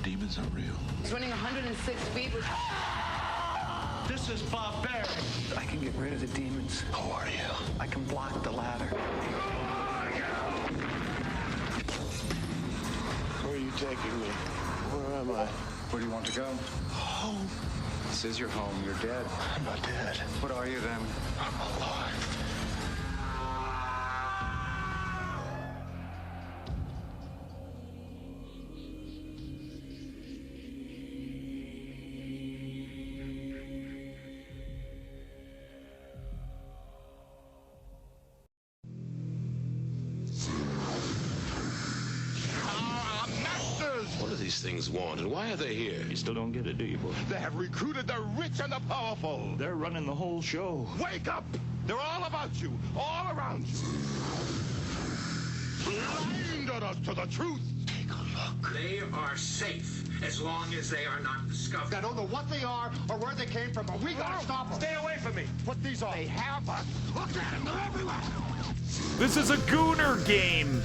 demons are real. He's running 106 feet. This is barbaric. I can get rid of the demons. Who are you? I can block the ladder. Where are you taking me? Where am I? Where do you want to go? Home. This is your home. You're dead. I'm not dead. What are you then? I'm alive. What do these things want, and why are they here? You still don't get it, do you, boy? They have recruited the rich and the powerful. They're running the whole show. Wake up! They're all about you, all around you. Blinded us to the truth. Take a look. They are safe as long as they are not discovered. I don't know what they are or where they came from, but we gotta stop them. Stay away from me. Put these on. They have us. Look at them, they're everywhere. This is a gooner game.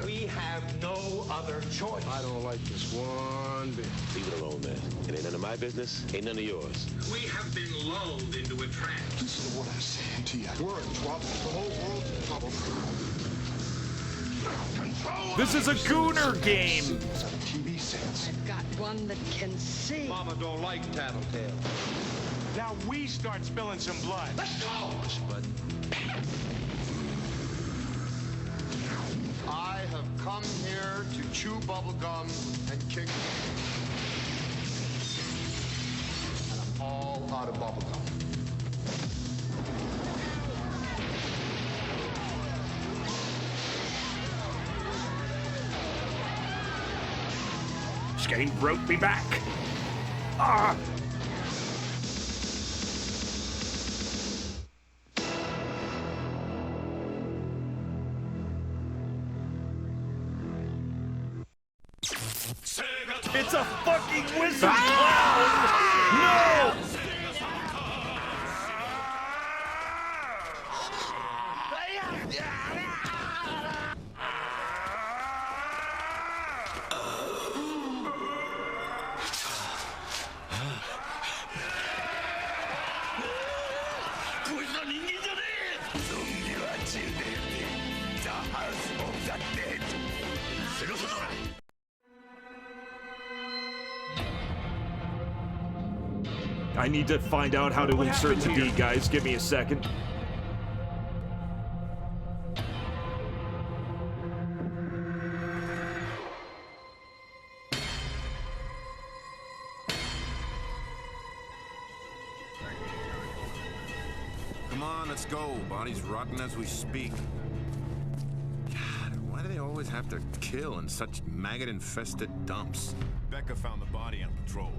We have no other choice. I don't like this one bit. Leave it alone, man. It ain't none of my business, ain't none of yours. We have been lulled into a trance. Listen to what I'm saying to you. We're in trouble. The whole world's in trouble. Control. This is a gooner game. TV sets. I've got one that can see. Mama don't like tattletale. Now we start spilling some blood. Let's go. I have come here to chew bubblegum and kick. And I'm all out of bubblegum. Skate broke me back. Ah! It's a fucking wizard clown! No! I need to find out how to insert the D, guys. Give me a second. Come on, let's go. Body's rotting as we speak. God, why do they always have to kill in such maggot-infested dumps? Becca found the body on patrol.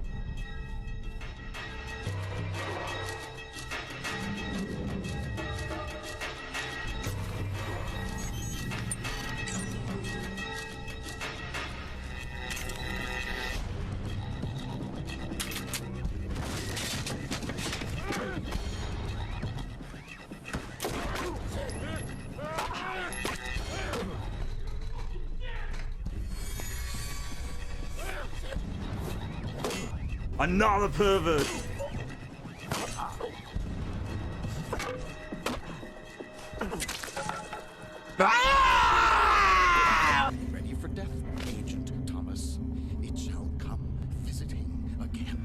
Another pervert. Ready for death, Agent Thomas. It shall come visiting again.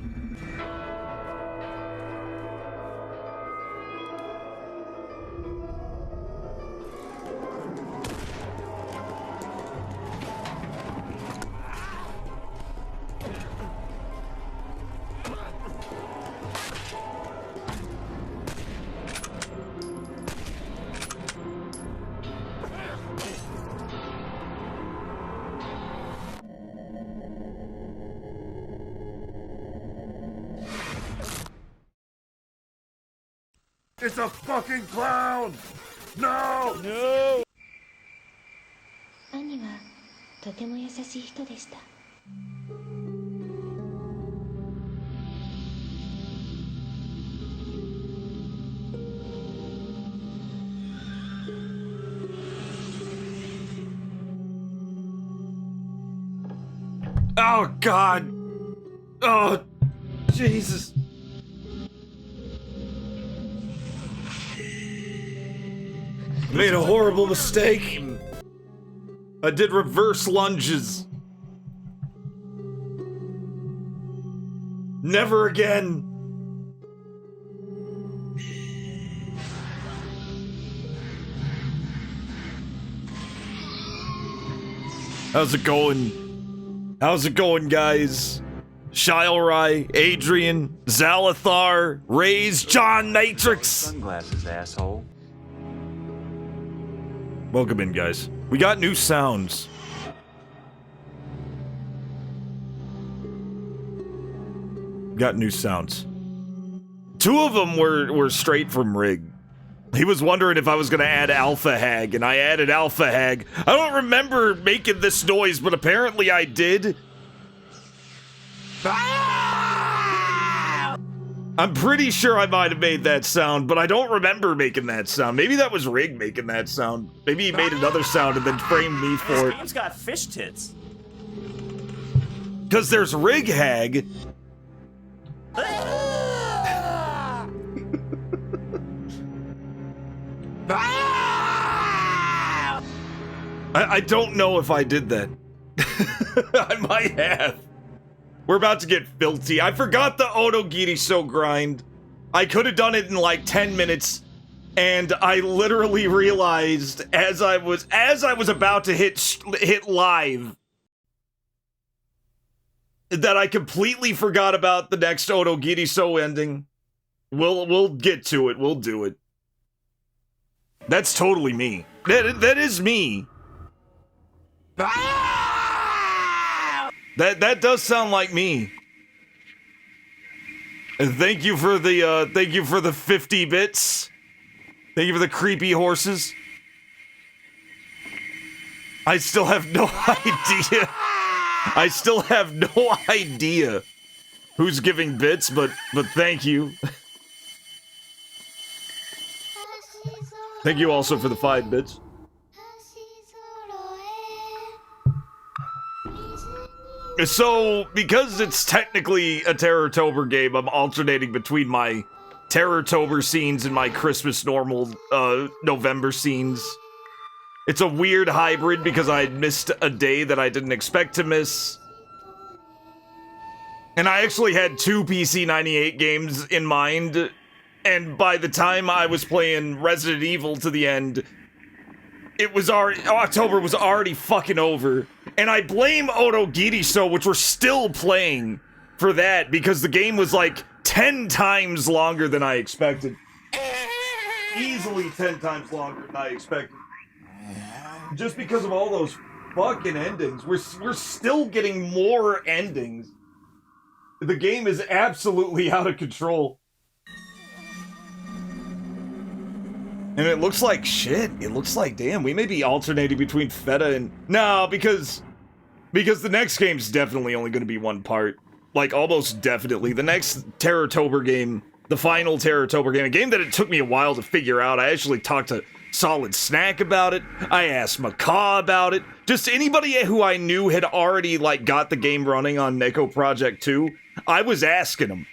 It's a fucking clown! No! No! 兄はとても優しい人でした。Oh, God. Oh, Jesus. Made a horrible mistake. I did reverse lunges. Never again. How's it going? How's it going, guys? Shilrai, Adrian, Zalathar, Raze, John Matrix. Sunglasses, asshole. Welcome in, guys. We got new sounds. Got new sounds. Two of them were straight from Rig. He was wondering if I was gonna add Alpha Hag, and I added Alpha Hag. I don't remember making this noise, but apparently I did. I'm pretty sure I might have made that sound, but I don't remember making that sound. Maybe that was Rig making that sound. Maybe he made another sound and then framed me for it. This game's got fish tits. Because there's Rig Hag. I don't know if I did that. I might have. We're about to get filthy. I forgot the Onogiri So grind. I could have done it in like 10 minutes, and I literally realized as I was about to hit live that I completely forgot about the next Onogiri So ending. We'll get to it. We'll do it. That's totally me. That is me. That does sound like me. And thank you for the 50 bits. Thank you for the creepy horses. I still have no idea. I still have no idea who's giving bits, but thank you. Thank you also for the 5 bits. So, because it's technically a Terrortober game, I'm alternating between my Terrortober scenes and my Christmas normal November scenes. It's a weird hybrid because I missed a day that I didn't expect to miss. And I actually had 2 PC98 games in mind, and by the time I was playing Resident Evil to the end, it was already, October was already fucking over. And I blame Onogiri So, which we're still playing, for that, because the game was like 10 times longer than I expected. Easily 10 times longer than I expected. Just because of all those fucking endings. We're still getting more endings. The game is absolutely out of control. And it looks like shit. It looks like, damn, we may be alternating between Feta and... No, because the next game's definitely only going to be one part. Like, almost definitely. The next Terrortober game, the final Terrortober game, a game that it took me a while to figure out. I actually talked to Solid Snack about it. I asked Macaw about it. Just anybody who I knew had already, like, got the game running on Neko Project 2, I was asking them.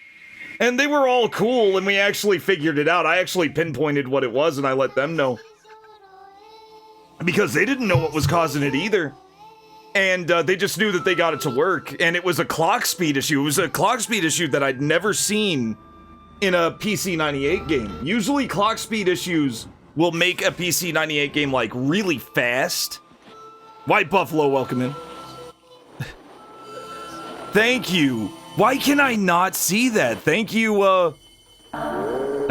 And they were all cool, and we actually figured it out. I actually pinpointed what it was, and I let them know. Because they didn't know what was causing it either. And they just knew that they got it to work. And it was a clock speed issue. It was a clock speed issue that I'd never seen in a PC98 game. Usually clock speed issues will make a PC98 game, like, really fast. White Buffalo, welcome in. Thank you. Why can I not see that? Thank you, A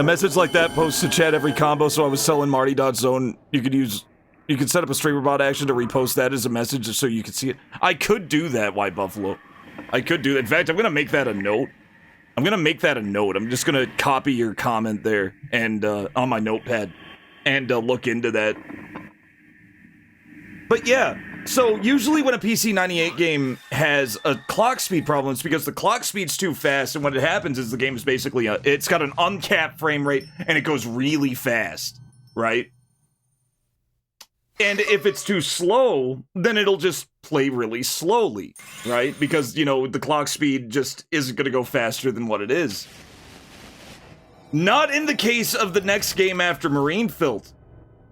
message like that posts to chat every combo, so I was selling Marty.zone. You could set up a streamer bot action to repost that as a message just so you could see it. I could do that, White Buffalo. I could do that. In fact, I'm gonna make that a note. I'm just gonna copy your comment there and on my notepad and look into that. But yeah, so usually when a PC98 game has a clock speed problem, it's because the clock speed's too fast, and what happens is the game is basically it's got an uncapped frame rate and it goes really fast, right? And if it's too slow, then it'll just play really slowly, right? Because, you know, the clock speed just isn't going to go faster than what it is. Not in the case of the next game after Marine PHILT.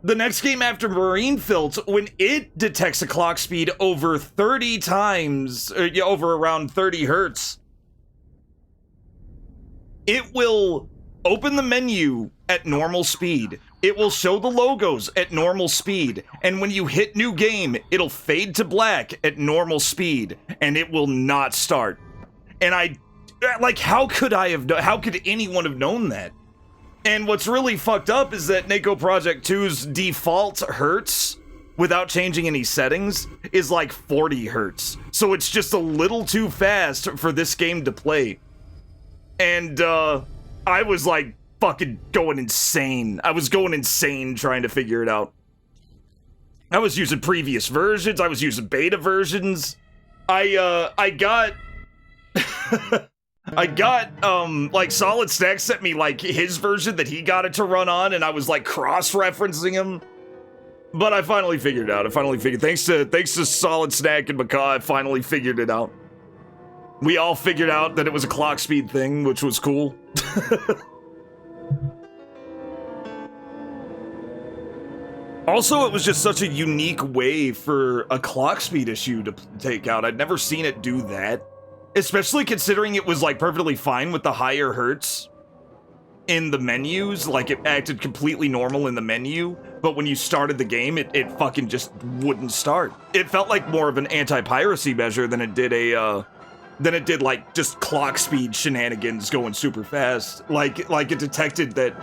The next game after Marine PHILT, when it detects a clock speed over 30 times, over around 30 hertz, it will open the menu at normal speed. It will show the logos at normal speed. And when you hit new game, it'll fade to black at normal speed. And it will not start. And how could anyone have known that? And what's really fucked up is that Neko Project 2's default hertz, without changing any settings, is like 40 hertz. So it's just a little too fast for this game to play. And, I was like, fucking going insane. I was going insane trying to figure it out. I was using previous versions. I was using beta versions. I got... like, Solid Snack sent me, like, his version that he got it to run on, and I was, like, cross-referencing him. But I finally figured it out. Thanks to Solid Snack and Macaw, I finally figured it out. We all figured out that it was a clock speed thing, which was cool. Also, it was just such a unique way for a clock speed issue to take out. I'd never seen it do that. Especially considering it was, like, perfectly fine with the higher hertz in the menus. Like, it acted completely normal in the menu, but when you started the game, it fucking just wouldn't start. It felt like more of an anti-piracy measure than it did like, just clock speed shenanigans going super fast. Like it detected that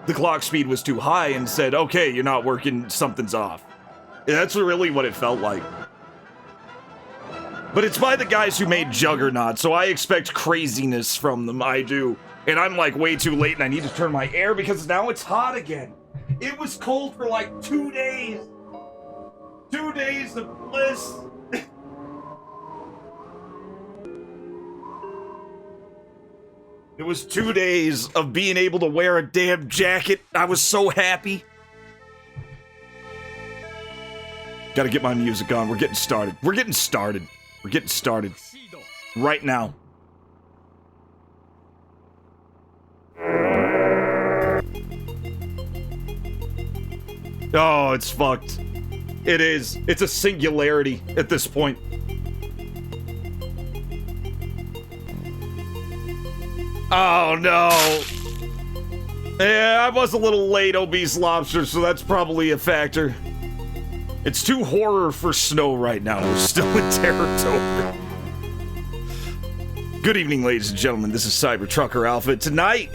the clock speed was too high and said, okay, you're not working, something's off. That's really what it felt like. But it's by the guys who made Juggernaut, so I expect craziness from them, I do. And I'm like way too late and I need to turn my air because now it's hot again. It was cold for like 2 days. 2 days of bliss. It was 2 days of being able to wear a damn jacket. I was so happy. Gotta get my music on. We're getting started. We're getting started. We're getting started. Right now. Oh, it's fucked. It is. It's a singularity at this point. Oh, no. Yeah, I was a little late, Obese Lobster, so that's probably a factor. It's too horror for snow right now. We're still in Terrortober. Good evening, ladies and gentlemen. This is Cyber Trucker Alpha. Tonight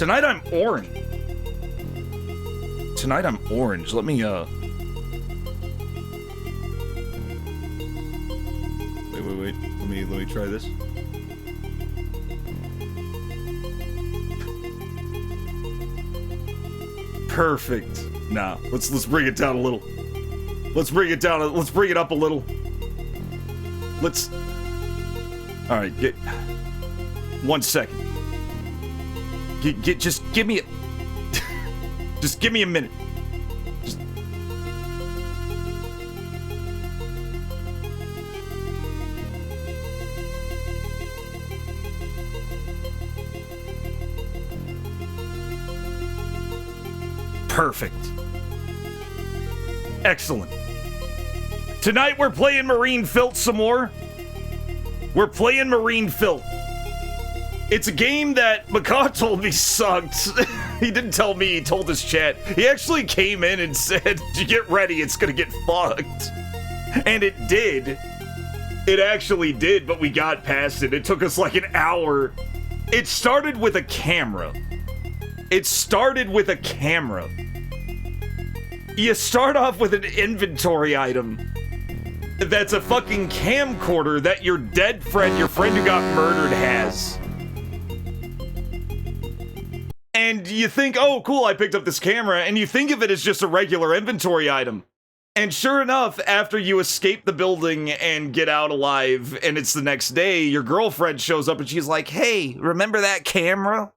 I'm orange. Tonight I'm orange. Let me, Wait. Let me try this. Perfect. Nah, let's bring it down a little. Let's bring it up a little. All right, get 1 second. Just give me just give me a minute. Perfect. Excellent. Tonight we're playing Marine PHILT some more. We're playing Marine PHILT. It's a game that Macaw told me sucked. He didn't tell me, he told his chat. He actually came in and said, get ready, it's gonna get fucked. And it did. It actually did, but we got past it. It took us like an hour. It started with a camera. You start off with an inventory item that's a fucking camcorder that your dead friend, your friend who got murdered, has. And you think, oh, cool, I picked up this camera, and you think of it as just a regular inventory item. And sure enough, after you escape the building and get out alive, and it's the next day, your girlfriend shows up and she's like, hey, remember that camera?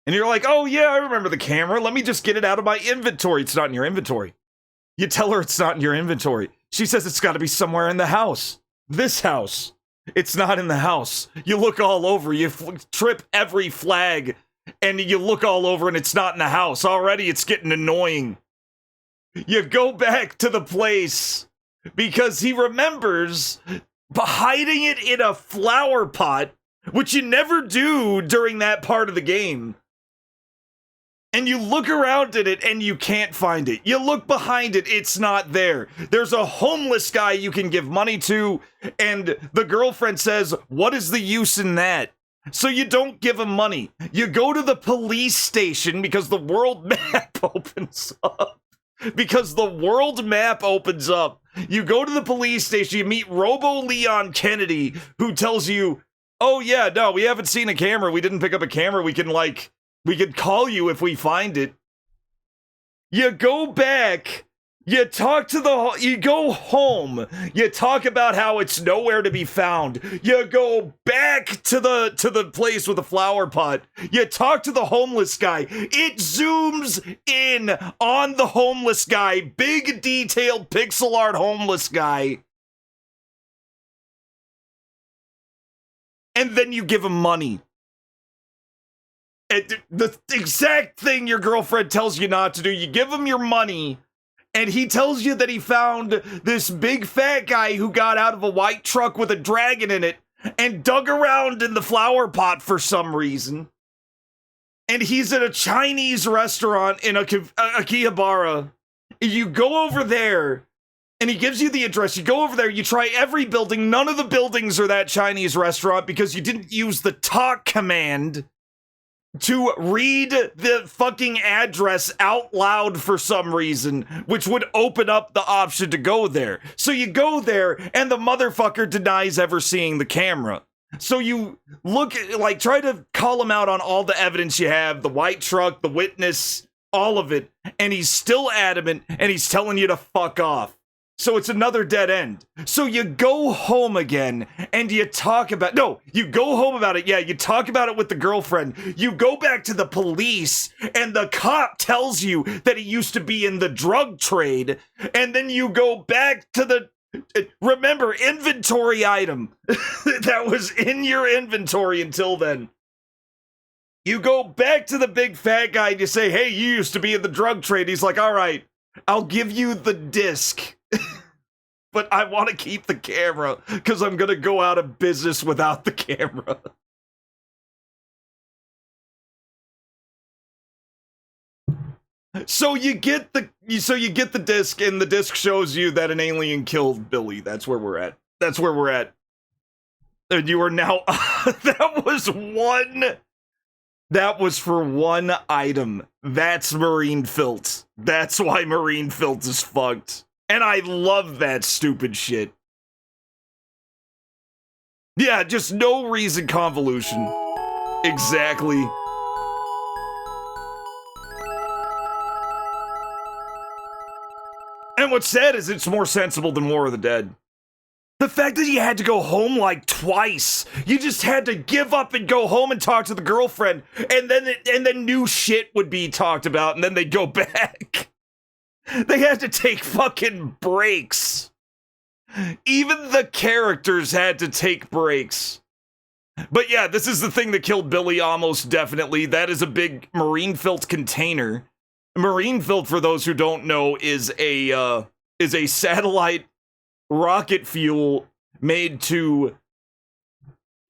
And you're like, oh yeah, I remember the camera. Let me just get it out of my inventory. It's not in your inventory. You tell her it's not in your inventory. She says it's got to be somewhere in the house. This house. It's not in the house. You look all over. You trip every flag. And you look all over and it's not in the house. Already it's getting annoying. You go back to the place because he remembers hiding it in a flower pot, which you never do during that part of the game. And you look around at it and you can't find it. You look behind it, it's not there. There's a homeless guy you can give money to, and the girlfriend says, what is the use in that? So you don't give him money. You go to the police station because the world map opens up. Because the world map opens up. You go to the police station, you meet Robo Leon Kennedy, who tells you, oh yeah, no, we haven't seen a camera. We didn't pick up a camera. We could call you if we find it. You go back, you go home, you talk about how it's nowhere to be found. You go back to the place with the flower pot. You talk to the homeless guy. It zooms in on the homeless guy, big detailed pixel art homeless guy. And then you give him money. The exact thing your girlfriend tells you not to do. You give him your money, and he tells you that he found this big fat guy who got out of a white truck with a dragon in it and dug around in the flower pot for some reason. And he's at a Chinese restaurant in Akihabara. You go over there, and he gives you the address. You go over there, you try every building. None of the buildings are that Chinese restaurant because you didn't use the talk command to read the fucking address out loud for some reason, which would open up the option to go there. So you go there, and the motherfucker denies ever seeing the camera. So you look, try to call him out on all the evidence you have, the white truck, the witness, all of it, and he's still adamant, and he's telling you to fuck off. So it's another dead end. So you go home again and you talk about, no, you go home about it. Yeah, you talk about it with the girlfriend. You go back to the police and the cop tells you that he used to be in the drug trade. And then you go back to the, remember, inventory item that was in your inventory until then. You go back to the big fat guy and you say, hey, you used to be in the drug trade. He's like, all right, I'll give you the disc. But I want to keep the camera because I'm going to go out of business without the camera. So you get the disc, and the disc shows you that an alien killed Billy. That's where we're at. That's where we're at. And you are now that was for one item. That's Marine PHILT. That's why Marine PHILT is fucked. And I love that stupid shit. Yeah, just no reason convolution. Exactly. And what's sad is it's more sensible than War of the Dead. The fact that you had to go home like twice. You just had to give up and go home and talk to the girlfriend. And then new shit would be talked about, and then they'd go back. They had to take fucking breaks. Even the characters had to take breaks. But yeah, this is the thing that killed Billy almost definitely. That is a big Marine PHILT container. Marine PHILT, for those who don't know, is a satellite rocket fuel made to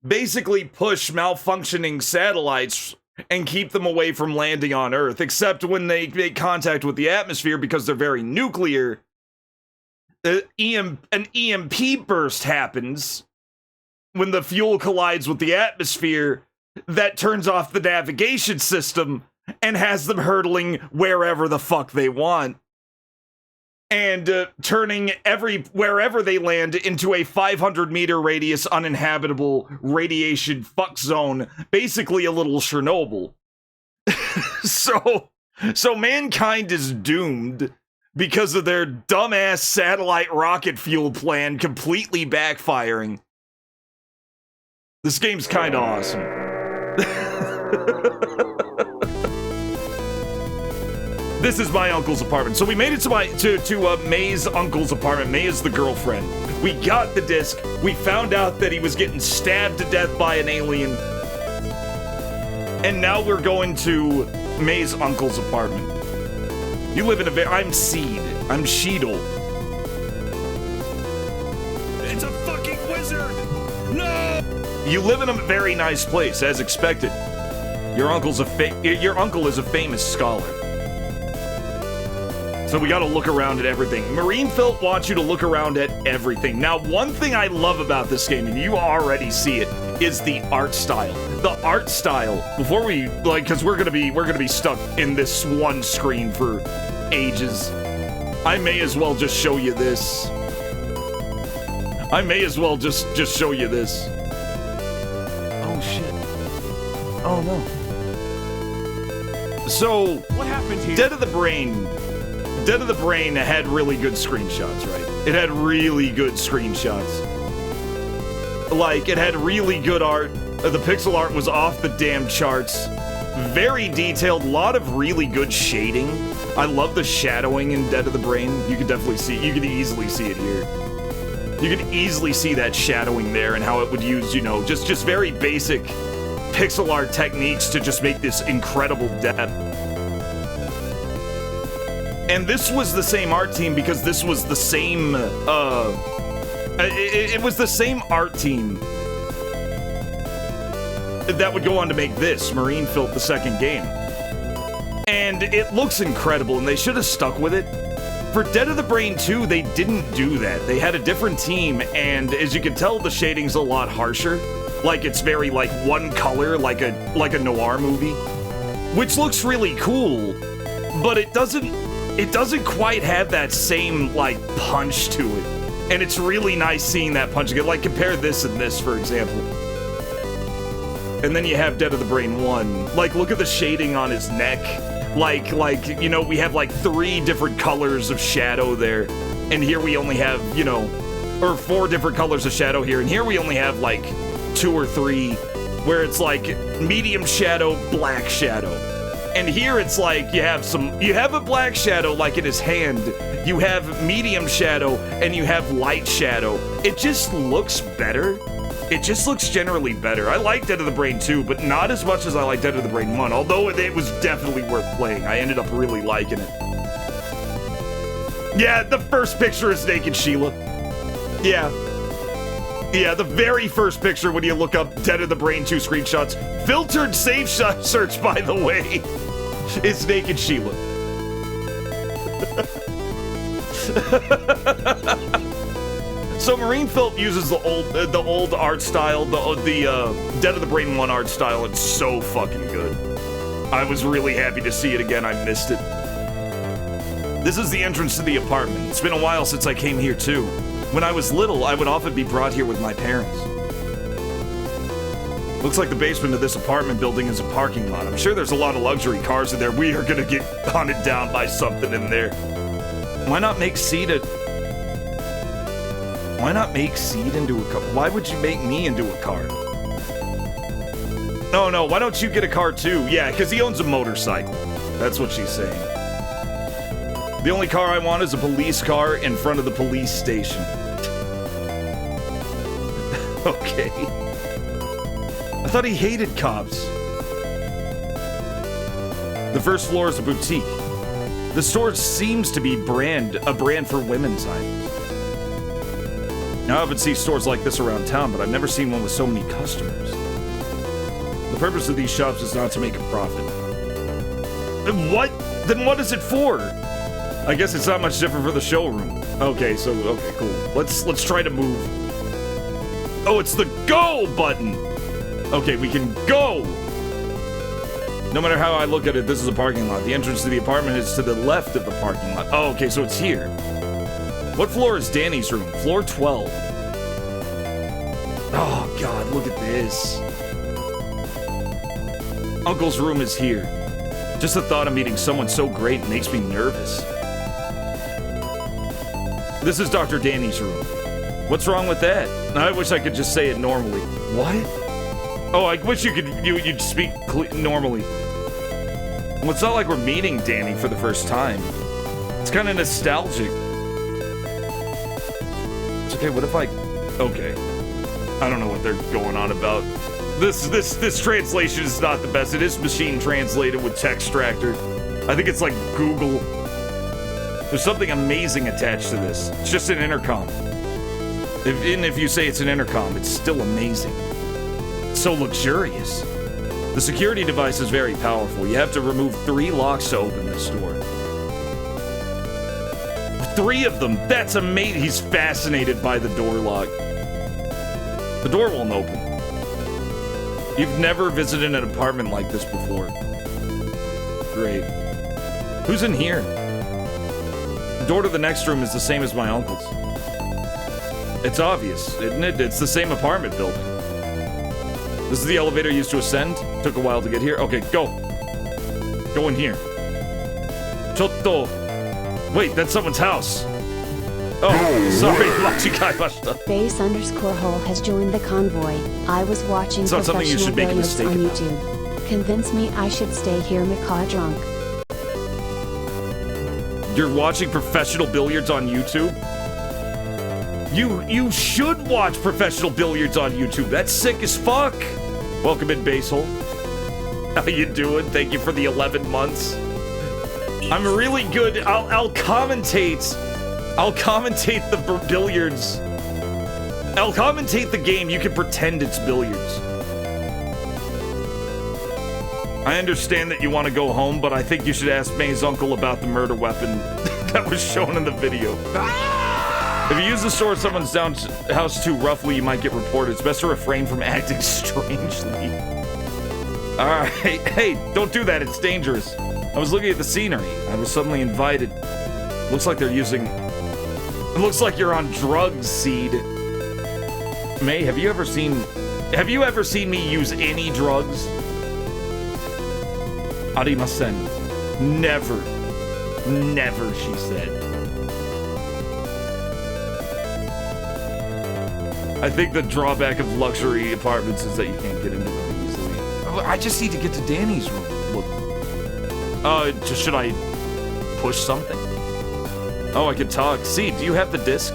basically push malfunctioning satellites and keep them away from landing on Earth, except when they make contact with the atmosphere because they're very nuclear. An EMP burst happens when the fuel collides with the atmosphere that turns off the navigation system and has them hurtling wherever the fuck they want. And turning wherever they land into a 500-meter radius uninhabitable radiation fuck zone, basically a little Chernobyl. So mankind is doomed because of their dumbass satellite rocket fuel plan completely backfiring. This game's kind of awesome. This is my uncle's apartment. So we made it to May's uncle's apartment. May is the girlfriend. We got the disc. We found out that he was getting stabbed to death by an alien. And now we're going to May's uncle's apartment. You live in a I'm Seed. I'm Sheedle. It's a fucking wizard! No! You live in a very nice place, as expected. Your uncle is a famous scholar. So we gotta look around at everything. Marine PHILT wants you to look around at everything. Now, one thing I love about this game, and you already see it, is the art style. The art style, before we, like, because we're gonna be stuck in this one screen for ages. I may as well just show you this. I may as well just show you this. Oh, shit. Oh, no. So, what happened here? Dead of the Brain had really good screenshots, right? It had really good screenshots. Like, it had really good art. The pixel art was off the damn charts. Very detailed, lot of really good shading. I love the shadowing in Dead of the Brain. You can definitely see, you can easily see it here. You can easily see that shadowing there and how it would use, you know, just very basic pixel art techniques to just make this incredible depth. And this was the same art team because this was the same, it was the same art team that would go on to make this, Marine PHILT, the second game. And it looks incredible, and they should have stuck with it. For Dead of the Brain 2, they didn't do that. They had a different team, and as you can tell, the shading's a lot harsher. Like, it's very, like, one color, like a noir movie. Which looks really cool, but it doesn't quite have that same, like, punch to it. And it's really nice seeing that punch again. Like, compare this and this, for example. And then you have Dead of the Brain 1. Like, look at the shading on his neck. Like, you know, we have, like, 3 different colors of shadow there. And here we only have, you know, or 4 different colors of shadow here. And here we only have, like, 2 or 3, where it's, like, medium shadow, black shadow. And here it's like you have a black shadow like in his hand, you have medium shadow, and you have light shadow. It just looks better. It just looks generally better. I like Dead of the Brain 2, but not as much as I like Dead of the Brain 1, although it was definitely worth playing. I ended up really liking it. Yeah, the first picture is naked Sheila. Yeah. Yeah, the very first picture when you look up Dead of the Brain 2 screenshots, filtered safe search, by the way, is naked Sheila. So Marine PHILT uses the old art style, the Dead of the Brain 1 art style. It's so fucking good. I was really happy to see it again. I missed it. This is the entrance to the apartment. It's been a while since I came here too. When I was little, I would often be brought here with my parents. Looks like the basement of this apartment building is a parking lot. I'm sure there's a lot of luxury cars in there. We are gonna get hunted down by something in there. Why not make Seed into a car? Why would you make me into a car? No, why don't you get a car too? Yeah, because he owns a motorcycle. That's what she's saying. The only car I want is a police car in front of the police station. Okay. I thought he hated cops. The first floor is a boutique. The store seems to be a brand for women's items. Now, I haven't seen stores like this around town, but I've never seen one with so many customers. The purpose of these shops is not to make a profit. What? Then what is it for? I guess it's not much different for the showroom. Okay, cool. Let's try to move. Oh, it's the go button! Okay, we can go! No matter how I look at it, this is a parking lot. The entrance to the apartment is to the left of the parking lot. Oh, okay, so it's here. What floor is Danny's room? Floor 12. Oh, God, look at this. Uncle's room is here. Just the thought of meeting someone so great makes me nervous. This is Dr. Danny's room. What's wrong with that? I wish I could just say it normally. What? Oh, I wish you'd speak normally. Well, it's not like we're meeting Danny for the first time. It's kind of nostalgic. It's okay, what if I... Okay. I don't know what they're going on about. This translation is not the best. It is machine translated with Textractor. I think it's like Google. There's something amazing attached to this. It's just an intercom. Even if you say it's an intercom, it's still amazing. It's so luxurious. The security device is very powerful. You have to remove 3 locks to open this door. 3 of them. That's amazing. He's fascinated by the door lock. The door won't open. You've never visited an apartment like this before. Great. Who's in here? The door to the next room is the same as my uncle's. It's obvious, isn't it? It's the same apartment building. This is the elevator used to ascend. Took a while to get here. Okay, go. Go in here. Chotto. Wait, that's someone's house. Oh, sorry. Base_hole has joined the convoy. I was watching it's not something you should make a mistake on about. YouTube. Convince me I should stay here macaw drunk. You're watching professional billiards on YouTube? You should watch professional billiards on YouTube. That's sick as fuck. Welcome in, Basehole. How you doing? Thank you for the 11 months. I'm really good. I'll commentate. I'll commentate the billiards. I'll commentate the game. You can pretend it's billiards. I understand that you want to go home, but I think you should ask May's uncle about the murder weapon that was shown in the video. If you use the sword at someone's house too roughly, you might get reported. It's best to refrain from acting strangely. Alright, hey, don't do that. It's dangerous. I was looking at the scenery. I was suddenly invited. Looks like they're using... It looks like you're on drugs, Seed. May, have you ever seen me use any drugs? Arimasen. Never. Never, she said. I think the drawback of luxury apartments is that you can't get into them easily. I just need to get to Danny's room. Look. Should I push something? Oh, I can talk. See, do you have the disc?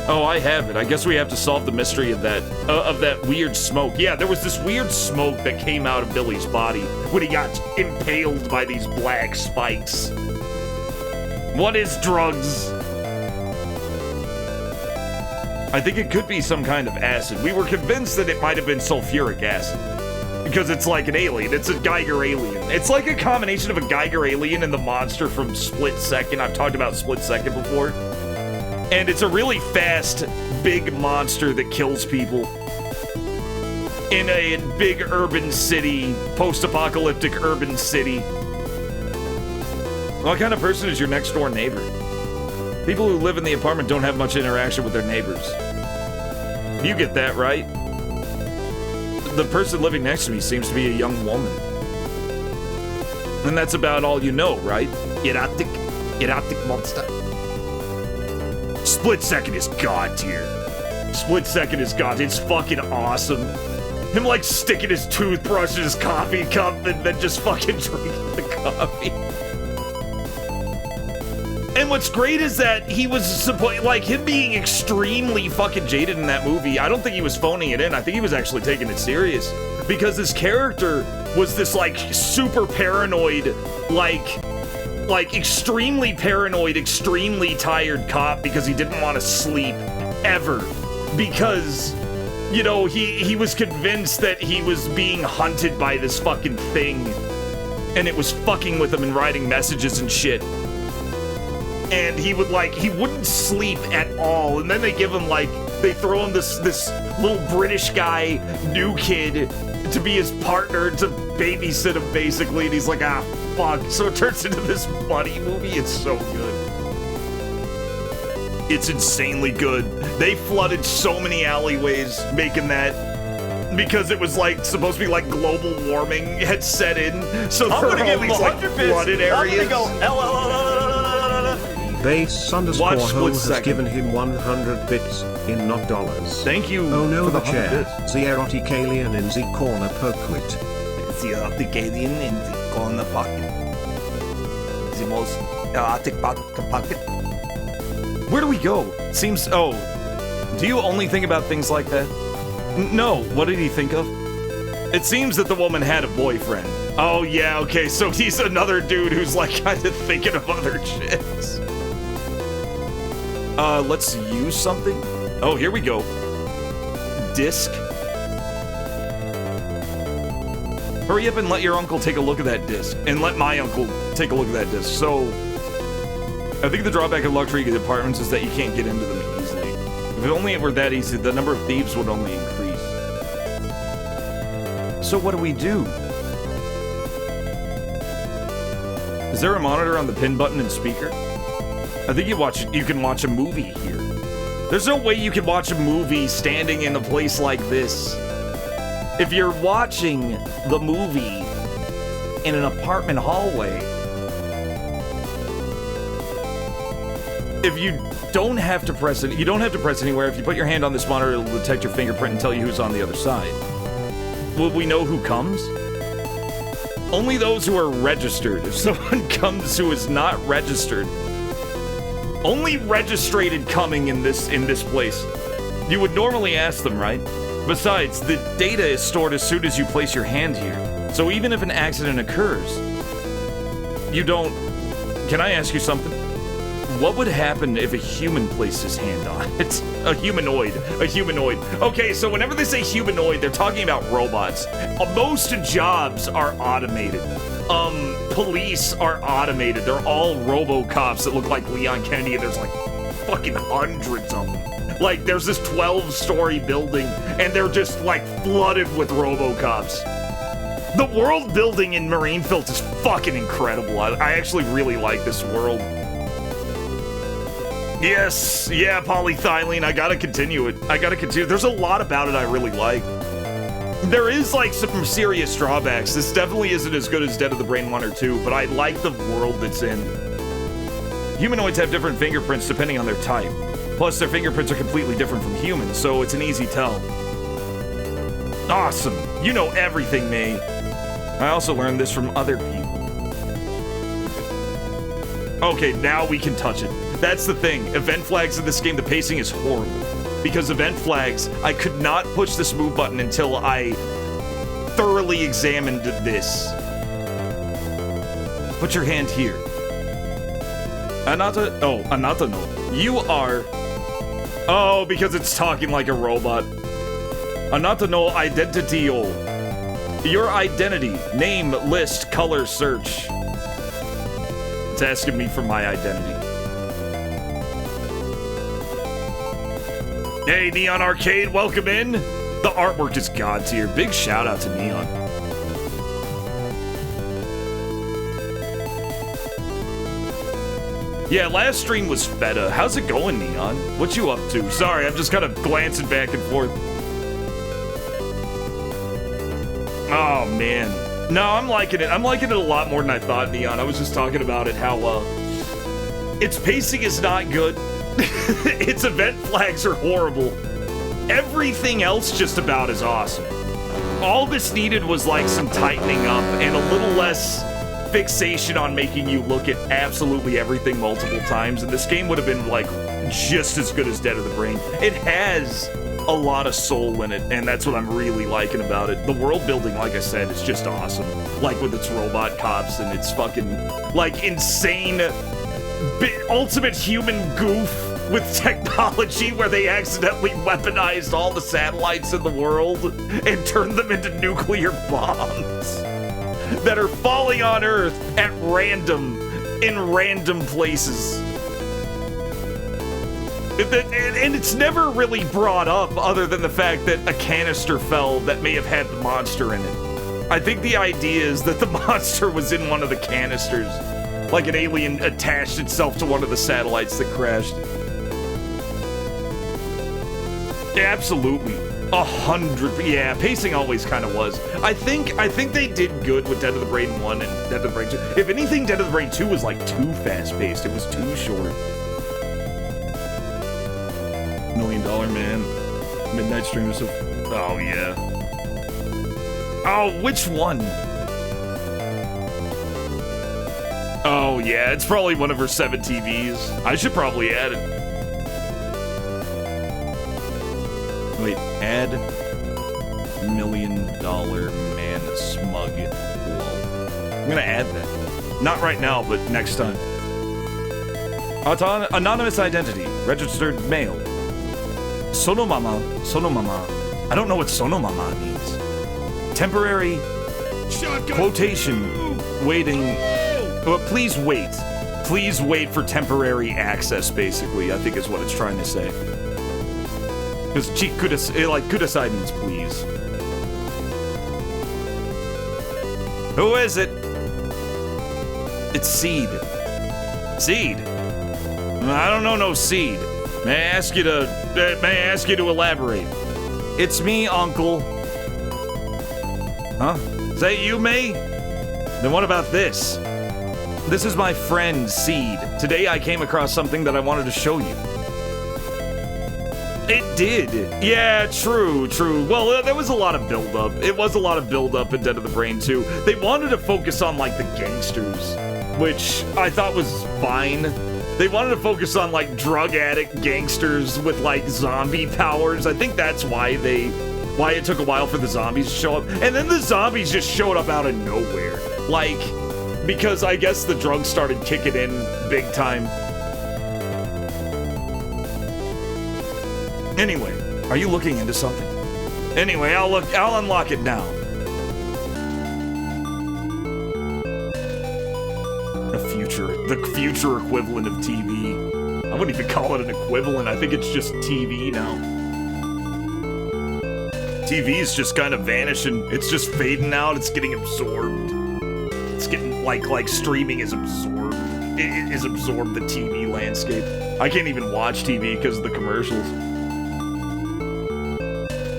Oh, I have it. I guess we have to solve the mystery of that weird smoke. Yeah, there was this weird smoke that came out of Billy's body when he got impaled by these black spikes. What is drugs? I think it could be some kind of acid. We were convinced that it might have been sulfuric acid. Because it's like an alien. It's a Geiger alien. It's like a combination of a Geiger alien and the monster from Split Second. I've talked about Split Second before. And it's a really fast, big monster that kills people. In a big urban city, post-apocalyptic urban city. What kind of person is your next door neighbor? People who live in the apartment don't have much interaction with their neighbors. You get that, right? The person living next to me seems to be a young woman. And that's about all you know, right? Erotic monster. Split Second is god tier. Split Second is god. It's fucking awesome. Him like sticking his toothbrush in his coffee cup and then just fucking drinking the coffee. And what's great is that he was supposed, like, him being extremely fucking jaded in that movie. I don't think he was phoning it in. I think he was actually taking it serious. Because his character was this, like, super paranoid, like extremely paranoid, extremely tired cop because he didn't want to sleep ever. Because, you know, he was convinced that he was being hunted by this fucking thing. And it was fucking with him and writing messages and shit. And he wouldn't sleep at all. And then they give him, like, they throw him this little British guy, new kid, to be his partner, to babysit him, basically. And he's like, ah, fuck. So it turns into this buddy movie. It's so good. It's insanely good. They flooded so many alleyways making that, because it was, like, supposed to be, like, global warming had set in. So there were all these, like, flooded areas. I'm gonna go Base_hole has given him 100 bits in not dollars. Thank you. Oh no, for the the chair. 100 The erotic alien in the corner perquit. The erotic alien in the on the pocket. The most erotic pocket. Where do we go? Seems... Oh. Do you only think about things like that? No. What did he think of? It seems that the woman had a boyfriend. Oh, yeah, okay. So he's another dude who's, like, kind of thinking of other chicks. Let's use something. Oh, here we go. Disc. Hurry up and let your uncle take a look at that disc. And let my uncle take a look at that disc. So, I think the drawback of luxury apartments is that you can't get into them easily. If it only were that easy, the number of thieves would only increase. So what do we do? Is there a monitor on the pin button and speaker? I think you can watch a movie here. There's no way you can watch a movie standing in a place like this. If you're watching the movie in an apartment hallway, if you don't have to press it, you don't have to press anywhere. If you put your hand on this monitor, it'll detect your fingerprint and tell you who's on the other side. Will we know who comes? Only those who are registered. If someone comes who is not registered, only registered coming in this place. You would normally ask them, right? Besides, the data is stored as soon as you place your hand here. So even if an accident occurs, you don't... Can I ask you something? What would happen if a human placed his hand on it? A humanoid. Okay, so whenever they say humanoid, they're talking about robots. Most jobs are automated. Police are automated. They're all RoboCops that look like Leon Kennedy, and there's like fucking hundreds of them. Like, there's this 12-story building, and they're just like flooded with RoboCops. The world building in Marine PHILT is fucking incredible. I actually really like this world. Yes, yeah, polyethylene. I gotta continue it. There's a lot about it I really like. There is, like, some serious drawbacks. This definitely isn't as good as Dead of the Brain 1 or 2, but I like the world that's in. Humanoids have different fingerprints depending on their type. Plus, their fingerprints are completely different from humans, so it's an easy tell. Awesome. You know everything, May. I also learned this from other people. Okay, now we can touch it. That's the thing. Event flags in this game, the pacing is horrible. Because event flags, I could not push this move button until I thoroughly examined this. Put your hand here. Anata no. You are... Oh, because it's talking like a robot. Anata no identity o. Your identity. Name, list, color, search. It's asking me for my identity. Hey, Neon Arcade, welcome in. The artwork is god tier. Big shout out to Neon. Yeah, last stream was feta. How's it going, Neon? What you up to? Sorry, I'm just kind of glancing back and forth. Oh, man. No, I'm liking it. I'm liking it a lot more than I thought, Neon. I was just talking about it, how, its pacing is not good. Its event flags are horrible. Everything else just about is awesome. All this needed was like some tightening up and a little less fixation on making you look at absolutely everything multiple times, and this game would have been like just as good as Dead of the Brain. It has a lot of soul in it, and that's what I'm really liking about it. The world building, like I said, is just awesome. Like with its robot cops and its fucking like insane ultimate human goof with technology where they accidentally weaponized all the satellites in the world and turned them into nuclear bombs that are falling on Earth at random, in random places. And it's never really brought up other than the fact that a canister fell that may have had the monster in it. I think the idea is that the monster was in one of the canisters. Like an alien attached itself to one of the satellites that crashed. Yeah, absolutely. 100. Yeah, pacing always kind of was. I think they did good with Dead of the Brain 1 and Dead of the Brain 2. If anything, Dead of the Brain 2 was like too fast-paced. It was too short. $1 Million Man. Midnight Streamers of... Oh, yeah. Oh, which one? Oh, yeah, it's probably one of her 7 TVs. I should probably add it. Wait, add $1 million man smug. I'm gonna add that. Not right now, but next time. Anonymous identity. Registered male. Sonomama. I don't know what Sonomama means. Temporary quotation. Waiting. Please wait. Please wait for temporary access, basically, I think is what it's trying to say. Because kudasai means please. Who is it? It's Seed. Seed? I don't know no Seed. May I ask you to elaborate? It's me, Uncle. Huh? Is that you, May? Then what about this? This is my friend, Seed. Today I came across something that I wanted to show you. It did. Yeah, true. Well, there was a lot of build-up. It was a lot of build-up in Dead of the Brain 2. They wanted to focus on, like, the gangsters, which I thought was fine. They wanted to focus on, like, drug addict gangsters with, like, zombie powers. I think that's why it took a while for the zombies to show up. And then the zombies just showed up out of nowhere. Like, because I guess the drugs started kicking in big time. Anyway, are you looking into something? Anyway, I'll unlock it now. The future equivalent of TV. I wouldn't even call it an equivalent. I think it's just TV now. TV is just kind of vanishing. It's just fading out. It's getting absorbed. It's getting like streaming is absorbed. It is absorbed the TV landscape. I can't even watch TV because of the commercials.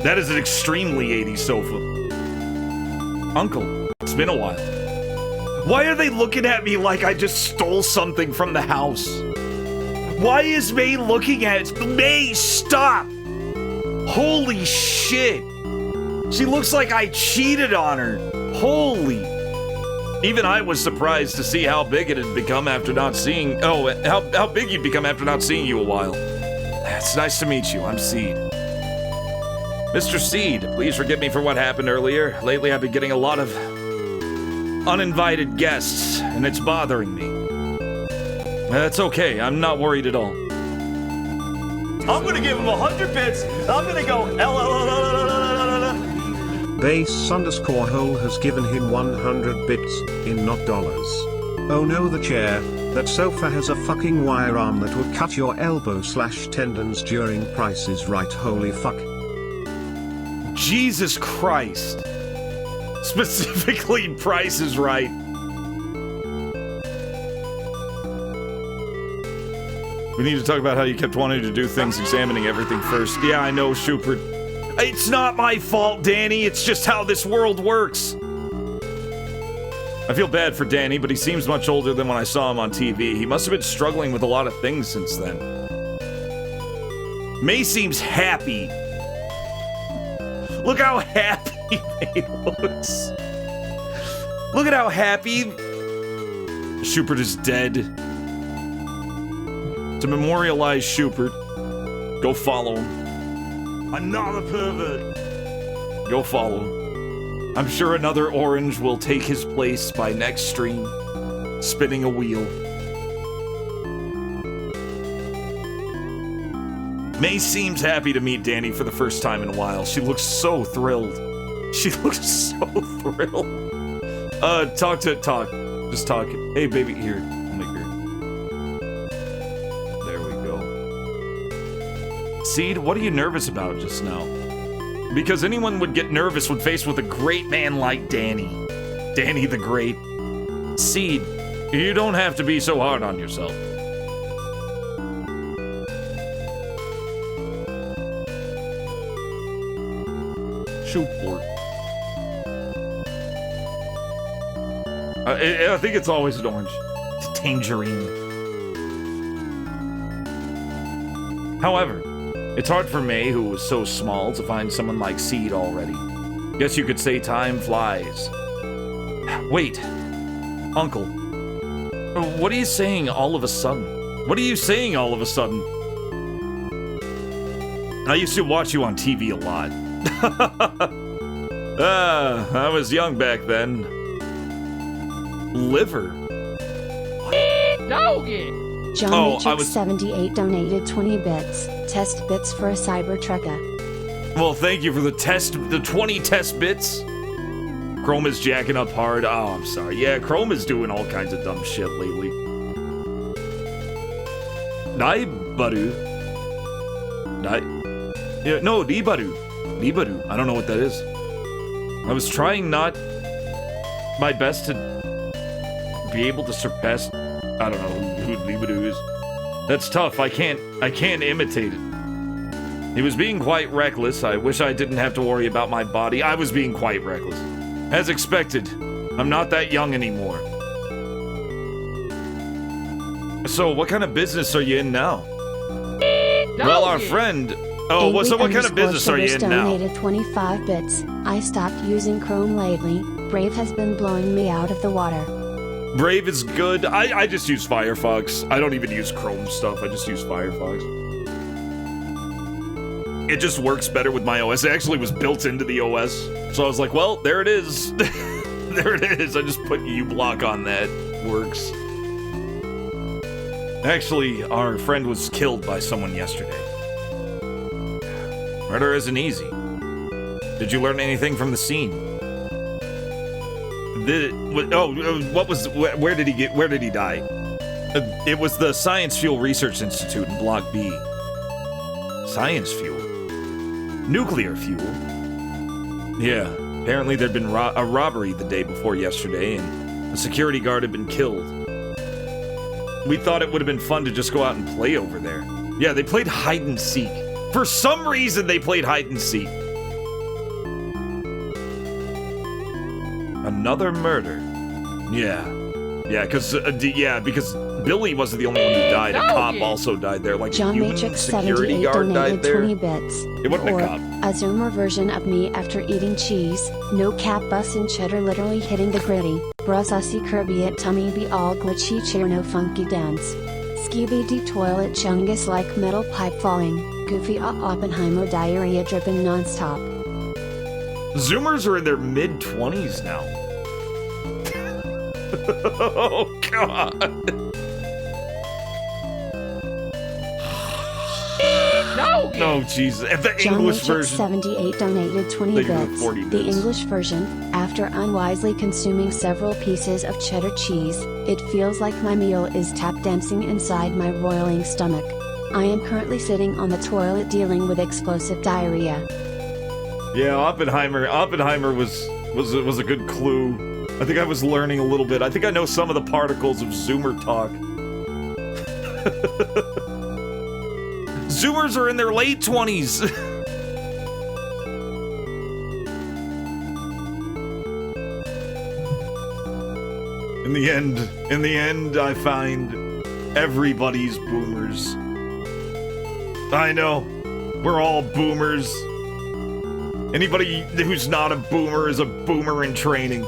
That is an extremely 80s sofa. Uncle, it's been a while. Why are they looking at me like I just stole something from the house? Why is May looking at it? May, stop! Holy shit! She looks like I cheated on her. Holy. Even I was surprised to see how big it had become after not seeing... Oh, how big you'd become after not seeing you a while. It's nice to meet you. I'm Seed. Mr. Seed, please forgive me for what happened earlier. Lately, I've been getting a lot of uninvited guests, and it's bothering me. That's okay. I'm not worried at all. I'm gonna give him 100 bits. I'm gonna go Base_hole has given him 100 bits in not dollars. Oh no, the chair. That sofa has a fucking wire arm that would cut your elbow/tendons during Price is Right. Holy fuck. Jesus Christ. Specifically, Price is Right. We need to talk about how you kept wanting to do things, examining everything first. Yeah, I know, Schubert. It's not my fault, Danny. It's just how this world works. I feel bad for Danny, but he seems much older than when I saw him on TV. He must have been struggling with a lot of things since then. May seems happy. Look how happy May looks. Look at how happy. Schubert is dead. To memorialize Schubert, go follow him. Another pervert. Go follow him. I'm sure another orange will take his place by next stream, spinning a wheel. May seems happy to meet Danny for the first time in a while. She looks so thrilled. She looks so thrilled. Talk. Just talk. Hey, baby, here. I'll make her. There we go. Seed, what are you nervous about just now? Because anyone would get nervous when faced with a great man like Danny. Danny the Great. Seed, you don't have to be so hard on yourself. Shootport. I think it's always an orange. It's tangerine. However, it's hard for May, who was so small, to find someone like Seed already. Guess you could say time flies. Wait, Uncle. What are you saying all of a sudden? What are you saying all of a sudden? I used to watch you on TV a lot. I was young back then. Liver. John Matrix 78 donated 20 bits. Test bits for a Cybertrucker. Well, thank you for the 20 test bits. Chrome is jacking up hard. Oh, I'm sorry. Yeah, Chrome is doing all kinds of dumb shit lately. Nibaru. Yeah, no, Nibaru. Nibaru. I don't know what that is. I was trying my best to be able to surpass. I don't know who Nibaru is. That's tough. I can't imitate it. He was being quite reckless. I wish I didn't have to worry about my body. I was being quite reckless. As expected. I'm not that young anymore. So, what kind of business are you in now? Well, our friend... Oh, so what kind of business are you in now? Donated 25 bits. I stopped using Chrome lately. Brave has been blowing me out of the water. Brave is good. I just use Firefox. I don't even use Chrome stuff. I just use Firefox. It just works better with my OS. It actually was built into the OS. So I was like, well, there it is. There it is. I just put uBlock on that. Works. Actually, our friend was killed by someone yesterday. Murder isn't easy. Did you learn anything from the scene? Where did he die? It was the Science Fuel Research Institute in Block B. Science fuel? Nuclear fuel? Yeah, apparently there'd been a robbery the day before yesterday, and a security guard had been killed. We thought it would have been fun to just go out and play over there. Yeah, they played hide and seek. For some reason, they played hide and seek. Another murder. Yeah, because Billy wasn't the only one who died. A cop also died there. Like John a human Matrix security 78 guard died donated there. 20 bits. It wasn't or a cop. A zoomer version of me after eating cheese. No cap bus and cheddar literally hitting the gritty. Brusselsy Kirby at tummy be all glitchy cheer no funky dance. Skibby D toilet chungus like metal pipe falling. Goofy Oppenheimer diarrhea dripping non-stop. Zoomers are in their mid-20s now. Oh, God. No, Jesus. If the John English Matrix version... 78 donated 20 They do bits. 40 The bits. English version, after unwisely consuming several pieces of cheddar cheese, it feels like my meal is tap dancing inside my roiling stomach. I am currently sitting on the toilet dealing with explosive diarrhea. Yeah, Oppenheimer was a good clue. I think I was learning a little bit. I think I know some of the particles of Zoomer talk. Zoomers are in their late 20s. In the end, I find everybody's boomers. I know. We're all boomers. Anybody who's not a boomer is a boomer in training.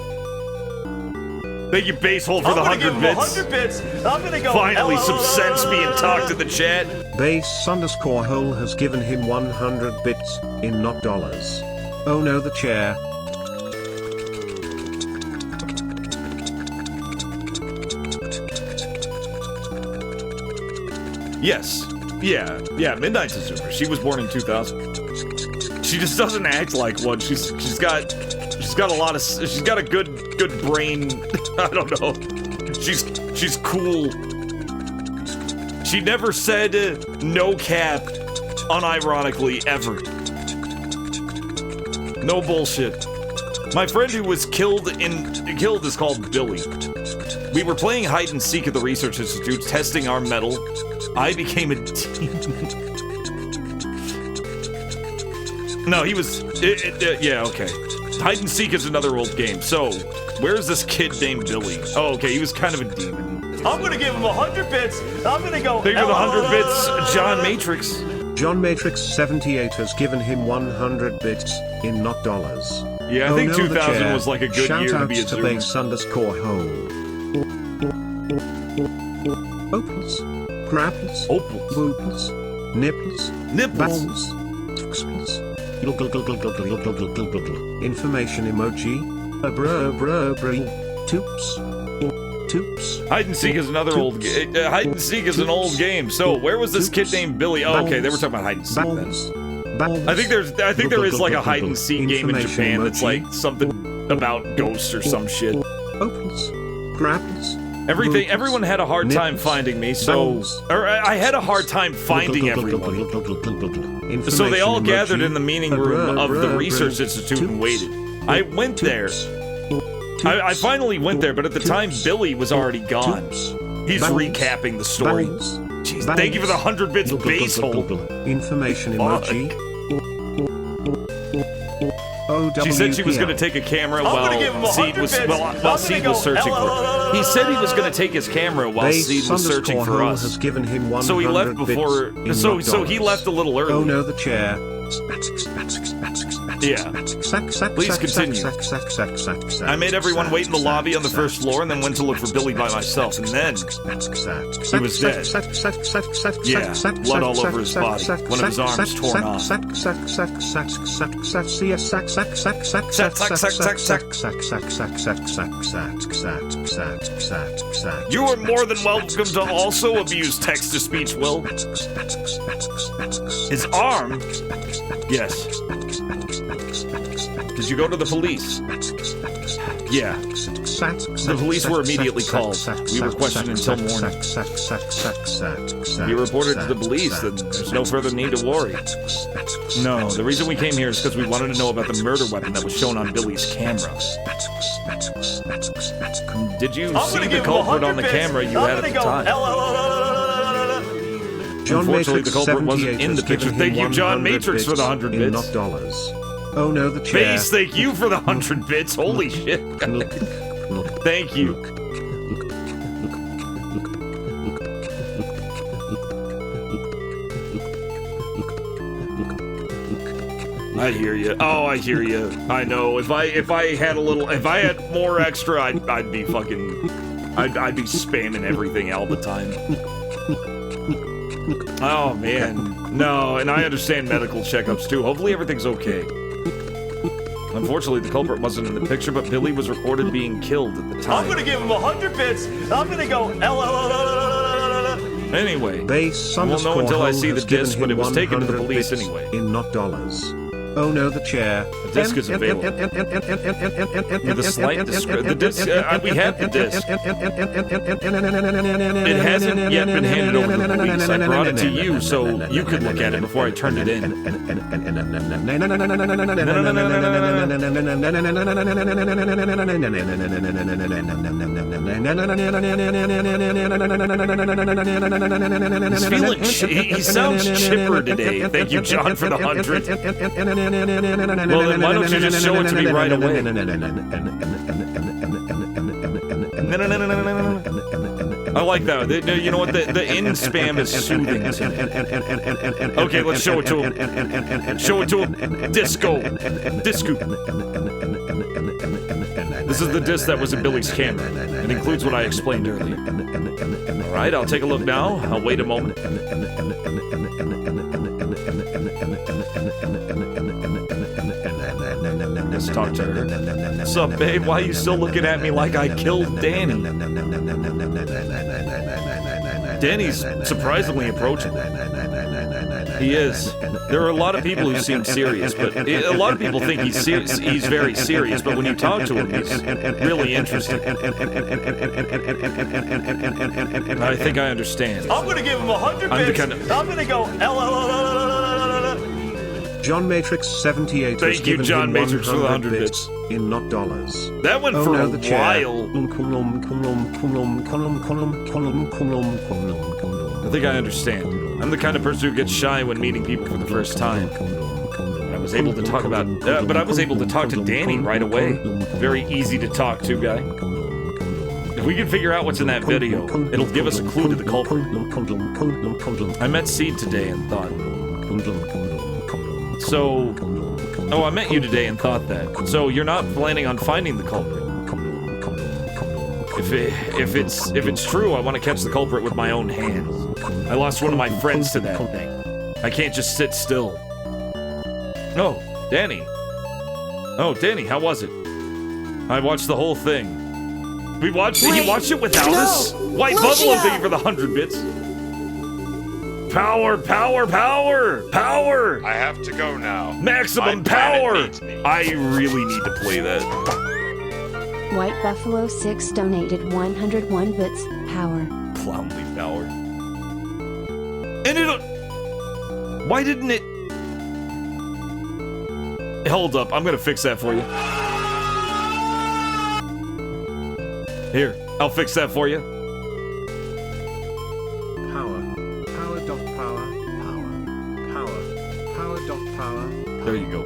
Thank you, Basehole, for the 100 bits. 100 bits. I'm gonna go. Finally, some sense being talked in the chat. Base_hole has given him 100 bits, in not dollars. Oh no, the chair. Yes. Yeah, Midnight's a Zoomer. She was born in 2000. She just doesn't act like one. She's got a good brain. I don't know. She's cool. She never said no cap unironically ever. No bullshit. My friend who was killed is called Billy. We were playing hide and seek at the Research Institute, testing our metal. I became a demon. No, he was... yeah, okay. Hide and seek is another old game. So, where's this kid named Billy? Oh, okay, he was kind of a demon. I'm gonna give him 100 bits. I'm gonna go. Thank you for the 100 bits, John Matrix. John Matrix 78 has given him 100 bits, in not dollars. Yeah, I think 2000 was like a good Shout year to be a outs to Zoomer. Base_hole. apples, grapples, Opals. wooples, nipples, Nipples. balls, tuxples. Information emoji. Toops. Hide and seek is another old game. Hide and seek is an old game. So where was this kid named Billy? Oh, okay, they were talking about hide and seek then. I think there is like a hide and seek game in Japan that's like something about ghosts or some shit. Opals, grapples. Everyone had a hard time finding me, so I had a hard time finding everyone. So they all gathered in the meeting room of the Research Institute and waited. I went there. I finally went there, but at the time Billy was already gone. He's recapping the story. Jeez, thank you for the 100 bits base hole. Information emoji. She said she was going to take a camera while Seed was searching for her. He said he was going to take his camera while Seed was searching for us. Has given him So he left before. So he left a little early. Oh no, the chair. Yeah. Please continue. I made everyone wait in the lobby on the first floor and then went to look for Billy by myself, and then he was dead. Yeah, blood all over his body, one of his arms torn off. You are more than welcome to also abuse text-to-speech, Will. His arm? Yes. Did you go to the police? Yeah. The police were immediately called. We were questioned until morning. You reported to the police that there's no further need to worry. No, the reason we came here is because we wanted to know about the murder weapon that was shown on Billy's camera. Did you see the culprit on the camera you had at the time? Unfortunately, the culprit wasn't in the picture. Thank you, John Matrix, for the 100 bits. Not dollars. Oh no, the chair. Base, thank you for the 100 bits. Holy shit. Thank you. I hear you. Oh, I hear you. I know. If I had more extra, I'd be fucking, I'd be spamming everything all the time. Oh man, no, and I understand medical checkups too. Hopefully everything's okay. Unfortunately, the culprit wasn't in the picture, but Billy was recorded being killed at the time. I'm gonna give him 100 bits. I'm gonna go. Anyway, I won't know until I see the disc, but it was taken to the police anyway. In not dollars. Oh no, the chair. The disc is available. With a slight description. The disc, we have the disc. It hasn't yet been handed over to the police. I brought it to you so you could look at it before I turned it in. He sounds chipper today. Thank you, John, for the 100. Well, then why don't you just show it to me right away? I like that. You know what? The in spam is soothing. Okay, let's show it to him. Show it to him. Disco. This is the disc that was in Billy's camera. It includes what I explained earlier. Alright, I'll take a look now. I'll wait a moment. Let's talk to her. What's up, babe? Why are you still looking at me like I killed Danny? Danny's surprisingly approachable. He is. There are a lot of people who seem serious, but a lot of people think he's very serious, but when you talk to him, he's really interesting. I think I understand. I'm gonna give him 100 bits. I'm gonna go. John Matrix 78. Thank you, John Matrix, for the 100 bits. In not dollars. That went for a while. I think I understand. I'm the kind of person who gets shy when meeting people for the first time. I was able to talk to Danny right away. Very easy to talk to guy. If we can figure out what's in that video, it'll give us a clue to the culprit. I met Seed today and thought. So, oh, I met you today and thought that. So you're not planning on finding the culprit. If if it's true, I want to catch the culprit with my own hands. I lost one of my friends to that thing. I can't just sit still. Oh, Danny. Oh, Danny, how was it? I watched the whole thing. We watched it. You watched it without us? White Buffalo, thank you for the 100 bits. Power, power, power, power! I have to go now. Maximum power! I really need to play that. White Buffalo 6 donated 101 bits. Power. Clownly power. And it'll... Why didn't it... Hold up, I'm gonna fix that for you. Here, I'll fix that for you. There you go.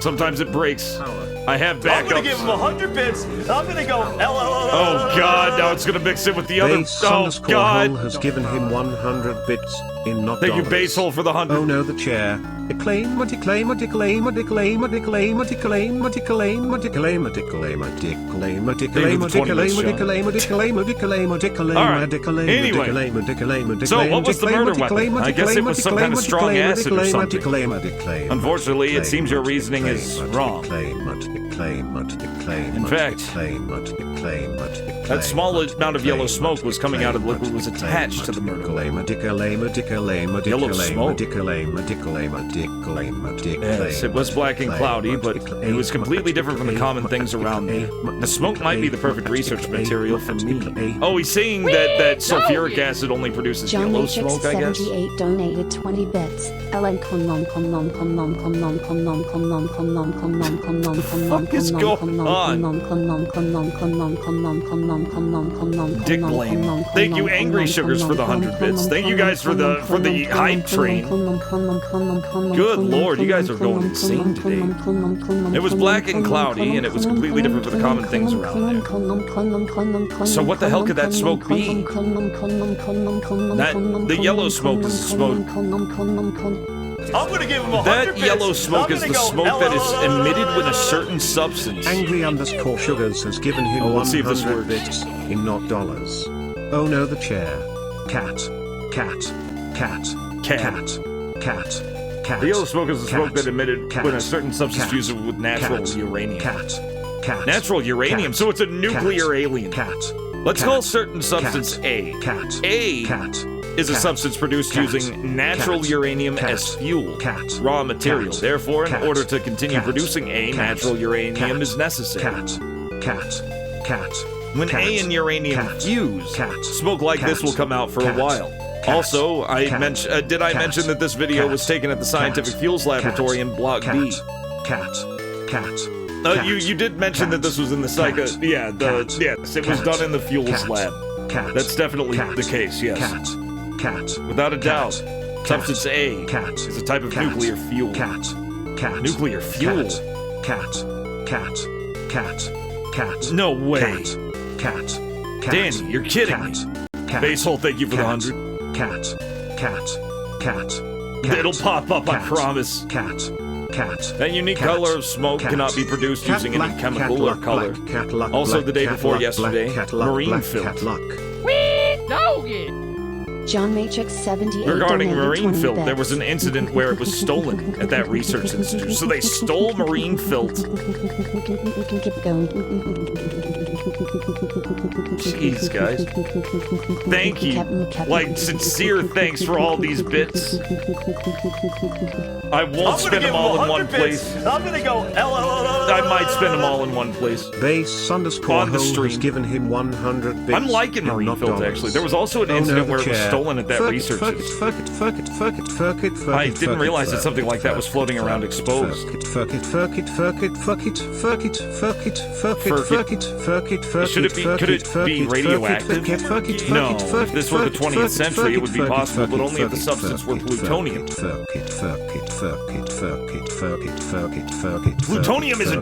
Sometimes it breaks. I have backups. I'm gonna give him 100 bits. I'm gonna go Oh God! Now it's gonna mix it with the other. Oh God! Has given him 100 bits in not Thank you, dollars. Basehole, for the 100. Oh no, the chair. Declaim, declaim, declaim, declaim, declaim, declaim, declaim, declaim, declaim, declaim, declaim, So what was the murder weapon? I guess it was some kind of strong acid or something. Unfortunately, it seems your reasoning is wrong. In fact, that small amount of yellow smoke was coming out of the liquid was attached to the murder weapon. Yellow smoke? Yes, it was black and cloudy, but it was completely different from the common things around me. The smoke might be the perfect research material for me. Oh, he's saying that sulfuric acid only produces John yellow Matrix smoke, I guess? 78 donated 20 bits. What is going on? Dick blame. Thank you, Angry Sugars, for the 100 bits. Thank you guys for the hype train. Good lord, you guys are going insane today. It was black and cloudy, and it was completely different from the common things around there. So what the hell could that smoke be? The yellow smoke is the smoke. I'm gonna give him 100 That bits. yellow smoke is the smoke that is emitted when a certain substance. Angry_Sugars has given him 100 bits in not dollars. Oh no, the chair. Cat. The yellow smoke is the smoke that emitted when a certain substance fuses with natural uranium. Natural uranium, so it's a nuclear alien. Let's call certain substance A. A is a substance produced using natural uranium as fuel, raw material. Therefore, in order to continue producing A, natural uranium is necessary. When A and uranium fuse, smoke like this will come out for a while. Also, did I mention that this video was taken at the Scientific Fuels Laboratory in Block B? You did mention that this was in the yes, it was done in the fuels lab. That's definitely the case, yes. Without a doubt, substance A is a type of nuclear fuel. Nuclear fuel? No way. Danny, you're kidding me. Basehole, thank you for the 100. It'll pop up, I promise. That unique color of smoke cannot be produced using any chemical or color. Also, the day before yesterday, marine filth. John Matrix 78 Regarding donated marine 20 filth, bits. there was an incident where it was stolen at that research institute. So they stole marine filth. Keep going. Jeez, guys. Thank you. Like, sincere thanks for all these bits. I won't spend them all in one place. I'm gonna go I might spend them all in one place. Base_Hole has given him 100 bits. I'm liking marine filth, actually. There was also an incident where it was stolen at that research institute. I didn't realize that something like that was floating around exposed. Could it be radioactive? No. If this were the 20th century, it would be possible, but only if the substance were plutonium. Plutonium is a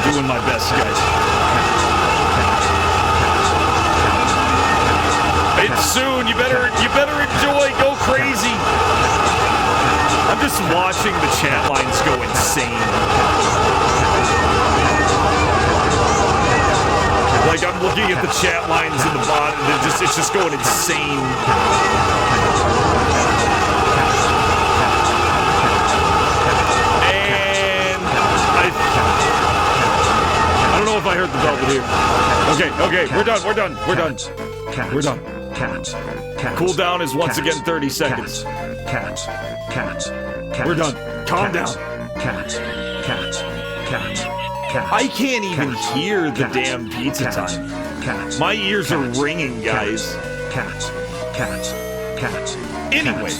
doing my best, guys. It's soon. You better enjoy. Go crazy. I'm just watching the chat lines go insane. Like, I'm looking at the chat lines in the bottom, and it's just going insane. And I don't know if I heard the velvet here. Okay, we're done. Cooldown is once again 30 seconds. We're done. Calm down. I can't even hear the damn pizza time. My ears are ringing, guys. Anyway.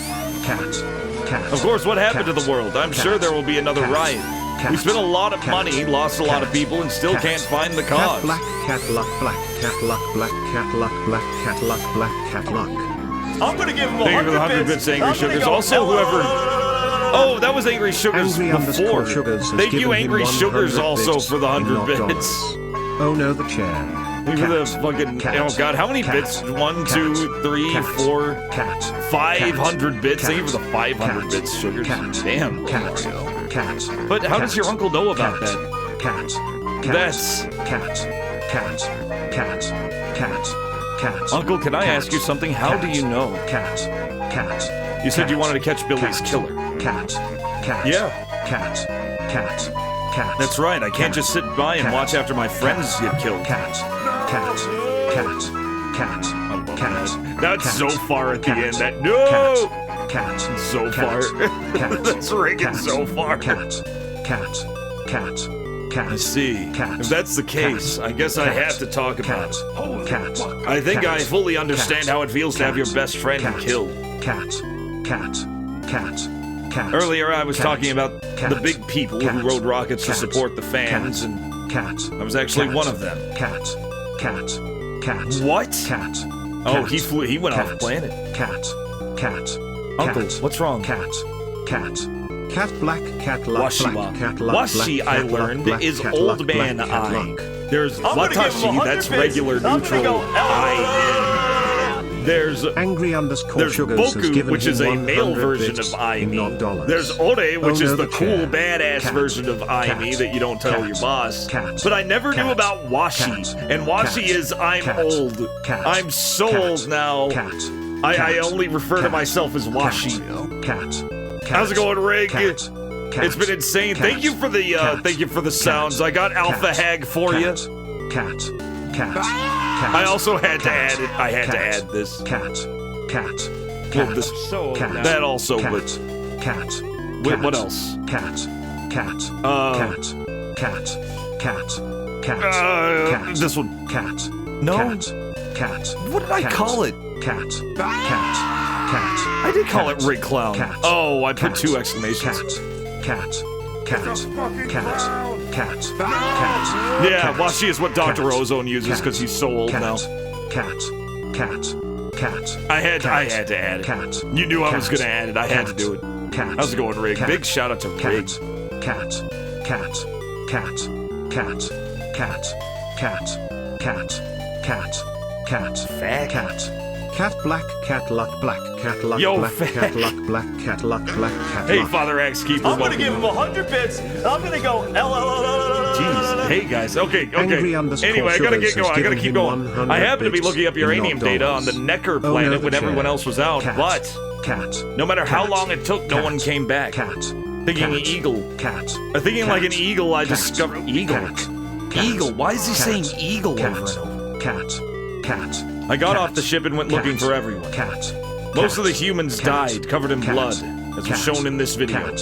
Of course, what happened to the world? I'm sure there will be another riot. We spent a lot of money, lost a lot of people, and still can't find the cause. Black cat luck, black cat luck, black cat luck, black cat luck, black cat luck. I'm gonna give him 100 bits. Thank you for the 100 bits, Angry Sugars. Also, whoever... Oh, that was Angry Sugars before. Thank you, Angry Sugars, also for the 100 bits. Oh no, the chair. Thank you for the fucking... Oh god, how many bits? 1, 2, 3, 4... 500 bits. Thank you for the 500 bits, Sugars. Damn. But how does your uncle know about that? That's... Uncle, can I ask you something? How do you know? You said you wanted to catch Billy's killer. Yeah. That's right. I can't just sit by and watch after my friends get killed. That's so far at the end. That no. So far. That's ringing so far. I see. If that's the case, I guess I have to talk about it. I think I fully understand how it feels to have your best friend killed. Earlier I was talking about the big people who rode rockets to support the fans, and I was actually one of them. What? Oh, he flew. He went off planet. Uncle, what's wrong? Cat black cat luck black cat luck. Washi, I learned, is old man eye. There's Watashi, that's regular neutral I. There's Angry there's Sugars Boku, which is a male version of I me. There's Ore, which is the cool badass version of I me that you don't tell your boss. But I never knew about Washi, and Washi is I'm old. I'm so old now. I only refer to myself as Washi. How's it going, Rig? It's been insane. Thank you for the sounds. I got Alpha Hag for you. I also had to add it. I had to add this. Well, this that also, but what else? This one. No. What did I call it? I did call it Rig Clown. Oh, I put 2 exclamations. Yeah, Washi is what Dr. Ozone uses because he's so old now. I had to add it. You knew I was gonna add it. I had to do it. How's it going, Rig? Big shout out to Rig. Cat black cat luck black cat luck black cat luck black cat luck black cat luck. Hey, Father Axe Keeper. I'm gonna give him 100 bits. I'm gonna go Jeez. Hey guys. Okay. Anyway, I gotta get going. I gotta keep going. I happen to be looking up uranium data on the Necker planet when everyone else was out, but no matter how long it took, no one came back. Thinking eagle. Thinking like an eagle, I discovered eagle. Eagle. Why is he saying eagle over and over? I got off the ship and went looking for everyone. Most of the humans died, covered in blood, as was shown in this video.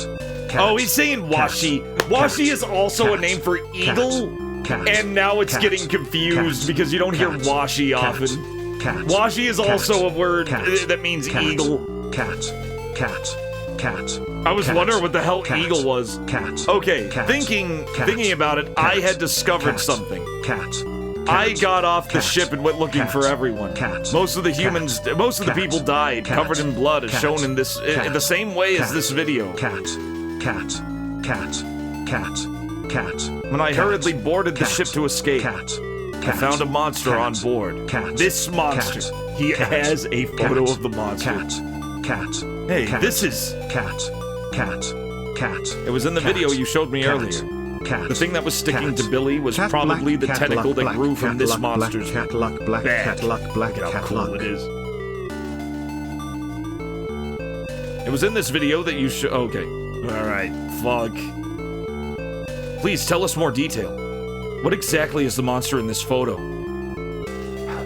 Oh, he's saying Washi. Washi is also a name for eagle, and now it's getting confused because you don't hear Washi often. Washi is also a word that means eagle. I was wondering what the hell eagle was. Okay, thinking about it, I had discovered something. I got off the ship and went looking for everyone. Most of the people died, covered in blood, as shown in this, in the same way as this video. cat. When I hurriedly boarded the ship to escape, Cat. I found a monster on board. Cat. This monster. He has a photo of the monster. Cat. Hey, cat, this is... Cat. It was in the video you showed me earlier. Cat. The thing that was sticking cat, to Billy was cat, probably black, the tentacle that black, grew from this black, monster's cat luck, black, back. cat luck, black, Look how cat cool luck. it is. It was in this video that you should... Okay. Alright. Fuck. Please tell us more detail. What exactly is the monster in this photo?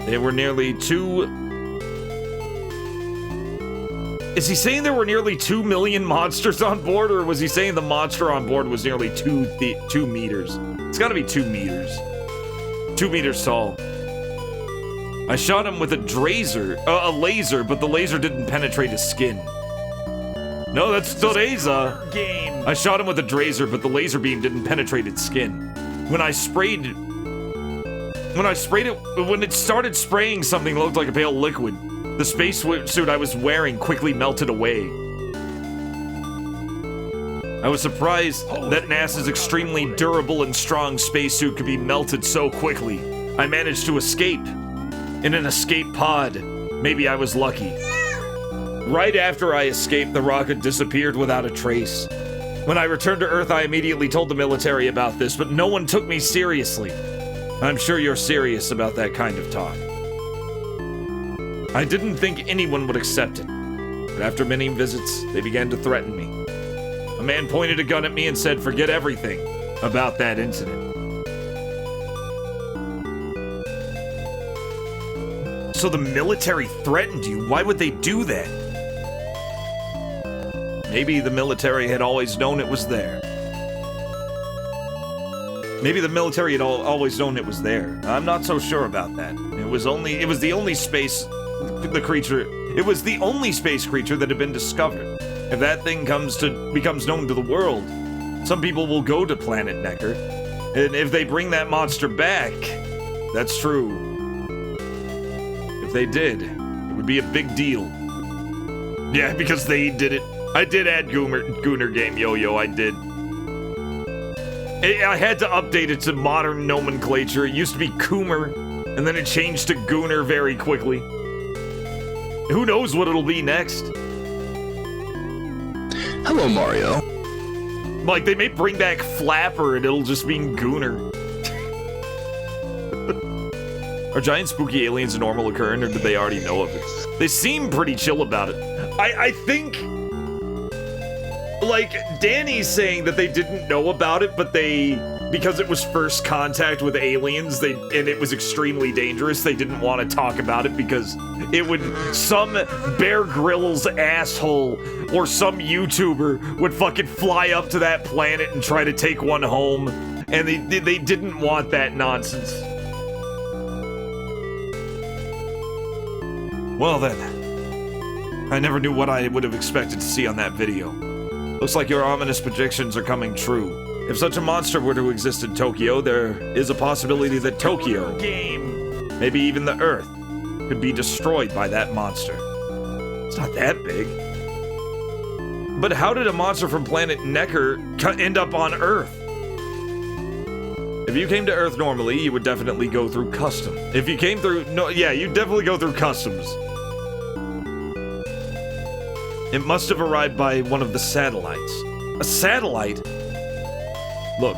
There were nearly 2... Is he saying there were nearly 2 million monsters on board, or was he saying the monster on board was nearly 2 meters? It's gotta be 2 meters. 2 meters tall. I shot him with a laser, but the laser didn't penetrate his skin. No, that's Toreza. I shot him with a drazer, but the laser beam didn't penetrate its skin. When it started spraying something that looked like a pale liquid, the spacesuit I was wearing quickly melted away. I was surprised that NASA's extremely durable and strong spacesuit could be melted so quickly. I managed to escape. In an escape pod. Maybe I was lucky. Right after I escaped, the rocket disappeared without a trace. When I returned to Earth, I immediately told the military about this, but no one took me seriously. I'm sure you're serious about that kind of talk. I didn't think anyone would accept it, but after many visits, they began to threaten me. A man pointed a gun at me and said, "Forget everything about that incident." So the military threatened you? Why would they do that? Maybe the military had always known it was there. Maybe the military had always known it was there. I'm not so sure about that. It was the only space creature that had been discovered. If that thing becomes known to the world, some people will go to Planet Necker. And if they bring that monster back, that's true. If they did, it would be a big deal. Yeah, because they did it. I did add Gooner Game Yo-Yo, I did. I had to update it to modern nomenclature. It used to be Coomer, and then it changed to Gooner very quickly. Who knows what it'll be next? Hello, Mario. Like, they may bring back Flapper and it'll just be Gooner. Are giant spooky aliens a normal occurrence, or did they already know of it? They seem pretty chill about it. I think... Like, Danny's saying that they didn't know about it, but because it was first contact with aliens, and it was extremely dangerous, they didn't want to talk about it because some Bear Grylls asshole or some YouTuber would fucking fly up to that planet and try to take one home, and they didn't want that nonsense. Well then, I never knew what I would have expected to see on that video. Looks like your ominous predictions are coming true. If such a monster were to exist in Tokyo, there is a possibility that Tokyo, maybe even the Earth, could be destroyed by that monster. It's not that big. But how did a monster from planet Necker end up on Earth? If you came to Earth normally, you would definitely go through customs. If you came through... No, yeah, you'd definitely go through customs. It must have arrived by one of the satellites. A satellite? Look,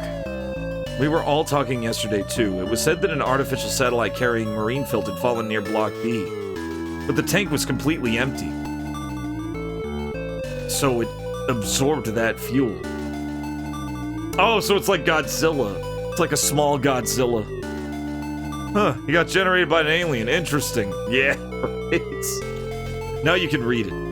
we were all talking yesterday too. It was said that an artificial satellite carrying marine PHILT had fallen near Block B. But the tank was completely empty. So it absorbed that fuel. Oh, so it's like Godzilla. It's like a small Godzilla. Huh, he got generated by an alien. Interesting. Yeah, right. Now you can read it.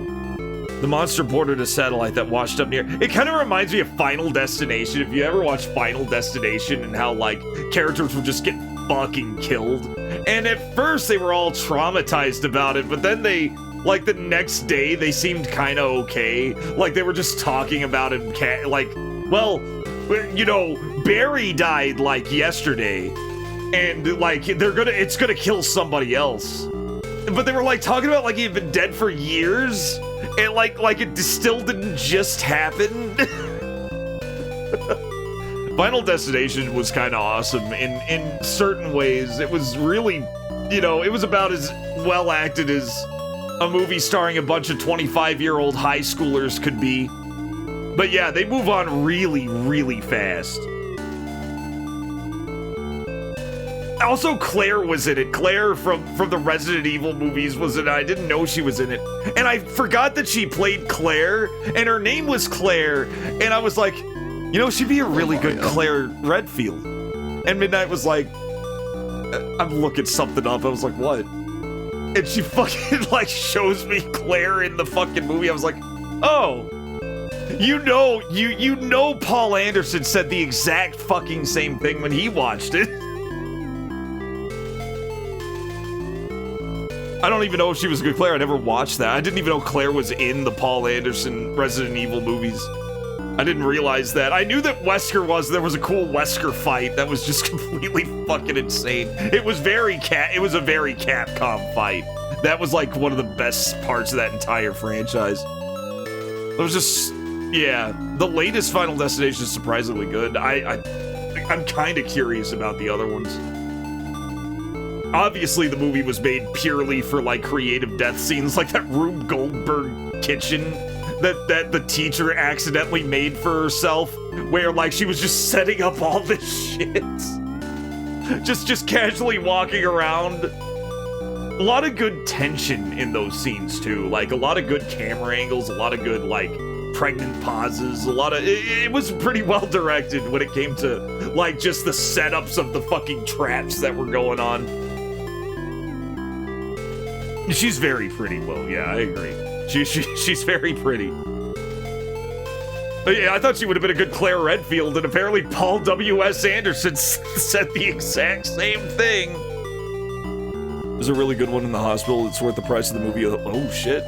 The monster boarded a satellite that washed up near... It kind of reminds me of Final Destination. If you ever watch Final Destination and how, like, characters would just get fucking killed. And at first they were all traumatized about it, but then they... Like, the next day, they seemed kind of okay. Like, they were just talking about it, like... Well, you know, Barry died, like, yesterday. And, like, it's gonna kill somebody else. But they were, like, talking about, like, he'd been dead for years. And like it still didn't just happen. Final Destination was kind of awesome in certain ways. It was really, you know, it was about as well acted as a movie starring a bunch of 25-year-old high schoolers could be. But yeah, they move on really, really fast. Also, Claire was in it. Claire from the Resident Evil movies was in it. I didn't know she was in it. And I forgot that she played Claire, and her name was Claire. And I was like, you know, she'd be a really good Claire Redfield. And Midnight was like, I'm looking something up. I was like, what? And she fucking, like, shows me Claire in the fucking movie. I was like, oh. You know Paul Anderson said the exact fucking same thing when he watched it. I don't even know if she was a good Claire. I never watched that. I didn't even know Claire was in the Paul Anderson Resident Evil movies. I didn't realize that. I knew that Wesker was. There was a cool Wesker fight that was just completely fucking insane. It was a very Capcom fight. That was like one of the best parts of that entire franchise. It was just, yeah. The latest Final Destination is surprisingly good. I'm kind of curious about the other ones. Obviously, the movie was made purely for, like, creative death scenes, like that Rube Goldberg kitchen that the teacher accidentally made for herself, where, like, she was just setting up all this shit. just casually walking around. A lot of good tension in those scenes, too. Like, a lot of good camera angles, a lot of good, like, pregnant pauses, it was pretty well directed when it came to, like, just the setups of the fucking traps that were going on. She's very pretty, Will. Yeah, I agree. She's very pretty. But yeah, I thought she would have been a good Claire Redfield, and apparently Paul W.S. Anderson said the exact same thing. There's a really good one in the hospital. It's worth the price of the movie. Oh, shit.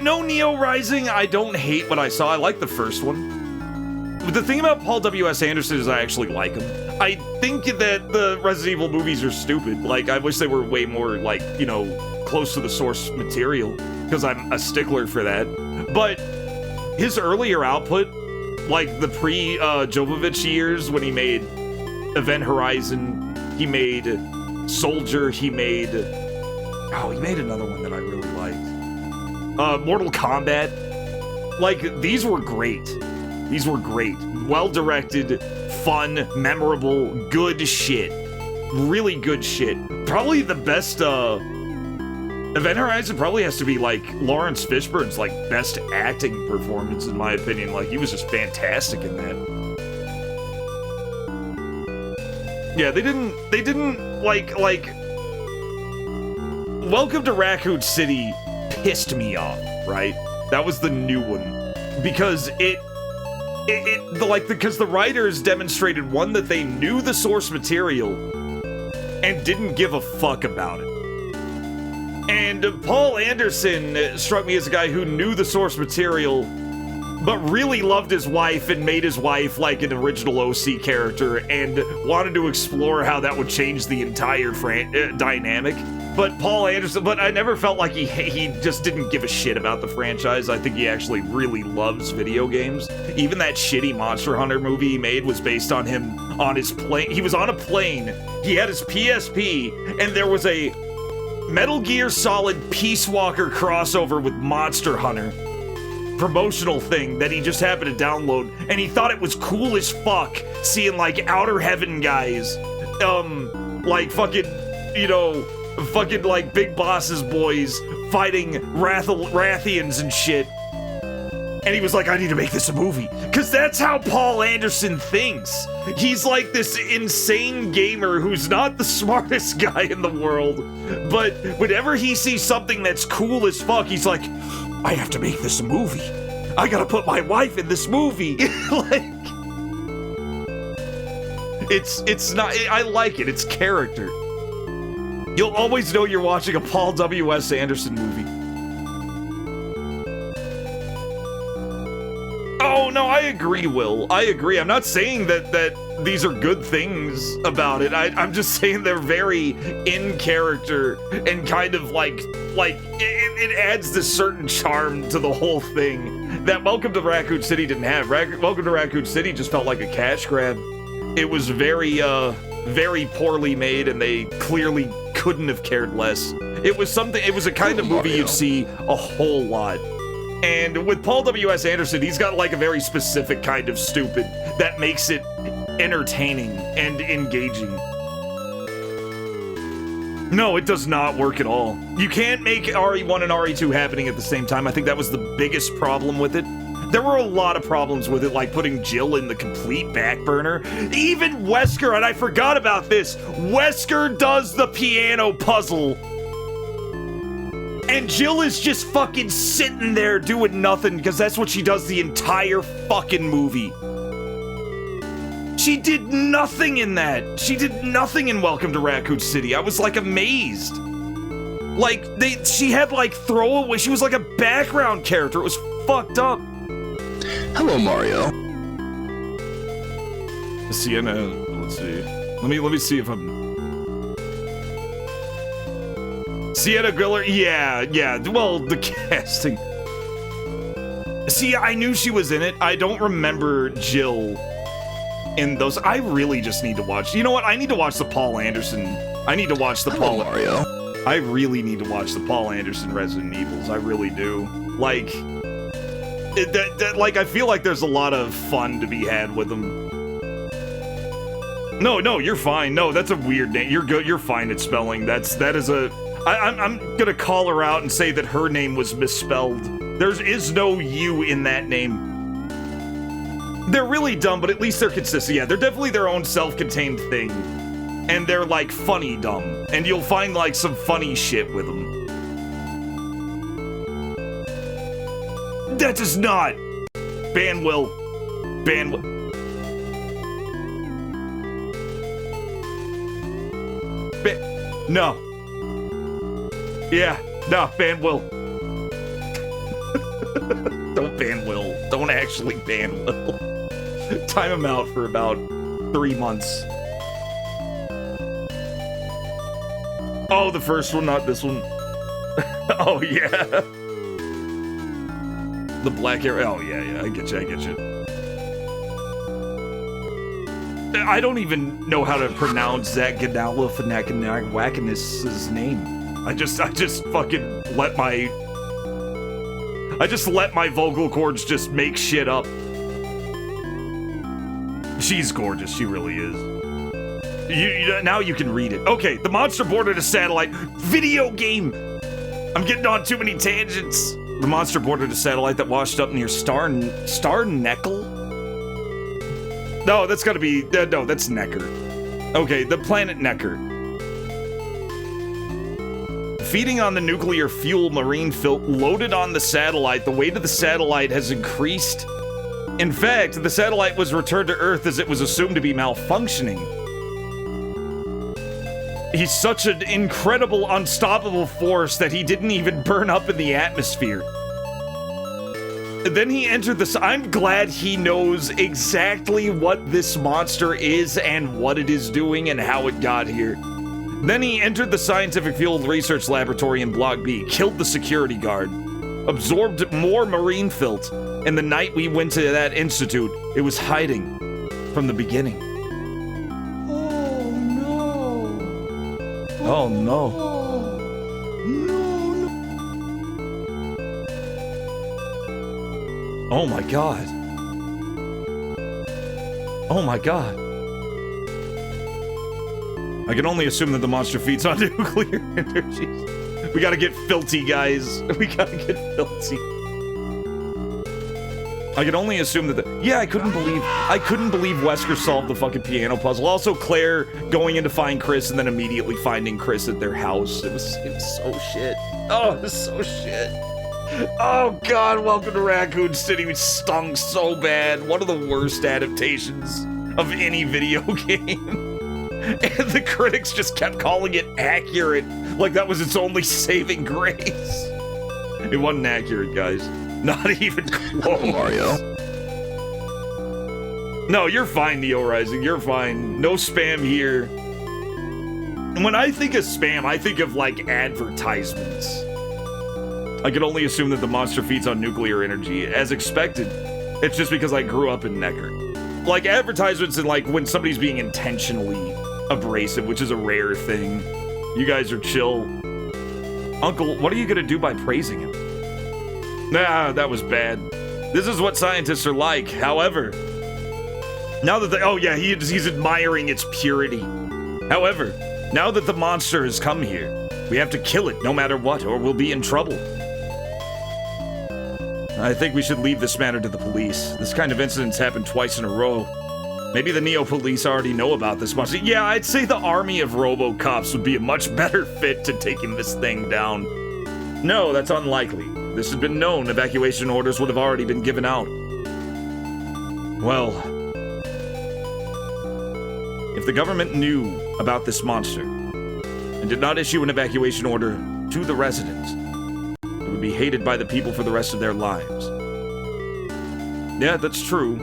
Neo Rising, I don't hate what I saw. I like the first one. But the thing about Paul W.S. Anderson is I actually like him. I think that the Resident Evil movies are stupid. Like, I wish they were way more, like, you know, close to the source material, because I'm a stickler for that. But his earlier output, like the pre-Jovovich years when he made Event Horizon, he made Soldier, he made another one that I really liked. Mortal Kombat. Like, these were great. These were great. Well-directed, fun, memorable, good shit. Really good shit. Probably the best, Event Horizon probably has to be, like, Lawrence Fishburne's, like, best acting performance, in my opinion. Like, he was just fantastic in that. Yeah, they didn't, like, Welcome to Raccoon City pissed me off, right? That was the new one. Because because the writers demonstrated, one, that they knew the source material and didn't give a fuck about it. And Paul Anderson struck me as a guy who knew the source material, but really loved his wife and made his wife like an original OC character and wanted to explore how that would change the entire dynamic. But Paul Anderson, but I never felt like he just didn't give a shit about the franchise. I think he actually really loves video games. Even that shitty Monster Hunter movie he made was based on him on his plane. He was on a plane, he had his PSP, and there was a Metal Gear Solid Peace Walker crossover with Monster Hunter promotional thing that he just happened to download, and he thought it was cool as fuck seeing, like, Outer Heaven guys, like, fucking, you know, fucking, like, Big Boss's boys fighting Rathians and shit. And he was like, I need to make this a movie. Because that's how Paul Anderson thinks. He's like this insane gamer who's not the smartest guy in the world. But whenever he sees something that's cool as fuck, he's like, I have to make this a movie. I gotta put my wife in this movie. Like, it's not, I like it. It's character. You'll always know you're watching a Paul W.S. Anderson movie. Oh, no, I agree, Will. I agree. I'm not saying that these are good things about it. I'm just saying they're very in character and kind of like it adds this certain charm to the whole thing. that Welcome to Raccoon City didn't have. Welcome to Raccoon City just felt like a cash grab. It was very poorly made, and they clearly couldn't have cared less. It was a kind of movie you'd see a whole lot. And with Paul W.S. Anderson, he's got like a very specific kind of stupid that makes it entertaining and engaging. No, it does not work at all. You can't make RE1 and RE2 happening at the same time. I think that was the biggest problem with it. There were a lot of problems with it, like putting Jill in the complete back burner. Even Wesker, and I forgot about this, Wesker does the piano puzzle. And Jill is just fucking sitting there doing nothing, because that's what she does the entire fucking movie. She did nothing in that. She did nothing in Welcome to Raccoon City. I was like amazed. Like, she had like throwaway, she was like a background character. It was fucked up. Hello, Mario. Sienna, let's see. Let me see if I'm... Sienna Griller, yeah, well, the casting. See, I knew she was in it. I don't remember Jill in those. I really just need to watch. You know what? I need to watch the Paul Anderson. I need to watch the Paul Mario. I really need to watch the Paul Anderson Resident Evils. I really do. Like, like I feel like there's a lot of fun to be had with them. No, you're fine. No, that's a weird name. You're good. You're fine at spelling. That is a. I'm gonna call her out and say that her name was misspelled. There is no U in that name. They're really dumb, but at least they're consistent. Yeah, they're definitely their own self-contained thing. And they're, like, funny dumb. And you'll find, like, some funny shit with them. That does not! Ban Will. Ban Will. No. Yeah, no, ban Will. Don't ban Will. Don't actually ban Will. Time him out for about 3 months. Oh, the first one, not this one. Oh, yeah. The black hair. Oh, yeah, I get you. I don't even know how to pronounce Zach Galifianakis' name. I just fucking let my vocal cords just make shit up. She's gorgeous, she really is. Now you can read it. Okay, the monster boarded a satellite. Video game! I'm getting on too many tangents. The monster boarded a satellite that washed up near Star Neckle? No, that's gotta be... no, that's Necker. Okay, the planet Necker. Feeding on the nuclear fuel marine PHILT loaded on the satellite, the weight of the satellite has increased. In fact, the satellite was returned to Earth as it was assumed to be malfunctioning. He's such an incredible, unstoppable force that he didn't even burn up in the atmosphere. Then he entered the... I'm glad he knows exactly what this monster is and what it is doing and how it got here. Then he entered the scientific field research laboratory in Block B, killed the security guard, absorbed more marine PHILT, and the night we went to that institute, it was hiding from the beginning. Oh, no. Oh, no. No. Oh, my God. Oh, my God. I can only assume that the monster feeds on nuclear energy. We gotta get filthy, guys. We gotta get filthy. I can only assume that yeah, I couldn't believe Wesker solved the fucking piano puzzle. Also, Claire going in to find Chris and then immediately finding Chris at their house. It was so shit. Oh, it was so shit. Oh, God, Welcome to Raccoon City. We stung so bad. One of the worst adaptations of any video game. And the critics just kept calling it accurate, like that was its only saving grace. It wasn't accurate, guys. Not even close. Mario. No, you're fine, Neo Rising. You're fine. No spam here. When I think of spam, I think of, like, advertisements. I can only assume that the monster feeds on nuclear energy. As expected, it's just because I grew up in Necker. Like, advertisements and, like, when somebody's being intentionally abrasive, which is a rare thing. You guys are chill. Uncle, what are you gonna do by praising him? Nah, that was bad. This is what scientists are like. However, now that oh yeah, he's admiring its purity. However, now that the monster has come here, we have to kill it no matter what, or we'll be in trouble. I think we should leave this matter to the police. This kind of incident's happened twice in a row. Maybe the Neo police already know about this monster. Yeah, I'd say the army of RoboCops would be a much better fit to taking this thing down. No, that's unlikely. This had been known. Evacuation orders would have already been given out. Well, if the government knew about this monster and did not issue an evacuation order to the residents, it would be hated by the people for the rest of their lives. Yeah, that's true.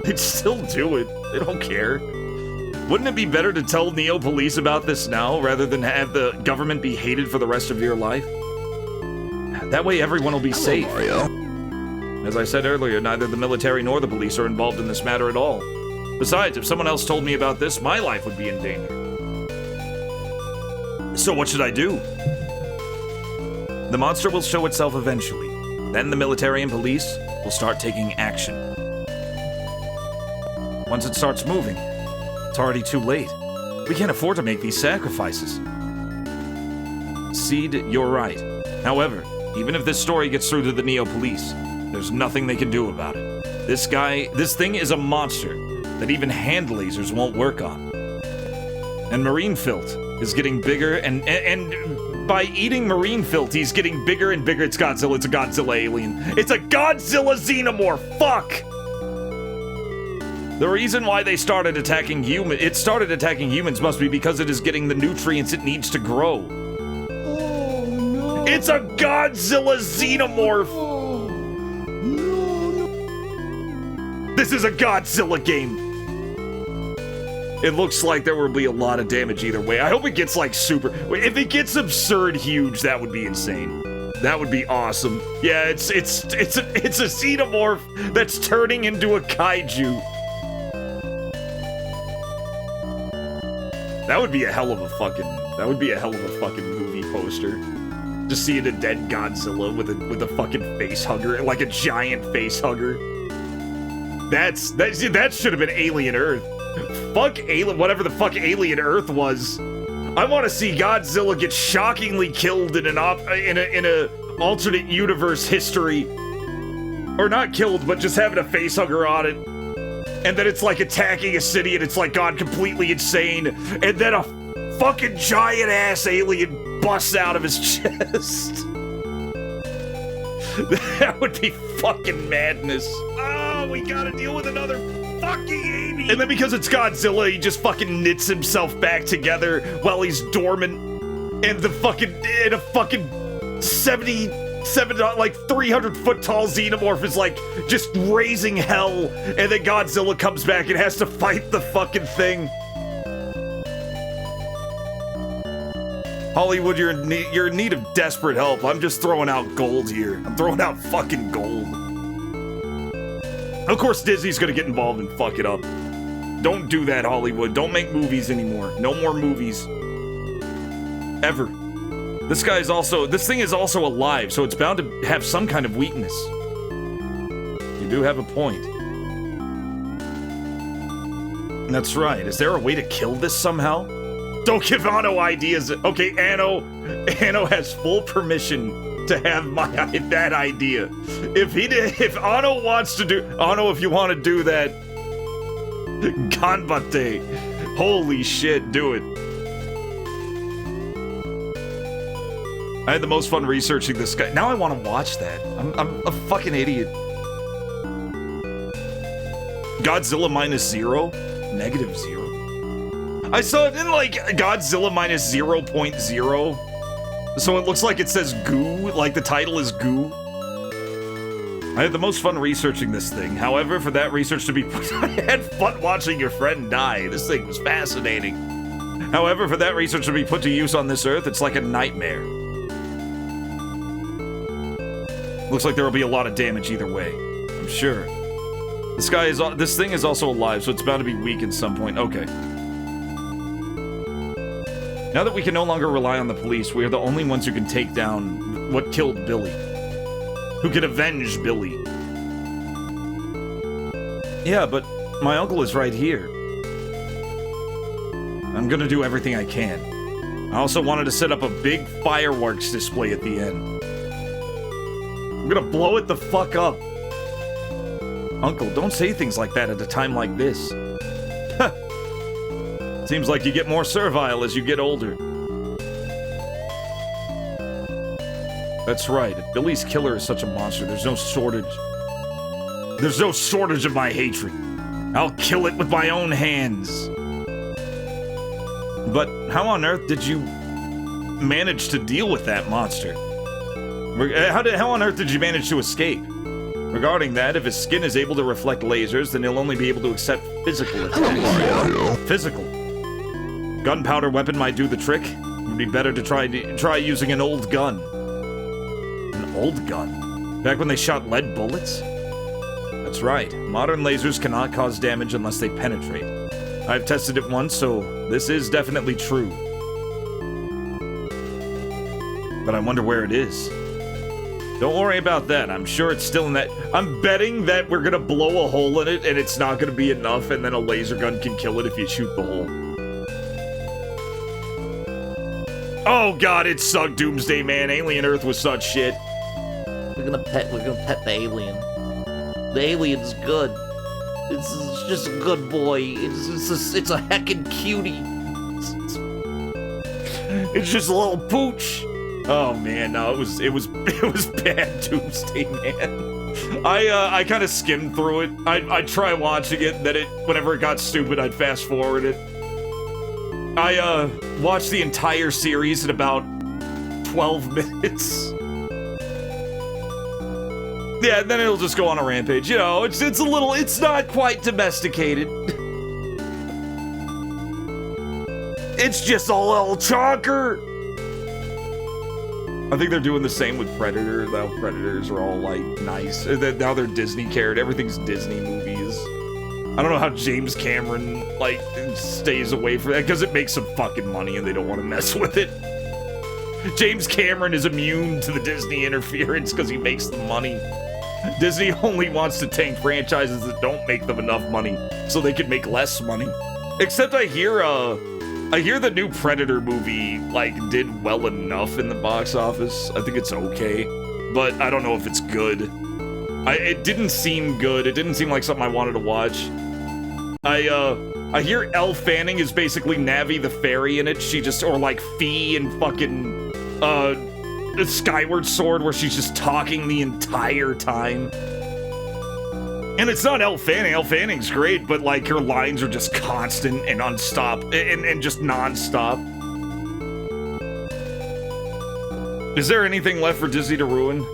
They'd still do it. They don't care. Wouldn't it be better to tell Neo Police about this now rather than have the government be hated for the rest of your life? That way everyone will be safe. Mario. As I said earlier, neither the military nor the police are involved in this matter at all. Besides, if someone else told me about this, my life would be in danger. So what should I do? The monster will show itself eventually. Then the military and police will start taking action. Once it starts moving, it's already too late. We can't afford to make these sacrifices. Seed, you're right. However, even if this story gets through to the Neo Police, there's nothing they can do about it. This thing is a monster that even hand lasers won't work on. And marine PHILT is getting bigger, and by eating marine PHILT, he's getting bigger and bigger. It's Godzilla. It's a Godzilla alien. It's a Godzilla xenomorph. Fuck! The reason why they started attacking humans must be because it is getting the nutrients it needs to grow. Oh, no. It's a Godzilla xenomorph! Oh, no. This is a Godzilla game. It looks like there will be a lot of damage either way. I hope it gets like super. If it gets absurd huge, that would be insane. That would be awesome. Yeah, it's a xenomorph that's turning into a kaiju. That would be a hell of a fucking movie poster. Just seeing a dead Godzilla with a fucking face hugger, like a giant face hugger. That should have been Alien Earth. Fuck Alien, whatever the fuck Alien Earth was. I want to see Godzilla get shockingly killed in a alternate universe history, or not killed, but just having a face hugger on it. And then it's like attacking a city and it's like gone completely insane. And then a fucking giant ass alien busts out of his chest. That would be fucking madness. Oh, we gotta deal with another fucking alien. And then because it's Godzilla, he just fucking knits himself back together while he's dormant. And a fucking 300 foot tall xenomorph is like just raising hell, and then Godzilla comes back and has to fight the fucking thing. Hollywood, you're in need of desperate help. I'm just throwing out gold here. I'm throwing out fucking gold. Of course, Disney's gonna get involved and fuck it up. Don't do that, Hollywood. Don't make movies anymore. No more movies. Ever. This thing is also alive, so it's bound to have some kind of weakness. You do have a point. That's right. Is there a way to kill this somehow? Don't give Anno ideas. Okay, Anno has full permission to have that idea. If Anno wants to do, Anno, if you want to do that, Ganbate. Holy shit, do it. I had the most fun researching this guy. Now I want to watch that. I'm a fucking idiot. Godzilla -0? -0? I saw it in like Godzilla -0.0. So it looks like it says goo, like the title is goo. I had the most fun researching this thing. However, for that research to be put, I had fun watching your friend die. This thing was fascinating. However, for that research to be put to use on this Earth, it's like a nightmare. Looks like there will be a lot of damage either way. I'm sure. This thing is also alive, so it's bound to be weak at some point. Okay. Now that we can no longer rely on the police, we are the only ones who can take down what killed Billy. Who can avenge Billy. Yeah, but my uncle is right here. I'm gonna do everything I can. I also wanted to set up a big fireworks display at the end. I'm gonna blow it the fuck up. Uncle, don't say things like that at a time like this. Seems like you get more servile as you get older. That's right. If Billy's killer is such a monster, there's no shortage. There's no shortage of my hatred. I'll kill it with my own hands. But how on earth did you manage to deal with that monster? How on earth did you manage to escape? Regarding that, if his skin is able to reflect lasers, then he'll only be able to accept physical attacks. Physical. Gunpowder weapon might do the trick. It would be better to try using an old gun. An old gun? Back when they shot lead bullets? That's right. Modern lasers cannot cause damage unless they penetrate. I've tested it once, so this is definitely true. But I wonder where it is. Don't worry about that. I'm sure it's still in that... I'm betting that we're gonna blow a hole in it, and it's not gonna be enough, and then a laser gun can kill it if you shoot the hole. Oh god, it sucked, Doomsday Man. Alien Earth was such shit. We're gonna pet the alien. The alien's good. It's just a good boy. It's a heckin' cutie. It's just a little pooch. Oh man, no, it was bad, Doomsday Man. I kind of skimmed through it. I'd try watching it, then whenever it got stupid, I'd fast forward it. I watched the entire series in about 12 minutes. Yeah, then it'll just go on a rampage. You know, it's not quite domesticated. It's just a little chonker. I think they're doing the same with Predator. Now Predators are all, like, nice. Now they're Disney cared. Everything's Disney movies. I don't know how James Cameron, like, stays away from that, because it makes some fucking money and they don't want to mess with it. James Cameron is immune to the Disney interference because he makes the money. Disney only wants to tank franchises that don't make them enough money so they can make less money. Except I hear the new Predator movie, like, did well enough in the box office. I think it's okay, but I don't know if it's good. It didn't seem good. It didn't seem like something I wanted to watch. I hear Elle Fanning is basically Navi the Fairy in it. She just, or like Fee in fucking, Skyward Sword, where she's just talking the entire time. And it's not Elle Fanning. Elle Fanning's great, but like her lines are just constant and and just non-stop. Is there anything left for Disney to ruin?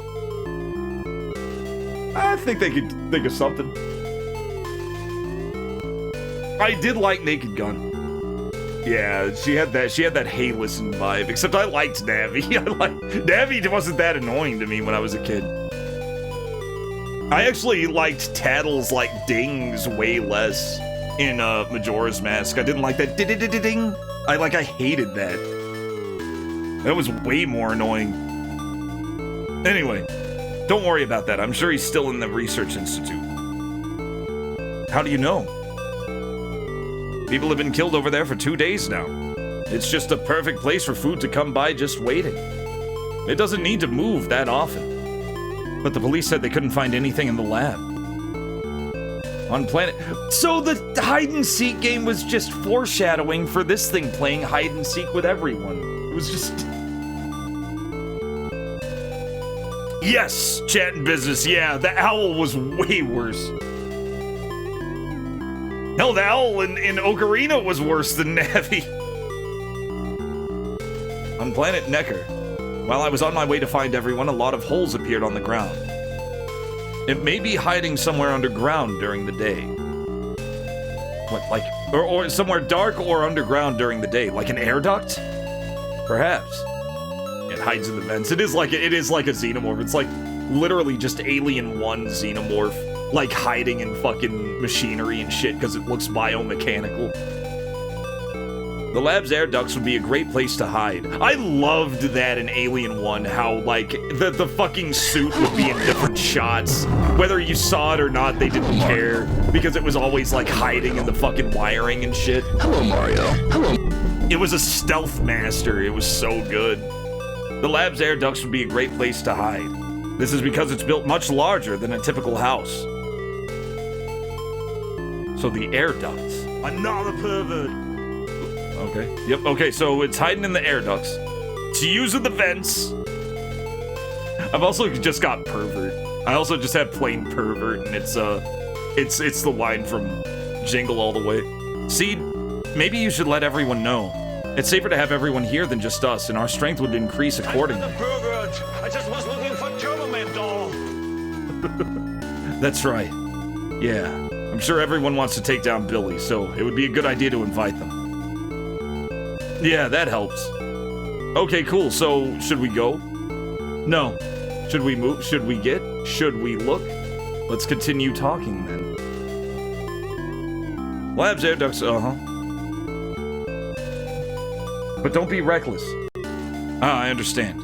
I think they could think of something. I did like Naked Gun. Yeah, she had that Hey Listen vibe, except I liked Navi. Navi wasn't that annoying to me when I was a kid. I actually liked Tattle's, like, dings way less in Majora's Mask. I didn't like that ding. I hated that. That was way more annoying. Anyway, don't worry about that. I'm sure he's still in the research institute. How do you know? People have been killed over there for 2 days now. It's just a perfect place for food to come by just waiting. It doesn't need to move that often. But the police said they couldn't find anything in the lab. On planet... So the hide-and-seek game was just foreshadowing for this thing playing hide-and-seek with everyone. It was just... Yes, chat and business, yeah, the owl was way worse. Hell, the owl in Ocarina was worse than Navi. On planet Necker, while I was on my way to find everyone, a lot of holes appeared on the ground. It may be hiding somewhere underground during the day. What, like, or somewhere dark or underground during the day, like an air duct? Perhaps. It hides in the vents. It is like a xenomorph. It's like literally just Alien 1 xenomorph, like hiding in fucking machinery and shit because it looks biomechanical. The lab's air ducts would be a great place to hide. I loved that in Alien 1, how, like, the fucking suit would be in different shots. Whether you saw it or not, they didn't care, because it was always, like, hiding in the fucking wiring and shit. Hello, Mario. Hello. It was a stealth master. It was so good. The lab's air ducts would be a great place to hide. This is because it's built much larger than a typical house. So the air ducts. Another pervert. Okay. Yep. Okay, so it's hiding in the air ducts. It's using the vents. I've also just got pervert. I also just have plain pervert, and it's the line from Jingle All the Way. Seed, maybe you should let everyone know. It's safer to have everyone here than just us, and our strength would increase accordingly. I just was looking for Turboman doll. That's right. Yeah. I'm sure everyone wants to take down Billy, so it would be a good idea to invite them. Yeah, that helps. Okay, cool. So, should we go? No. Should we move? Should we get? Should we look? Let's continue talking, then. Labs, air ducts, But don't be reckless. Ah, I understand.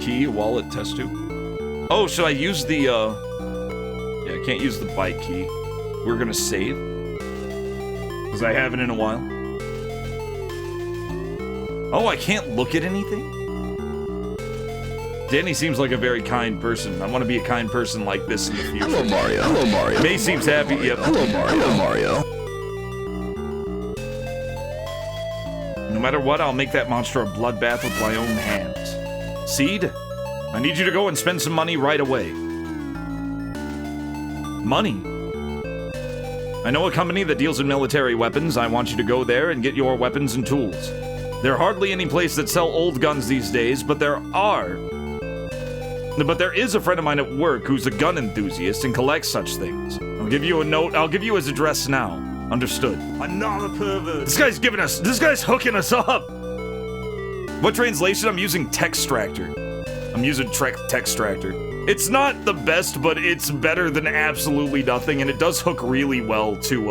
Key, wallet, test tube. Oh, should I use the, Yeah, I can't use the bike key. We're gonna save. Because I haven't in a while. Oh, I can't look at anything? Danny seems like a very kind person. I want to be a kind person like this in the future. Hello, Mario. Hello, Mario. May seems happy. Yep. Hello, Mario. Hello, Mario. No matter what, I'll make that monster a bloodbath with my own hands. Seed, I need you to go and spend some money right away. Money? I know a company that deals in military weapons. I want you to go there and get your weapons and tools. There are hardly any place that sell old guns these days, but there is a friend of mine at work who's a gun enthusiast and collects such things. I'll give you a note. I'll give you his address now. Understood. Another pervert. This guy's hooking us up. What translation? I'm using Textractor. I'm using Textractor. It's not the best, but it's better than absolutely nothing, and it does hook really well to,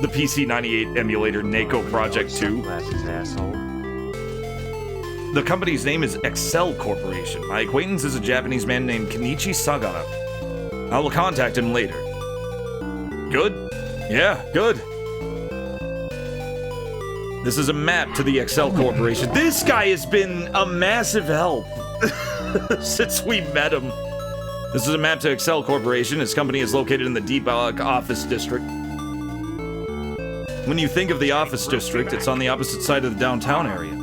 the PC98 emulator NACO Project 2. The company's name is Excel Corporation. My acquaintance is a Japanese man named Kenichi Sagara. I will contact him later. Good? Yeah, good. This is a map to the Excel Corporation. This guy has been a massive help since we met him. This is a map to Excel Corporation. His company is located in the Debug Office District. When you think of the Office District, it's on the opposite side of the downtown area.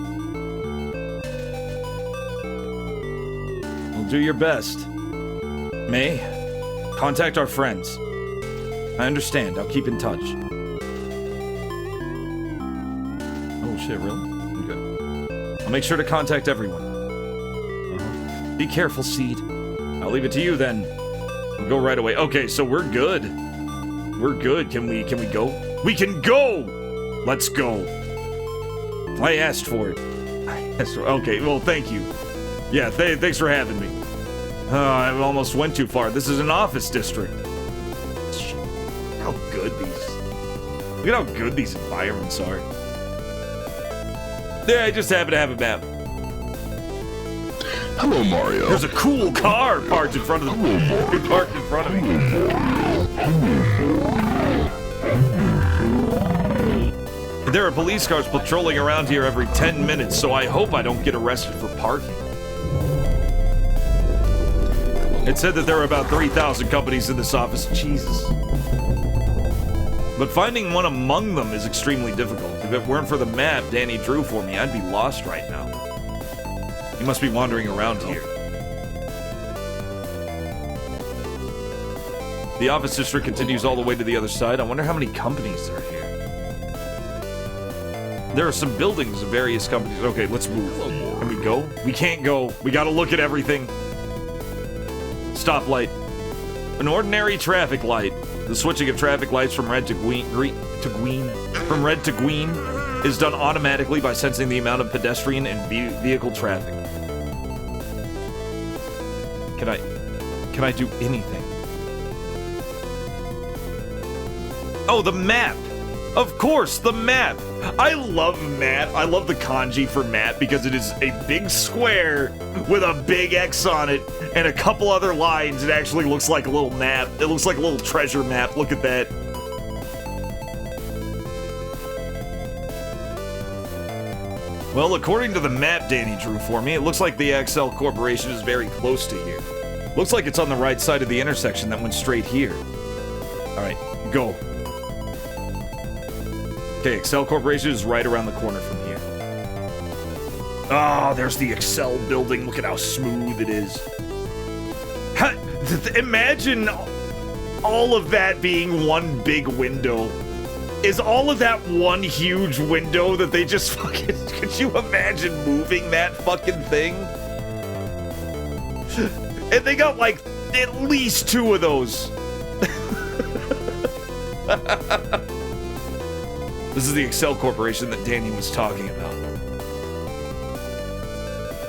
Well, do your best. May, contact our friends. I understand. I'll keep in touch. Oh shit, really? Okay. I'll make sure to contact everyone. Be careful, Seed. I'll leave it to you then. We'll go right away. Okay, so we're good. We're good. Can we go? We can go! Let's go. I asked for it. Okay, well, thank you. Yeah, thanks for having me. I almost went too far. This is an office district. Look at how good these environments are. Yeah, I just happen to have a map. Hello, Mario. There's a cool car parked in front of me. There are police cars patrolling around here every 10 minutes, so I hope I don't get arrested for parking. It said that there were about 3,000 companies in this office. Jesus. But finding one among them is extremely difficult. If it weren't for the map Danny drew for me, I'd be lost right now. He must be wandering around here. The office district continues all the way to the other side. I wonder how many companies are here. There are some buildings of various companies. Okay, let's move. Can we go? We can't go. We gotta look at everything. Stoplight. An ordinary traffic light. The switching of traffic lights from red to green is done automatically by sensing the amount of pedestrian and vehicle traffic. Can I do anything? Oh, the map! Of course, the map! I love map. I love the kanji for map because it is a big square with a big X on it and a couple other lines. It actually looks like a little map. It looks like a little treasure map. Look at that. Well, according to the map Danny drew for me, it looks like the XL Corporation is very close to here. Looks like it's on the right side of the intersection that went straight here. Alright, go. Okay, Excel Corporation is right around the corner from here. Ah, there's the Excel building. Look at how smooth it is. Imagine all of that being one big window. Is all of that one huge window that they just fucking... Could you imagine moving that fucking thing? And they got like at least 2 of those. This is the Excel Corporation that Danny was talking about.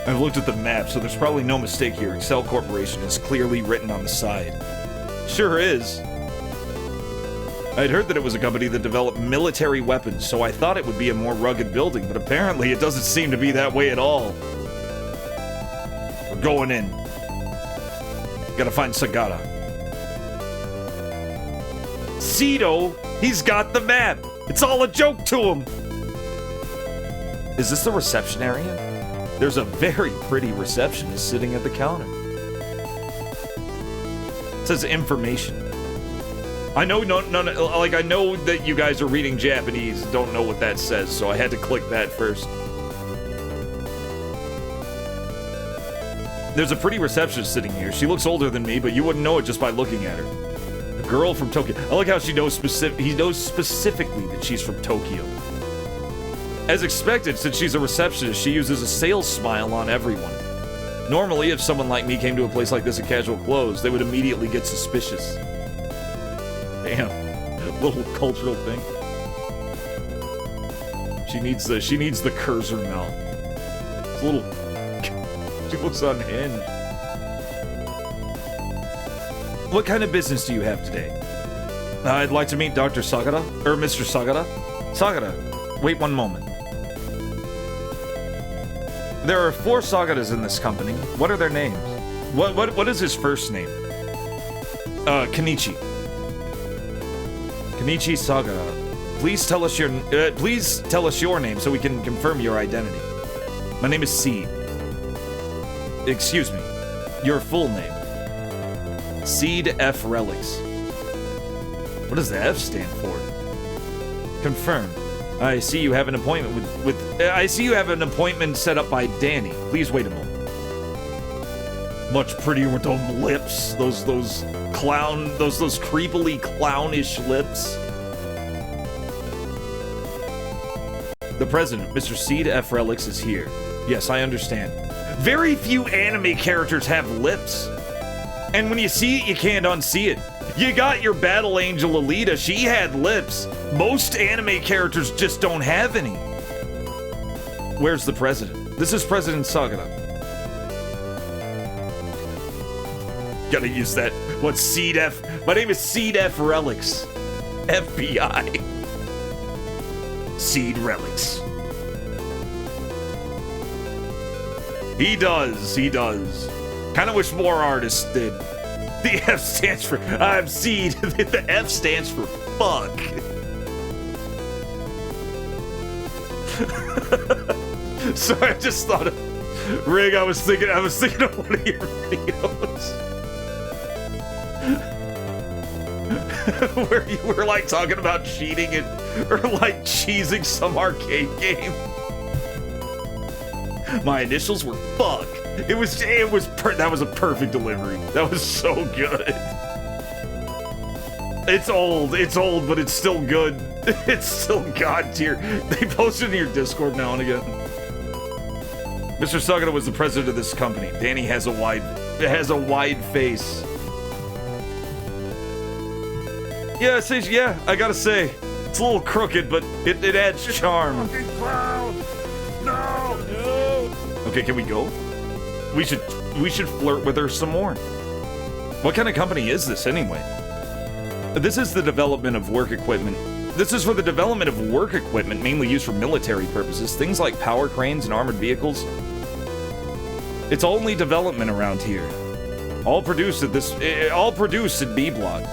I've looked at the map, so there's probably no mistake here. Excel Corporation is clearly written on the side. Sure is. I'd heard that it was a company that developed military weapons, so I thought it would be a more rugged building, but apparently it doesn't seem to be that way at all. We're going in. Gotta find Sagara. Cito, he's got the map. It's all a joke to him. Is this the reception area? There's a very pretty receptionist sitting at the counter. It says information. I know, like, I know that you guys are reading Japanese, don't know what that says, so I had to click that first. There's a pretty receptionist sitting here. She looks older than me, but you wouldn't know it just by looking at her. A girl from Tokyo. I like how she knows he knows specifically that she's from Tokyo. As expected, since she's a receptionist, she uses a sales smile on everyone. Normally, if someone like me came to a place like this in casual clothes, they would immediately get suspicious. Damn, little cultural thing. She needs the cursor mouth. It's a little. She looks unhinged. What kind of business do you have today? I'd like to meet Dr. Sagara, or Mr. Sagara. Sagara, wait one moment. There are 4 Sagaras in this company. What are their names? What is his first name? Kenichi. Kenichi Sagara. Please tell us your name so we can confirm your identity. My name is Seed. Excuse me. Your full name. Seed F. Relics. What does the F stand for? Confirm. I see you have an appointment I see you have an appointment set up by Danny. Please wait a moment. Much prettier with those lips. Those creepily clownish lips. The president, Mr. Seed F. Relics, is here. Yes, I understand. Very few anime characters have lips. And when you see it, you can't unsee it. You got your battle angel Alita, she had lips. Most anime characters just don't have any. Where's the president? This is President Sagara. Gotta use that. What's Seed F? My name is Seed F. Relics. FBI. Seed Relics. He does. Kinda wish more artists did. The F stands for I'm Seed. The F stands for fuck. Sorry, I just thought of Rig, I was thinking of one of your videos. Where you were like talking about cheating or like cheesing some arcade game. My initials were fuck. That was a perfect delivery. That was so good. It's old, but it's still good. It's still god tier. They post it in your Discord now and again. Mr. Sagara was the president of this company. Danny has a wide face. Yeah, I gotta say, it's a little crooked, but it adds charm. Fucking clown! No! Okay, can we go? We we should flirt with her some more. What kind of company is this anyway? This is the development of work equipment. This is for the development of work equipment, mainly used for military purposes. Things like power cranes and armored vehicles. It's only development around here. All produced at B Block.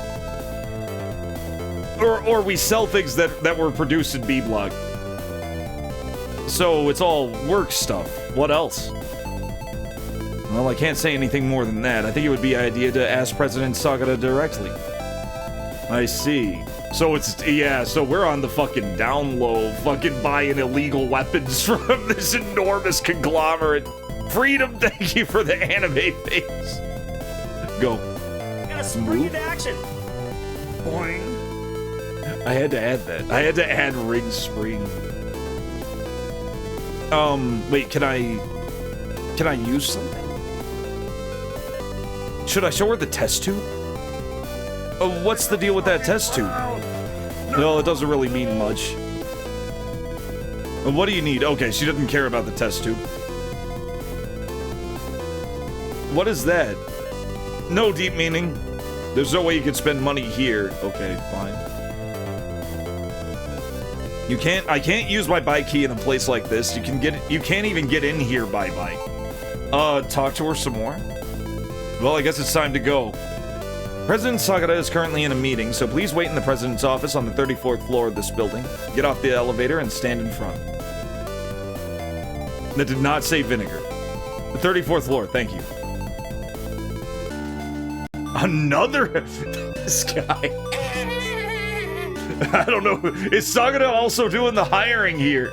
Or we sell things that were produced at B Block. So it's all work stuff. What else? Well, I can't say anything more than that. I think it would be an idea to ask President Sagara directly. I see. So so we're on the fucking down low, fucking buying illegal weapons from this enormous conglomerate. Freedom, thank you for the anime face. Go. Gotta spring into action. Boing. I had to add that. I had to add ring spring. Wait, can I use something? Should I show her the test tube? What's the deal with that test tube? No, it doesn't really mean much. What do you need? Okay, she doesn't care about the test tube. What is that? No deep meaning. There's no way you could spend money here. Okay, fine. I can't use my bike key in a place like this. You can't even get in here by bike. Talk to her some more? Well, I guess it's time to go. President Sagara is currently in a meeting, so please wait in the president's office on the 34th floor of this building. Get off the elevator and stand in front. That did not say vinegar. The 34th floor, thank you. Another... this guy. I don't know. Is Sagara also doing the hiring here?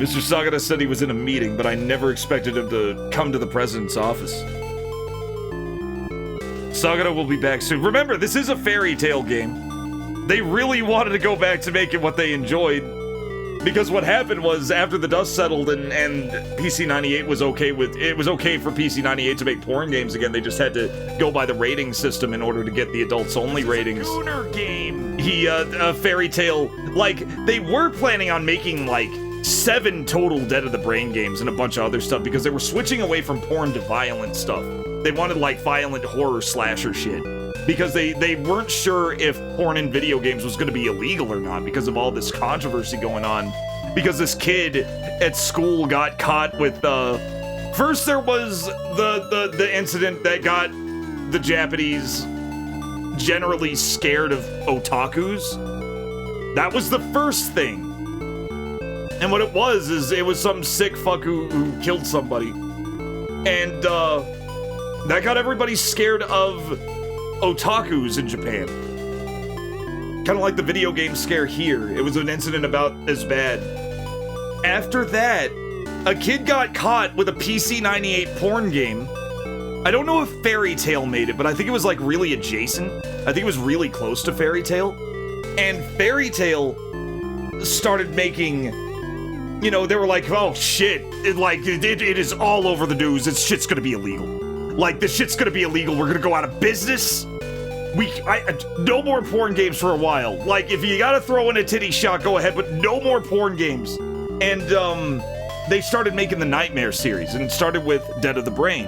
Mr. Sagara said he was in a meeting, but I never expected him to come to the president's office. Sagara will be back soon. Remember, this is a fairy tale game. They really wanted to go back to making what they enjoyed. Because what happened was, after the dust settled and PC98 was okay with... It was okay for PC98 to make porn games again. They just had to go by the rating system in order to get the adults-only ratings. Schooner game! Fairy tale... Like, they were planning on making, like, 7 total Dead of the Brain games and a bunch of other stuff because they were switching away from porn to violent stuff. They wanted, like, violent horror slasher shit. Because they weren't sure if porn in video games was going to be illegal or not because of all this controversy going on. Because this kid at school got caught with, First there was the incident that got the Japanese generally scared of otakus. That was the first thing. And what it was is it was some sick fuck who killed somebody. And, that got everybody scared of otakus in Japan. Kind of like the video game scare here. It was an incident about as bad. After that, a kid got caught with a PC98 porn game. I don't know if Fairy Tail made it, but I think it was like really adjacent. I think it was really close to Fairy Tail. And Fairy Tail started making... You know, they were like, oh shit, it is all over the news. This shit's gonna be illegal. Like, this shit's gonna be illegal. We're gonna go out of business. No more porn games for a while. Like, if you gotta throw in a titty shot, go ahead, but no more porn games. And, they started making the Nightmare series, and it started with Dead of the Brain.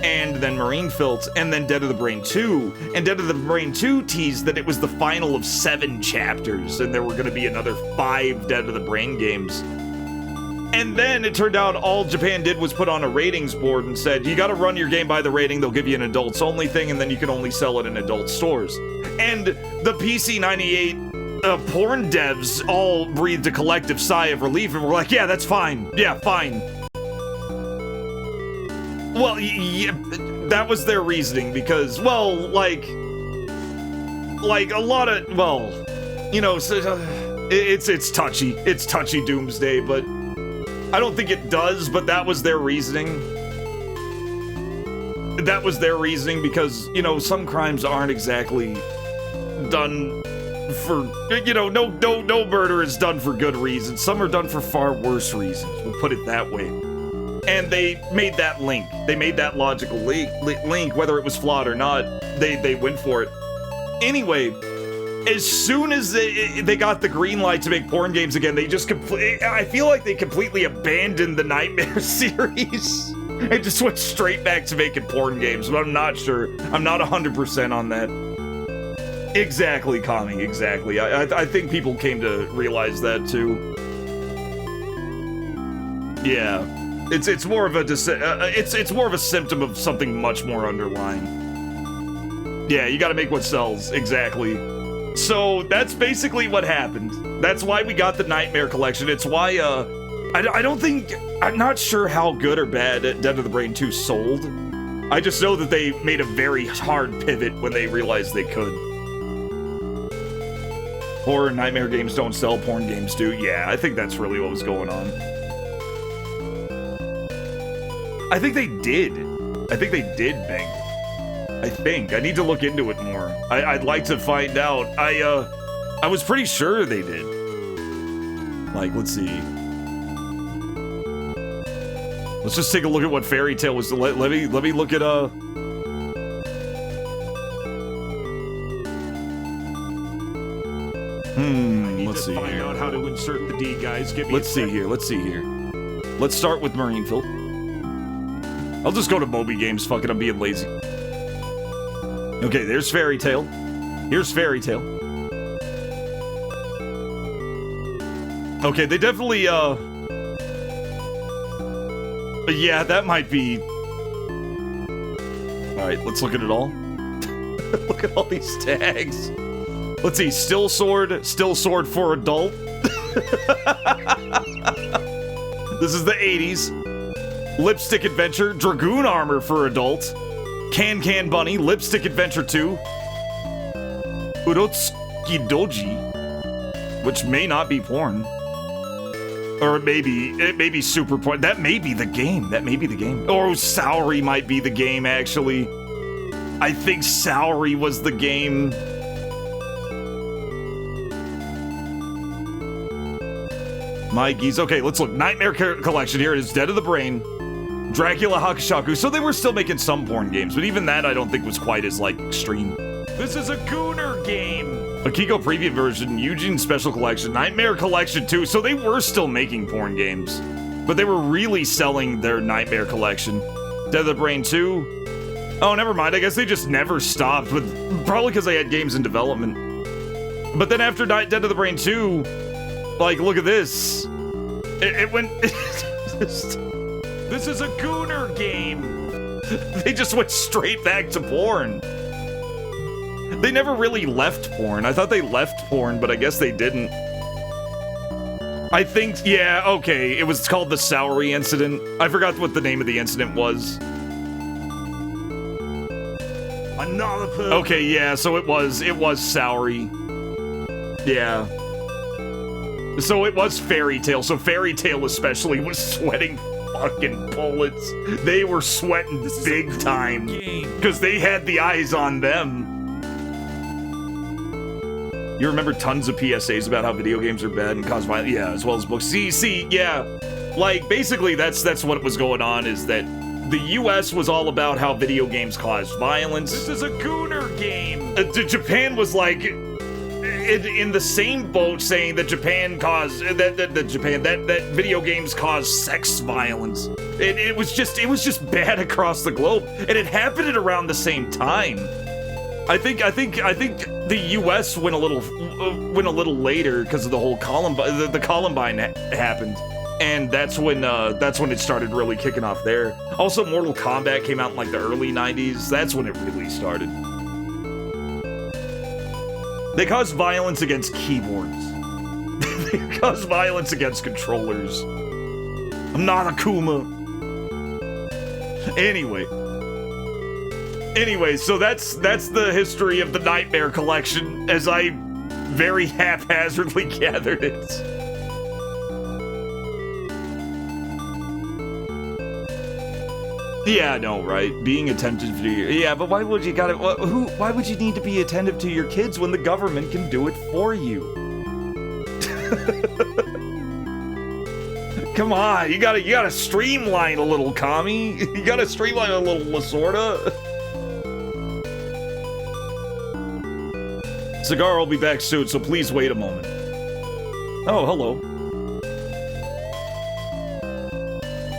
And then Marine PHILT, and then Dead of the Brain 2. And Dead of the Brain 2 teased that it was the final of 7 chapters, and there were gonna be another 5 Dead of the Brain games. And then it turned out all Japan did was put on a ratings board and said, you gotta run your game by the rating, they'll give you an adults only thing, and then you can only sell it in adult stores. And the PC98 porn devs all breathed a collective sigh of relief and were like, yeah, that's fine. Yeah, fine. Well, yeah, that was their reasoning because, well, like a lot of, well, you know, it's touchy. It's touchy Doomsday, but I don't think it does, but that was their reasoning. That was their reasoning because, you know, some crimes aren't exactly done for, you know, no murder is done for good reasons. Some are done for far worse reasons, we'll put it that way. And they made that link. They made that logical link, whether it was flawed or not, they went for it. Anyway, as soon as they got the green light to make porn games again, they just I feel like they completely abandoned the Nightmare series. It just went straight back to making porn games, but I'm not sure. I'm not 100% on that. Exactly, Kami, exactly. I think people came to realize that too. Yeah, it's more of a it's more of a symptom of something much more underlying. Yeah, you got to make what sells, exactly. So that's basically what happened. That's why we got the Nightmare Collection. It's why I don't think, I'm not sure how good or bad Dead of the Brain 2 sold. I just know that they made a very hard pivot when they realized they could. Horror and nightmare games don't sell, porn games do. Yeah, I think that's really what was going on. I think they did. I think they did, Bing. I think. I need to look into it more. I'd like to find out. I was pretty sure they did. Like, let's see. Let's just take a look at what Fairy Tale was. Let me look at let's see. Find out how to insert the D, guys. Let's see here. Let's start with Marineville. I'll just go to Moby Games. Fuck it, I'm being lazy. Okay, there's Fairy Tale. Here's Fairy Tale. Okay, they definitely, yeah, that might be... Alright, let's look at it all. Look at all these tags. Let's see, Still Sword for adult. This is the 80s. Lipstick Adventure, Dragoon Armor for adult. Can Can Bunny, Lipstick Adventure 2. Urotsuki Doji, which may not be porn. Or it may be super porn. That may be the game. Or Saori might be the game, actually. I think Saori was the game. My geese. Okay, let's look. Nightmare Collection. Here it is. Dead of the Brain. Dracula Hakushaku. So they were still making some porn games, but even that I don't think was quite as, like, extreme. This is a Gooner game. Akiko Preview Version, Eugene Special Collection, Nightmare Collection 2. So they were still making porn games, but they were really selling their Nightmare Collection. Dead of the Brain 2. Oh, never mind. I guess they just never stopped, but probably because they had games in development. But then after Dead of the Brain 2, like, look at this. It went... This is a Gooner game. They just went straight back to porn. They never really left porn. I thought they left porn, but I guess they didn't. I think, yeah, okay. It was called the Saori Incident. I forgot what the name of the incident was. Another poo. Okay, yeah, so it was Saori. Yeah. So it was Fairy Tale. So Fairy Tale especially was sweating fucking bullets. They were sweating big time. Because they had the eyes on them. You remember tons of PSAs about how video games are bad and cause violence? Yeah, as well as books. See, yeah. Like, basically, that's what was going on, is that the US was all about how video games caused violence. This is a Gooner game. Japan was like... in the same boat, saying that Japan caused that video games cause sex violence. It was just bad across the globe, and it happened at around the same time. I think the U.S. went a little later because of the whole Columbine happened, and that's when it started really kicking off there. Also, Mortal Kombat came out in like the early '90s. That's when it really started. They cause violence against keyboards. They cause violence against controllers. I'm not a Kuma. Anyway, so that's the history of the Nightmare Collection, as I very haphazardly gathered it. Yeah, no, right? Being attentive to your... Yeah, but why would you why would you need to be attentive to your kids when the government can do it for you? Come on, you gotta streamline a little, Kami. You gotta streamline a little, Lasorda. Cigar will be back soon, so please wait a moment. Oh, hello.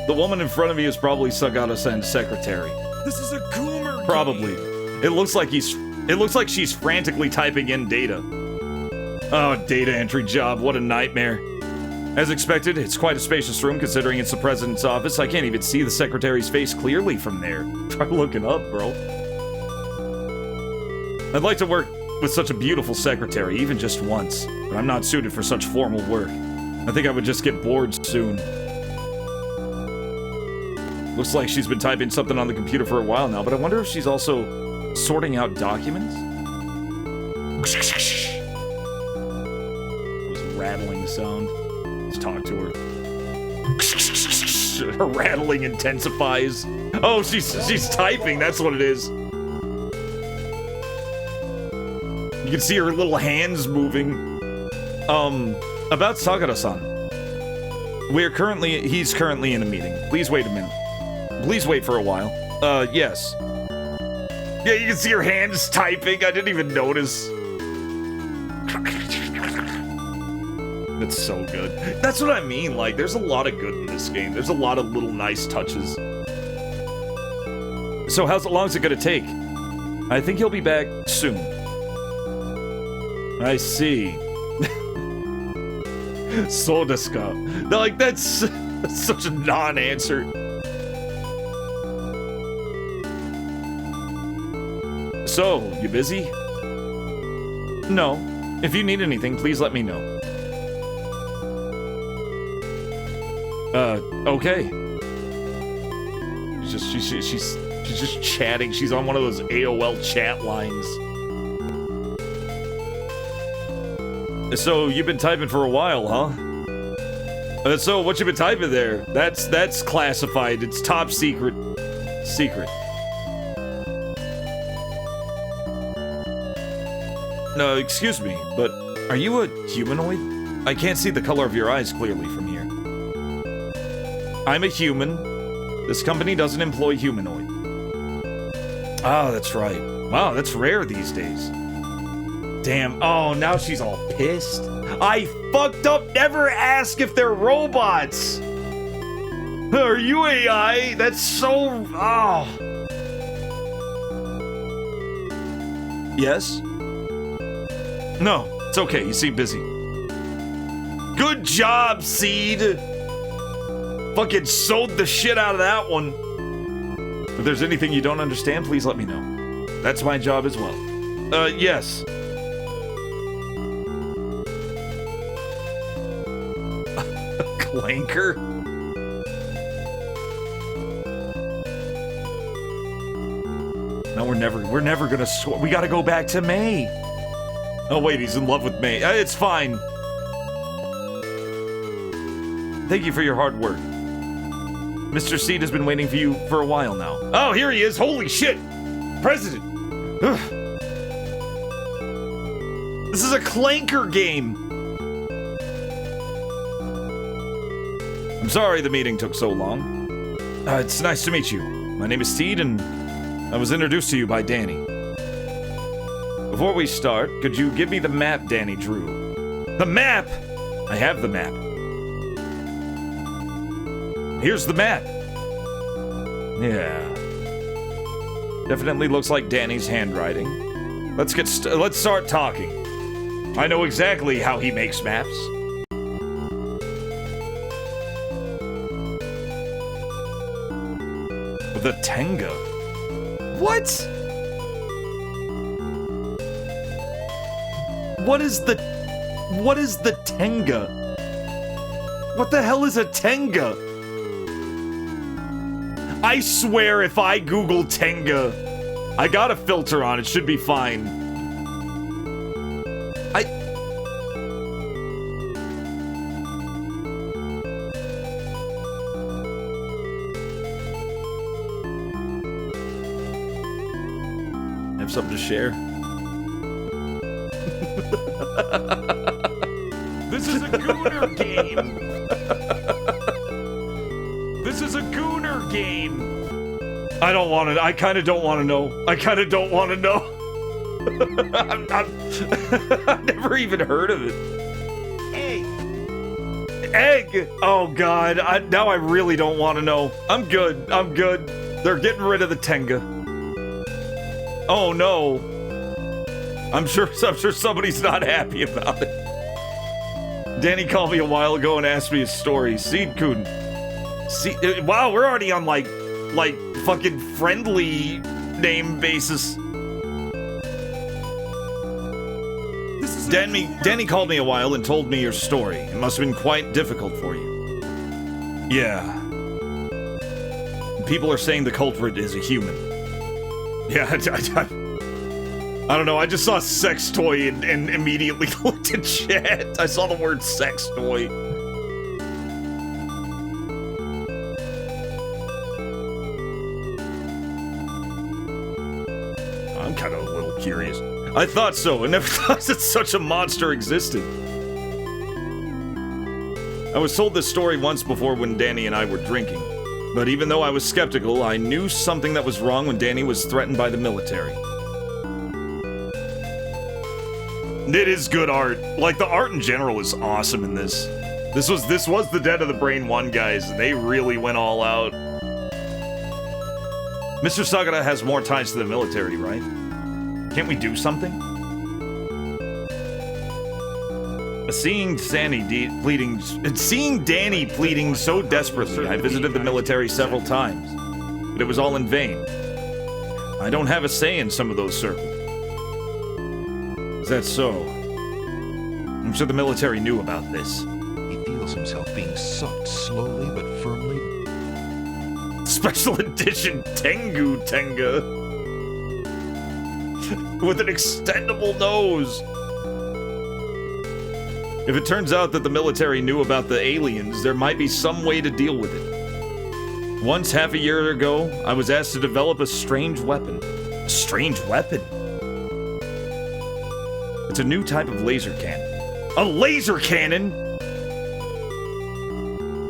The woman in front of me is probably Sagata-san's secretary. This is a goomer Probably. It looks like she's frantically typing in data. Oh, data entry job, what a nightmare. As expected, it's quite a spacious room considering it's the president's office. I can't even see the secretary's face clearly from there. Try looking up, bro. I'd like to work with such a beautiful secretary, even just once, but I'm not suited for such formal work. I think I would just get bored soon. Looks like she's been typing something on the computer for a while now, but I wonder if she's also sorting out documents? It was a rattling sound. Let's talk to her. Her rattling intensifies. Oh, she's typing, that's what it is. You can see her little hands moving. About Sagata-san. He's currently in a meeting. Please wait a minute. Please wait for a while. Yes. Yeah, you can see her hands typing. I didn't even notice. That's so good. That's what I mean. Like, there's a lot of good in this game. There's a lot of little nice touches. So how long is it gonna take? I think he'll be back soon. I see. So desu ka. Like, that's such a non-answer. So, you busy? No. If you need anything, please let me know. Okay. She's just chatting. She's on one of those AOL chat lines. So, you've been typing for a while, huh? So, what you been typing there? That's classified. It's top secret. Secret. No, excuse me, but are you a humanoid? I can't see the color of your eyes clearly from here. I'm a human. This company doesn't employ humanoid. Oh, that's right. Wow, that's rare these days. Damn. Oh, now she's all pissed. I fucked up. Never ask if they're robots. Are you AI? That's so... Oh. Yes? No, it's okay. You seem busy. Good job, Seed. Fucking sewed the shit out of that one. If there's anything you don't understand, please let me know. That's my job as well. Yes. Clanker? No, we're never gonna we gotta go back to May. Oh wait, he's in love with May. It's fine. Thank you for your hard work. Mr. Seed has been waiting for you for a while now. Oh, here he is. Holy shit. President. Ugh. This is a Clanker game. I'm sorry the meeting took so long. It's nice to meet you. My name is Seed, and I was introduced to you by Danny. Before we start, could you give me the map Danny drew? The map? I have the map. Here's the map. Yeah. Definitely looks like Danny's handwriting. Let's start talking. I know exactly how he makes maps. The Tenga. What? What is the Tenga? What the hell is a Tenga? I swear if I Google Tenga, I got a filter on, it should be fine. I have something to share. This is a Gooner game. This is a Gooner game. I don't want to. I kind of don't want to know. I kind of don't want to know. I've never even heard of it. Hey. egg! Oh god, now I really don't want to know. I'm good. They're getting rid of the Tenga. Oh no. I'm sure somebody's not happy about it. Danny called me a while ago and asked me his story. Seed Kun. Wow, we're already on like fucking friendly name basis. Danny called me a while and told me your story. It must have been quite difficult for you. Yeah. People are saying the culprit is a human. Yeah, I don't know, I just saw sex toy and immediately looked at chat. I saw the word sex toy. I'm kind of a little curious. I thought so. I never thought that such a monster existed. I was told this story once before when Danny and I were drinking. But even though I was skeptical, I knew something that was wrong when Danny was threatened by the military. It is good art. Like, the art in general is awesome in this. This was the Dead of the Brain 1 guys, and they really went all out. Mr. Sagara has more ties to the military, right? Can't we do something? Seeing Danny pleading so desperately, I visited the military several times, but it was all in vain. I don't have a say in some of those circles. Is that so? I'm sure the military knew about this. He feels himself being sucked slowly but firmly. Special edition Tengu Tenga. With an extendable nose. If it turns out that the military knew about the aliens, there might be some way to deal with it. Once, half a year ago, I was asked to develop a strange weapon. A strange weapon? It's a new type of laser cannon. A laser cannon?!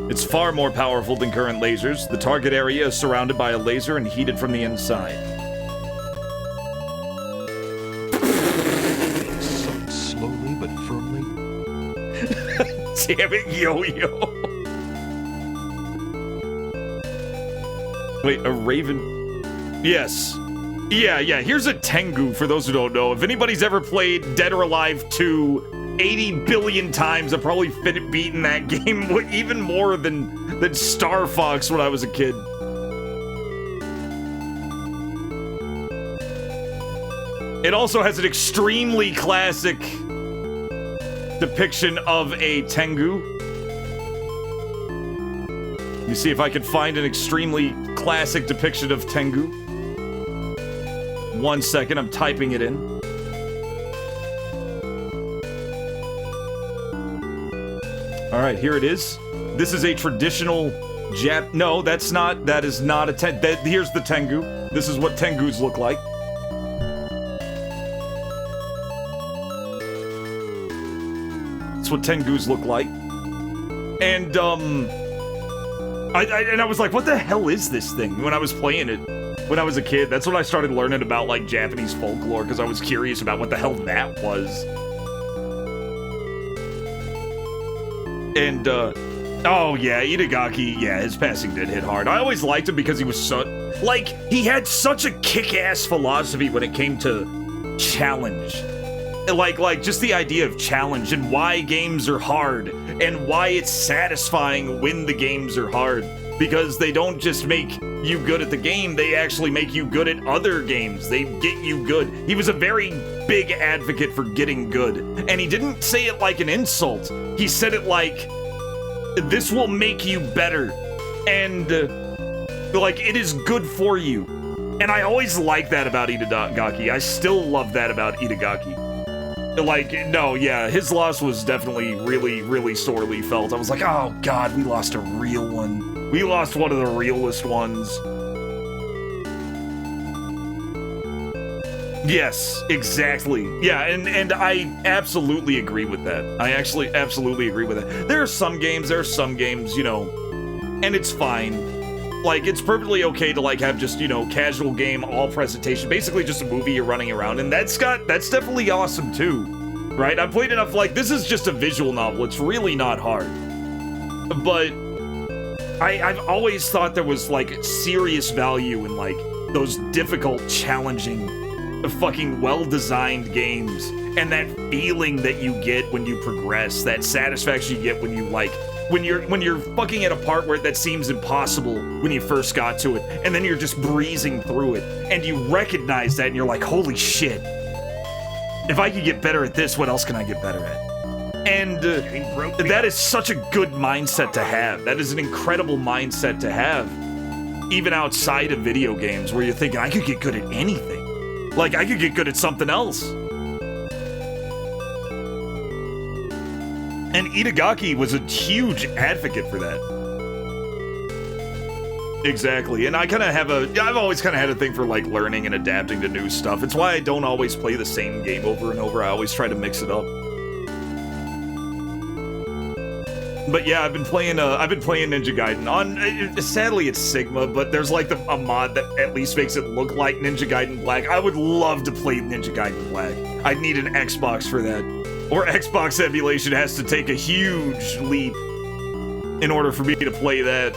It's far more powerful than current lasers. The target area is surrounded by a laser and heated from the inside. Slowly but firmly. Damn it, Yo-Yo. Wait, a raven? Yes. Yeah, here's a Tengu, for those who don't know. If anybody's ever played Dead or Alive 2 80 billion times, I've probably beaten that game even more than Star Fox when I was a kid. It also has an extremely classic depiction of a Tengu. Let me see if I can find an extremely classic depiction of Tengu. 1 second, I'm typing it in. Alright, here it is. This is a traditional no, that is not a here's the Tengu. This is what Tengus look like. That's what Tengus look like. And, I was like, what the hell is this thing when I was playing it when I was a kid? That's when I started learning about, like, Japanese folklore, because I was curious about what the hell that was. And, oh yeah, Itagaki, yeah, his passing did hit hard. I always liked him because he was he had such a kick-ass philosophy when it came to challenge. Like, just the idea of challenge and why games are hard and why it's satisfying when the games are hard. Because they don't just make you good at the game, they actually make you good at other games. They get you good. He was a very big advocate for getting good. And he didn't say it like an insult. He said it like, this will make you better. And, like, it is good for you. And I always liked that about Itagaki. I still love that about Itagaki. Like, no, yeah, his loss was definitely really, really sorely felt. I was like, oh god, we lost a real one. We lost one of the realest ones. Yes, exactly. Yeah, and I absolutely agree with that. I actually absolutely agree with that. There are some games, you know, and it's fine. Like, it's perfectly okay to, like, have just, you know, casual game, all presentation, basically just a movie you're running around, and that's definitely awesome, too. Right? I've played enough, like, this is just a visual novel, it's really not hard. but I've always thought there was, like, serious value in, like, those difficult, challenging, fucking well-designed games, and that feeling that you get when you progress, that satisfaction you get when you, like, when you're fucking at a part where that seems impossible when you first got to it, and then you're just breezing through it, and you recognize that, and you're like, holy shit. If I could get better at this, what else can I get better at? And that is such a good mindset to have. That is an incredible mindset to have, even outside of video games, where you're thinking, I could get good at anything. Like, I could get good at something else. And Itagaki was a huge advocate for that. Exactly, and I've always kind of had a thing for, like, learning and adapting to new stuff. It's why I don't always play the same game over and over. I always try to mix it up. But yeah, I've been playing Ninja Gaiden on. Sadly, it's Sigma, but there's like a mod that at least makes it look like Ninja Gaiden Black. I would love to play Ninja Gaiden Black. I'd need an Xbox for that, or Xbox emulation has to take a huge leap in order for me to play that.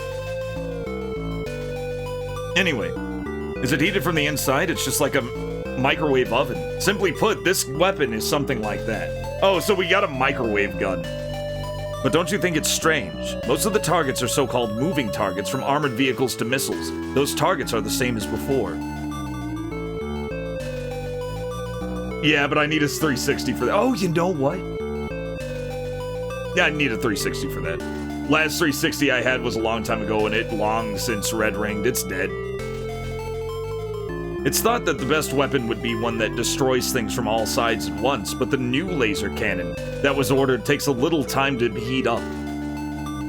Anyway, is it heated from the inside? It's just like a microwave oven. Simply put, this weapon is something like that. Oh, so we got a microwave gun. But don't you think it's strange? Most of the targets are so-called moving targets, from armored vehicles to missiles. Those targets are the same as before. Yeah, but I need a 360 for that. Oh, you know what? Yeah, I need a 360 for that. Last 360 I had was a long time ago, and it long since red-ringed. It's dead. It's thought that the best weapon would be one that destroys things from all sides at once, but the new laser cannon that was ordered takes a little time to heat up.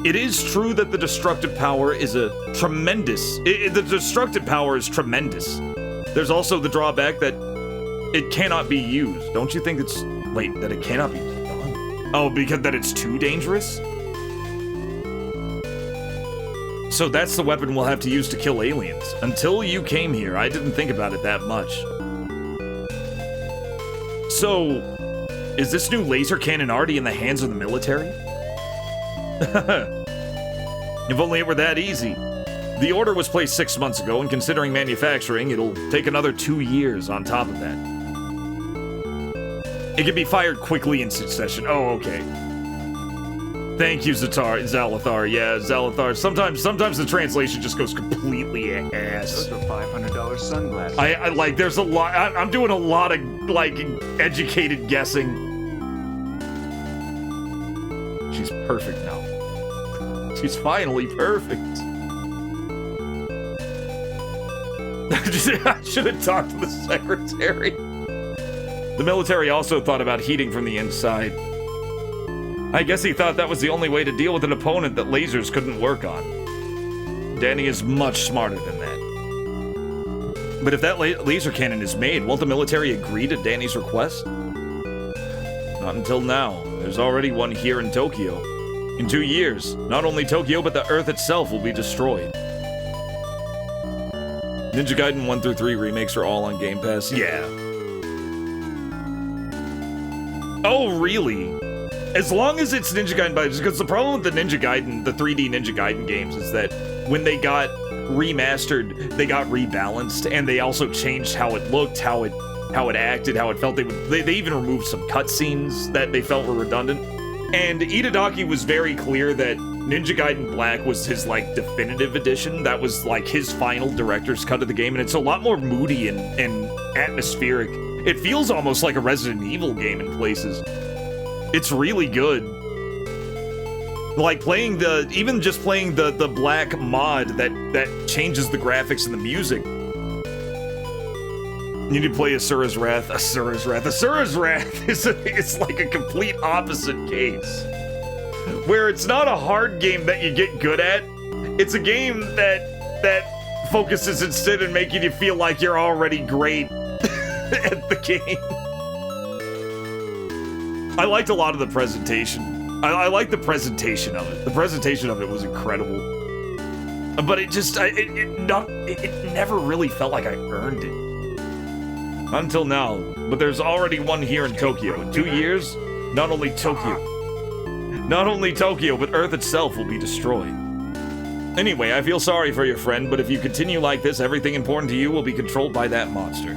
It is true that the destructive power is tremendous. The destructive power is tremendous. There's also the drawback that it cannot be used. Don't you think it's... Wait, that it cannot be done? Oh, because that it's too dangerous? So that's the weapon we'll have to use to kill aliens. Until you came here, I didn't think about it that much. So, is this new laser cannon already in the hands of the military? If only it were that easy. The order was placed 6 months ago, and considering manufacturing, it'll take another 2 years on top of that. It can be fired quickly in succession. Oh, okay. Thank you, Zalathar. Yeah, Zalathar. Sometimes the translation just goes completely ass. Those are $500 sunglasses. I like, there's a lot, I'm doing a lot of, like, educated guessing. She's perfect now. She's finally perfect. I should have talked to the secretary. The military also thought about heating from the inside. I guess he thought that was the only way to deal with an opponent that lasers couldn't work on. Danny is much smarter than that. But if that laser cannon is made, won't the military agree to Danny's request? Not until now. There's already one here in Tokyo. In 2 years, not only Tokyo, but the Earth itself will be destroyed. Ninja Gaiden 1 through 3 remakes are all on Game Pass. Yeah. Oh, really? As long as it's Ninja Gaiden, because the problem with the Ninja Gaiden, the 3D Ninja Gaiden games, is that when they got remastered, they got rebalanced, and they also changed how it looked, how it acted, how it felt. They even removed some cutscenes that they felt were redundant. And Itadaki was very clear that Ninja Gaiden Black was his, like, definitive edition. That was, like, his final director's cut of the game, and it's a lot more moody and atmospheric. It feels almost like a Resident Evil game in places. It's really good. Like, even just playing the Black mod that changes the graphics and the music. You need to play Asura's Wrath. Asura's Wrath. Asura's Wrath it's like a complete opposite case. Where it's not a hard game that you get good at. It's a game that focuses instead on making you feel like you're already great at the game. I liked a lot of the presentation. I liked the presentation of it. The presentation of it was incredible. But it just, it never really felt like I earned it. Until now. But there's already one here in Tokyo. In 2 years, not only Tokyo, Not only Tokyo, but Earth itself will be destroyed. Anyway, I feel sorry for your friend, but if you continue like this, everything important to you will be controlled by that monster.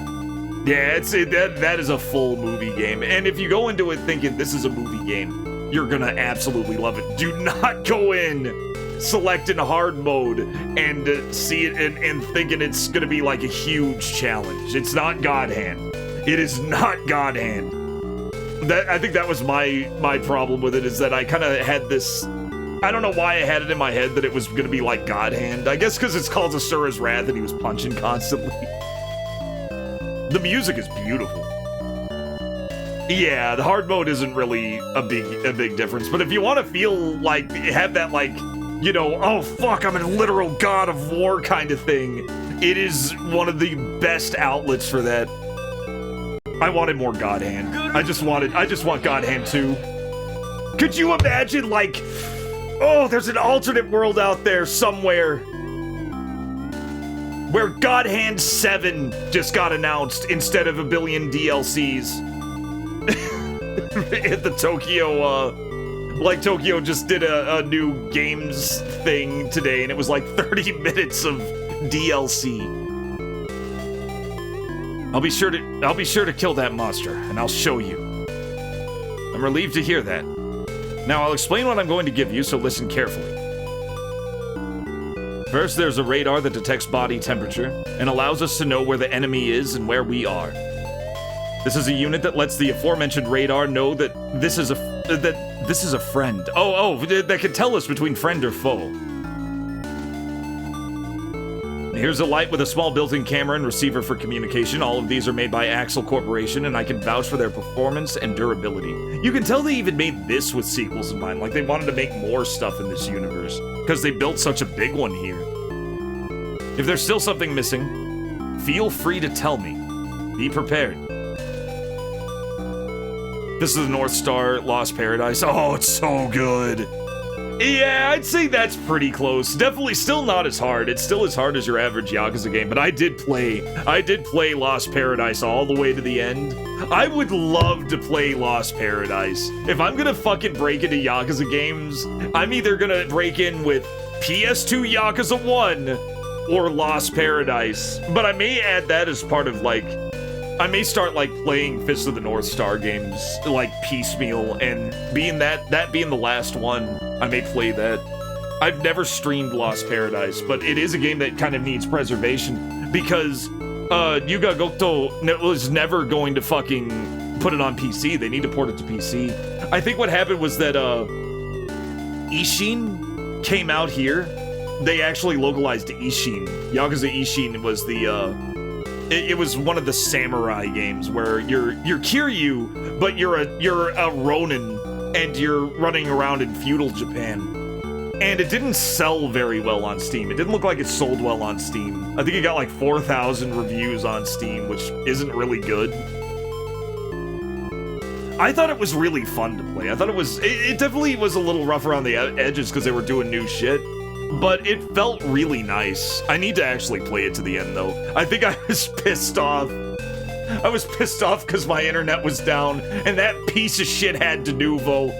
Yeah, that is a full movie game. And if you go into it thinking this is a movie game, you're gonna absolutely love it. Do not go in selecting hard mode and see it and thinking it's gonna be like a huge challenge. It's not God Hand. It is not God Hand. I think that was my problem with it, is that I kind of had this... I don't know why I had it in my head that it was gonna be like God Hand. I guess because it's called Asura's Wrath and he was punching constantly. The music is beautiful. Yeah, the hard mode isn't really a big difference, but if you want to feel like, have that like, you know, oh fuck, I'm a literal god of war kind of thing, it is one of the best outlets for that. I wanted more God Hand. I just want God Hand 2. Could you imagine, like, oh, there's an alternate world out there somewhere where God Hand 7 just got announced instead of a billion DLCs. At the Tokyo, like Tokyo just did a new games thing today, and it was like 30 minutes of DLC. I'll be sure to kill that monster, and I'll show you. I'm relieved to hear that. Now I'll explain what I'm going to give you, so listen carefully. First, there's a radar that detects body temperature and allows us to know where the enemy is and where we are. This is a unit that lets the aforementioned radar know that this is a friend. That can tell us between friend or foe. Here's a light with a small built-in camera and receiver for communication. All of these are made by Axel Corporation, and I can vouch for their performance and durability. You can tell they even made this with sequels in mind, like they wanted to make more stuff in this universe, because they built such a big one here. If there's still something missing, feel free to tell me. Be prepared. This is the North Star Lost Paradise. Oh, it's so good. Yeah, I'd say that's pretty close. Definitely still not as hard. It's still as hard as your average Yakuza game, but I did play Lost Paradise all the way to the end. I would love to play Lost Paradise. If I'm gonna fucking break into Yakuza games, I'm either gonna break in with PS2 Yakuza 1 or Lost Paradise. But I may add that as part of, like, I may start, like, playing Fist of the North Star games, like, piecemeal, and being that being the last one, I may play that. I've never streamed Lost Paradise, but it is a game that kind of needs preservation, because, Yuga Goto was never going to fucking put it on PC. They need to port it to PC. I think what happened was that, Ishin came out here. They actually localized Ishin. Yakuza Ishin was the, it was one of the samurai games where you're Kiryu, but you're a Ronin, and you're running around in feudal Japan. And it didn't sell very well on Steam. It didn't look like it sold well on Steam. I think it got like 4,000 reviews on Steam, which isn't really good. I thought it was really fun to play. I thought it definitely was a little rough around the edges because they were doing new shit. But it felt really nice. I need to actually play it to the end, though. I think I was pissed off. I was pissed off because my internet was down, and that piece of shit had Denuvo.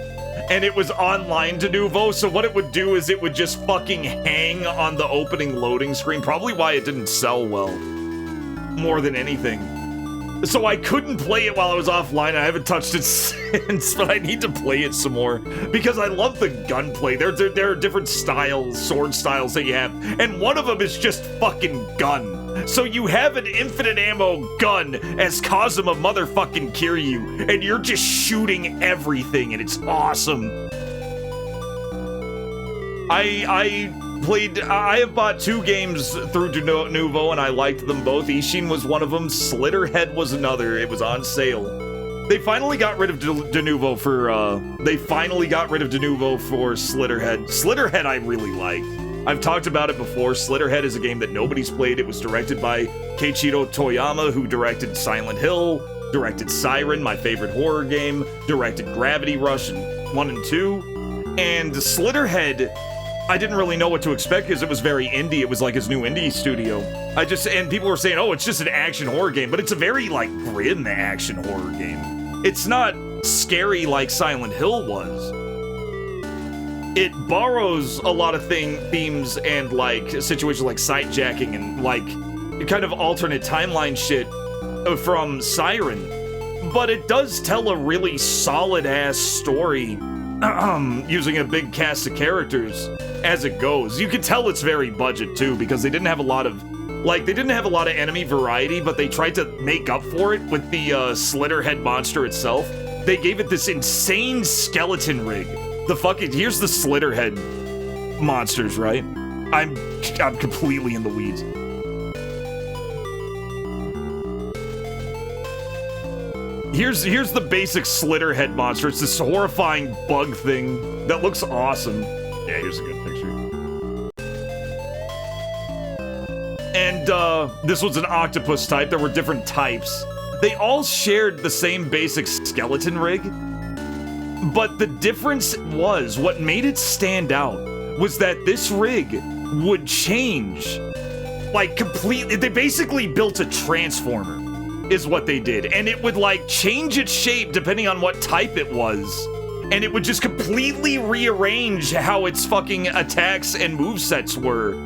And it was online Denuvo, so what it would do is it would just fucking hang on the opening loading screen. Probably why it didn't sell well. More than anything. So I couldn't play it while I was offline. I haven't touched it since, but I need to play it some more because I love the gunplay. There are different styles, sword styles that you have, and one of them is just fucking gun. So you have an infinite ammo gun as Kazuma motherfucking Kiryu, and you're just shooting everything, and it's awesome. I have bought 2 games through Denuvo, and I liked them both. Ishin was one of them. Slitterhead was another. It was on sale. They finally got rid of Denuvo for, Slitterhead. Slitterhead I really liked. I've talked about it before. Slitterhead is a game that nobody's played. It was directed by Keiichiro Toyama, who directed Silent Hill, directed Siren, my favorite horror game, directed Gravity Rush 1 and 2, and Slitterhead, I didn't really know what to expect because it was very indie. It was like his new indie studio. And people were saying, oh, it's just an action horror game, but it's a very, like, grim action horror game. It's not scary like Silent Hill was. it borrows a lot of themes and like situations like sitejacking and like kind of alternate timeline shit from Siren, but it does tell a really solid ass story using a big cast of characters as it goes. You can tell it's very budget too, because they didn't have a lot of enemy variety, but they tried to make up for it with the Slitterhead monster itself. They gave it this insane skeleton rig. Here's the Slitterhead monsters, right? I'm completely in the weeds. Here's the basic Slitterhead monster. It's this horrifying bug thing that looks awesome. Yeah, here's a good picture. And this was an octopus type. There were different types. They all shared the same basic skeleton rig, but the difference was, what made it stand out was that this rig would change, like, completely. They basically built a transformer, is what they did, and it would, like, change its shape depending on what type it was, and it would just completely rearrange how its fucking attacks and movesets were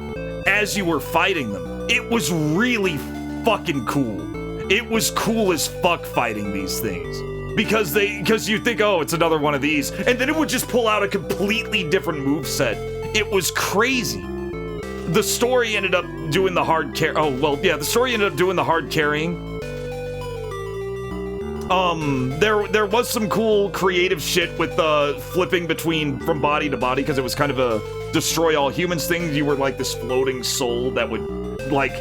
as you were fighting them. It was really fucking cool. It was cool as fuck fighting these things. Because you think, oh, it's another one of these, and then it would just pull out a completely different moveset. It was crazy. The story ended up doing the hard the story ended up doing the hard carrying. There was some cool creative shit with flipping from body to body, because it was kind of a destroy all humans thing. You were like this floating soul that would like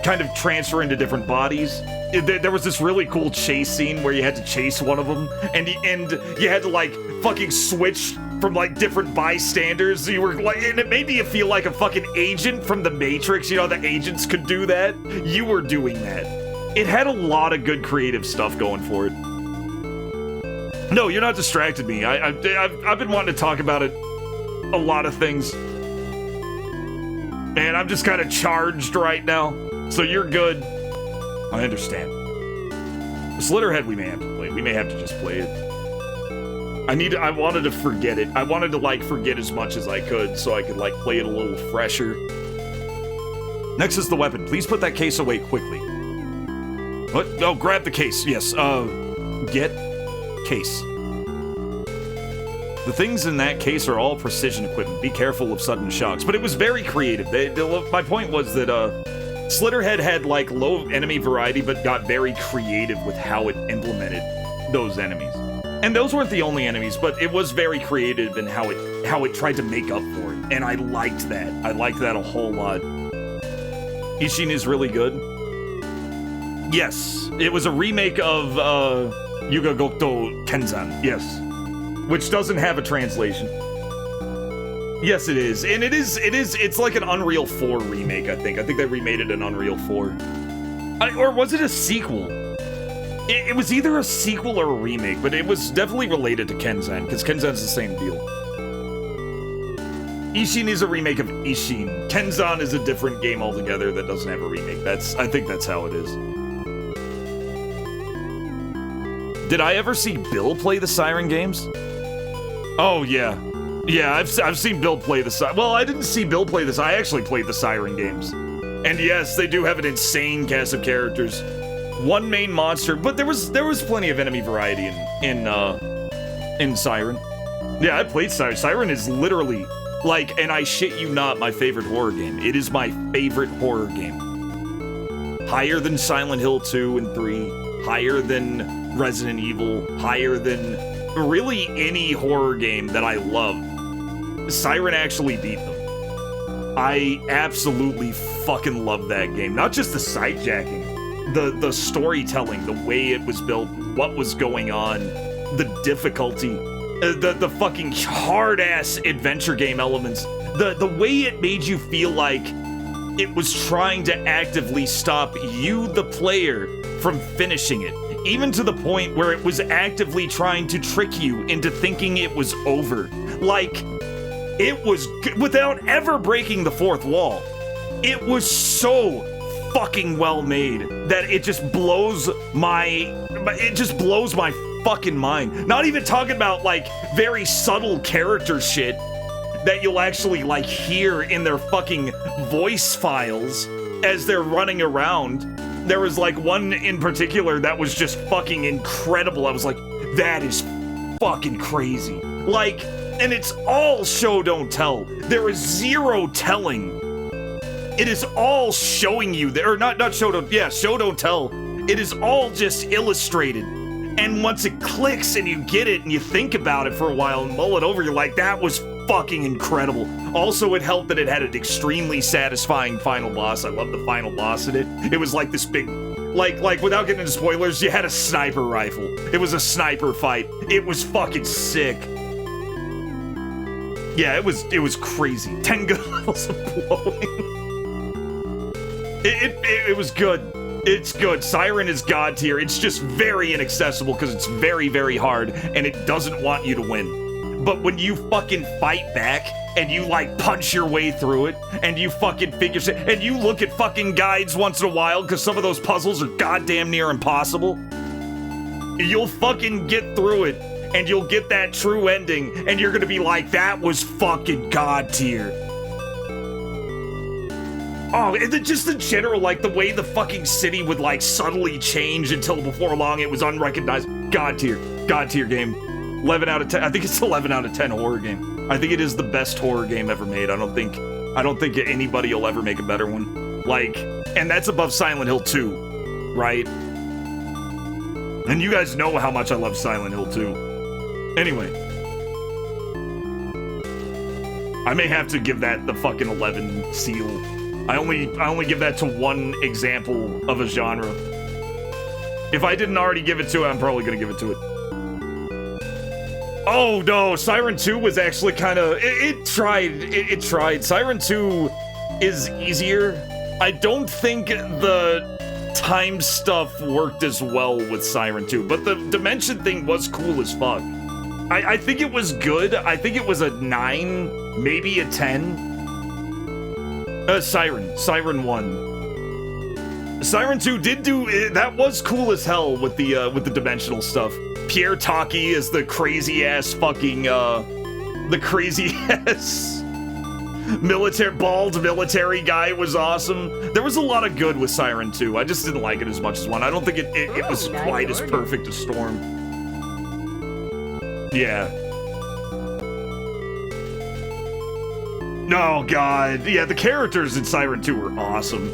kind of transfer into different bodies. There was this really cool chase scene where you had to chase one of them, and you had to like fucking switch from like different bystanders. You were like, and it made you feel like a fucking agent from the Matrix. You know, the agents could do that. You were doing that. It had a lot of good creative stuff going for it. No, you're not distracted me. I've been wanting to talk about it. A lot of things. And I'm just kind of charged right now. So you're good. I understand. Slitterhead we may have to play. We may have to just play it. I wanted to forget it. I wanted to like forget as much as I could so I could like play it a little fresher. Next is the weapon. Please put that case away quickly. What? Oh, grab the case. Yes. Get case. The things in that case are all precision equipment. Be careful of sudden shocks. But it was very creative. My point was that Slitterhead had like low enemy variety, but got very creative with how it implemented those enemies. And those weren't the only enemies, but it was very creative in how it tried to make up for it. And I liked that. I liked that a whole lot. Ishin is really good. Yes, it was a remake of Yuga Gokto Tenzan. Yes, which doesn't have a translation. Yes, it is. And it's like an Unreal 4 remake, I think. I think they remade it in Unreal 4. Or was it a sequel? It was either a sequel or a remake, but it was definitely related to Kenzan, because Kenzan's the same deal. Ishin is a remake of Ishin. Kenzan is a different game altogether that doesn't have a remake. I think that's how it is. Did I ever see Bill play the Siren games? Oh, yeah. Yeah, I've seen Bill play the Siren. Well, I didn't see Bill play this. I actually played the Siren games. And yes, they do have an insane cast of characters. One main monster, but there was plenty of enemy variety in Siren. Yeah, I played Siren. Siren is literally like, and I shit you not, my favorite horror game. It is my favorite horror game. Higher than Silent Hill 2 and 3. Higher than Resident Evil. Higher than really any horror game that I love. Siren actually beat them. I absolutely fucking love that game. Not just the sidejacking, the storytelling, the way it was built, what was going on, the difficulty, the fucking hard-ass adventure game elements, the way it made you feel like it was trying to actively stop you, the player, from finishing it. Even to the point where it was actively trying to trick you into thinking it was over. Like, it was, without ever breaking the fourth wall, it was so fucking well made that it just blows my fucking mind. Not even talking about, like, very subtle character shit. that you'll actually, like, hear in their fucking voice files as they're running around. There was, like, one in particular that was just fucking incredible. I was like, that is fucking crazy. Like, and it's all show don't tell. There is zero telling. It is all showing you, or not show don't, yeah, show don't tell. It is all just illustrated. And once it clicks and you get it and you think about it for a while and mull it over, you're like, that was fucking incredible. Also, it helped that it had an extremely satisfying final boss. I love the final boss in it. It was like this big, like without getting into spoilers, you had a sniper rifle. It was a sniper fight. It was fucking sick. Yeah, it was crazy. 10 good levels of blowing. It was good. It's good. Siren is god tier. It's just very inaccessible because it's very, very hard and it doesn't want you to win. But when you fucking fight back and you like punch your way through it and you fucking figure shit and you look at fucking guides once in a while because some of those puzzles are goddamn near impossible, you'll fucking get through it and you'll get that true ending and you're gonna be like, that was fucking god tier. Oh, and just in general, like, the way the fucking city would, like, subtly change until before long it was unrecognized. God tier game. 11 out of 10. I think it's 11 out of 10 horror game. I think it is the best horror game ever made. I don't think anybody will ever make a better one. Like, and that's above Silent Hill 2, right? And you guys know how much I love Silent Hill 2. Anyway. I may have to give that the fucking 11 seal. I only give that to one example of a genre. If I didn't already give it to it, I'm probably gonna give it to it. Oh no, Siren 2 was actually kind of, it tried. Siren 2 is easier. I don't think the time stuff worked as well with Siren 2, but the dimension thing was cool as fuck. I think it was good. I think it was a 9, maybe a 10. Siren 1. Siren 2 did do, that was cool as hell with the dimensional stuff. Pierre Taki is the crazy ass fucking, the crazy ass bald military guy was awesome. There was a lot of good with Siren 2. I just didn't like it as much as 1. I don't think it was quite as perfect as Storm. Yeah. Oh god, yeah, the characters in Siren 2 were awesome.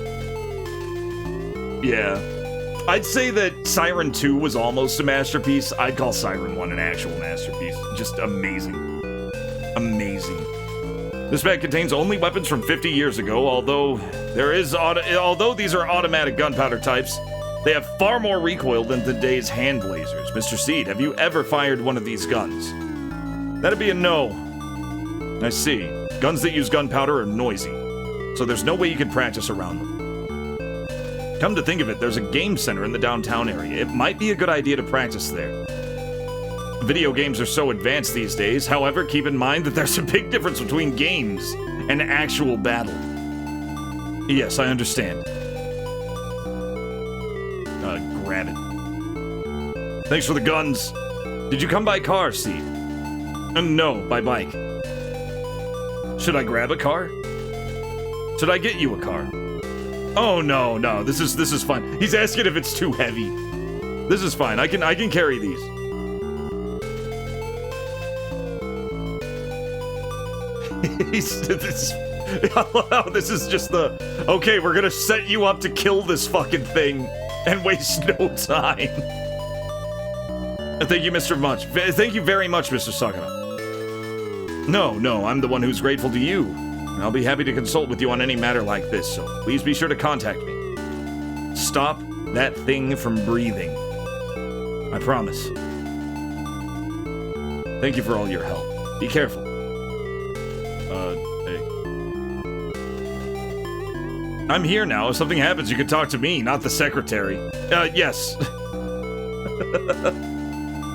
Yeah. I'd say that Siren 2 was almost a masterpiece. I'd call Siren 1 an actual masterpiece. Just amazing. Amazing. This bag contains only weapons from 50 years ago, although these are automatic gunpowder types, they have far more recoil than today's hand lasers. Mr. Seed, have you ever fired one of these guns? That'd be a no. I see. Guns that use gunpowder are noisy, so there's no way you can practice around them. Come to think of it, there's a game center in the downtown area. It might be a good idea to practice there. Video games are so advanced these days, however, keep in mind that there's a big difference between games and actual battle. Yes, I understand. Grab it. Thanks for the guns. Did you come by car, Steve? No, by bike. Should I grab a car? Should I get you a car? Oh no, this is fine. He's asking if it's too heavy. This is fine. I can carry these. This is just the okay, we're gonna set you up to kill this fucking thing and waste no time. Thank you, Mr. Much. Thank you very much, Mr. Sakura. No, I'm the one who's grateful to you. I'll be happy to consult with you on any matter like this, so please be sure to contact me. Stop that thing from breathing. I promise. Thank you for all your help. Be careful. Hey. I'm here now. If something happens, you can talk to me, not the secretary. Yes.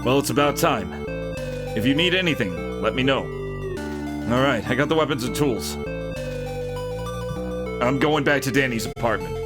Well, it's about time. If you need anything, let me know. Alright, I got the weapons and tools. I'm going back to Danny's apartment.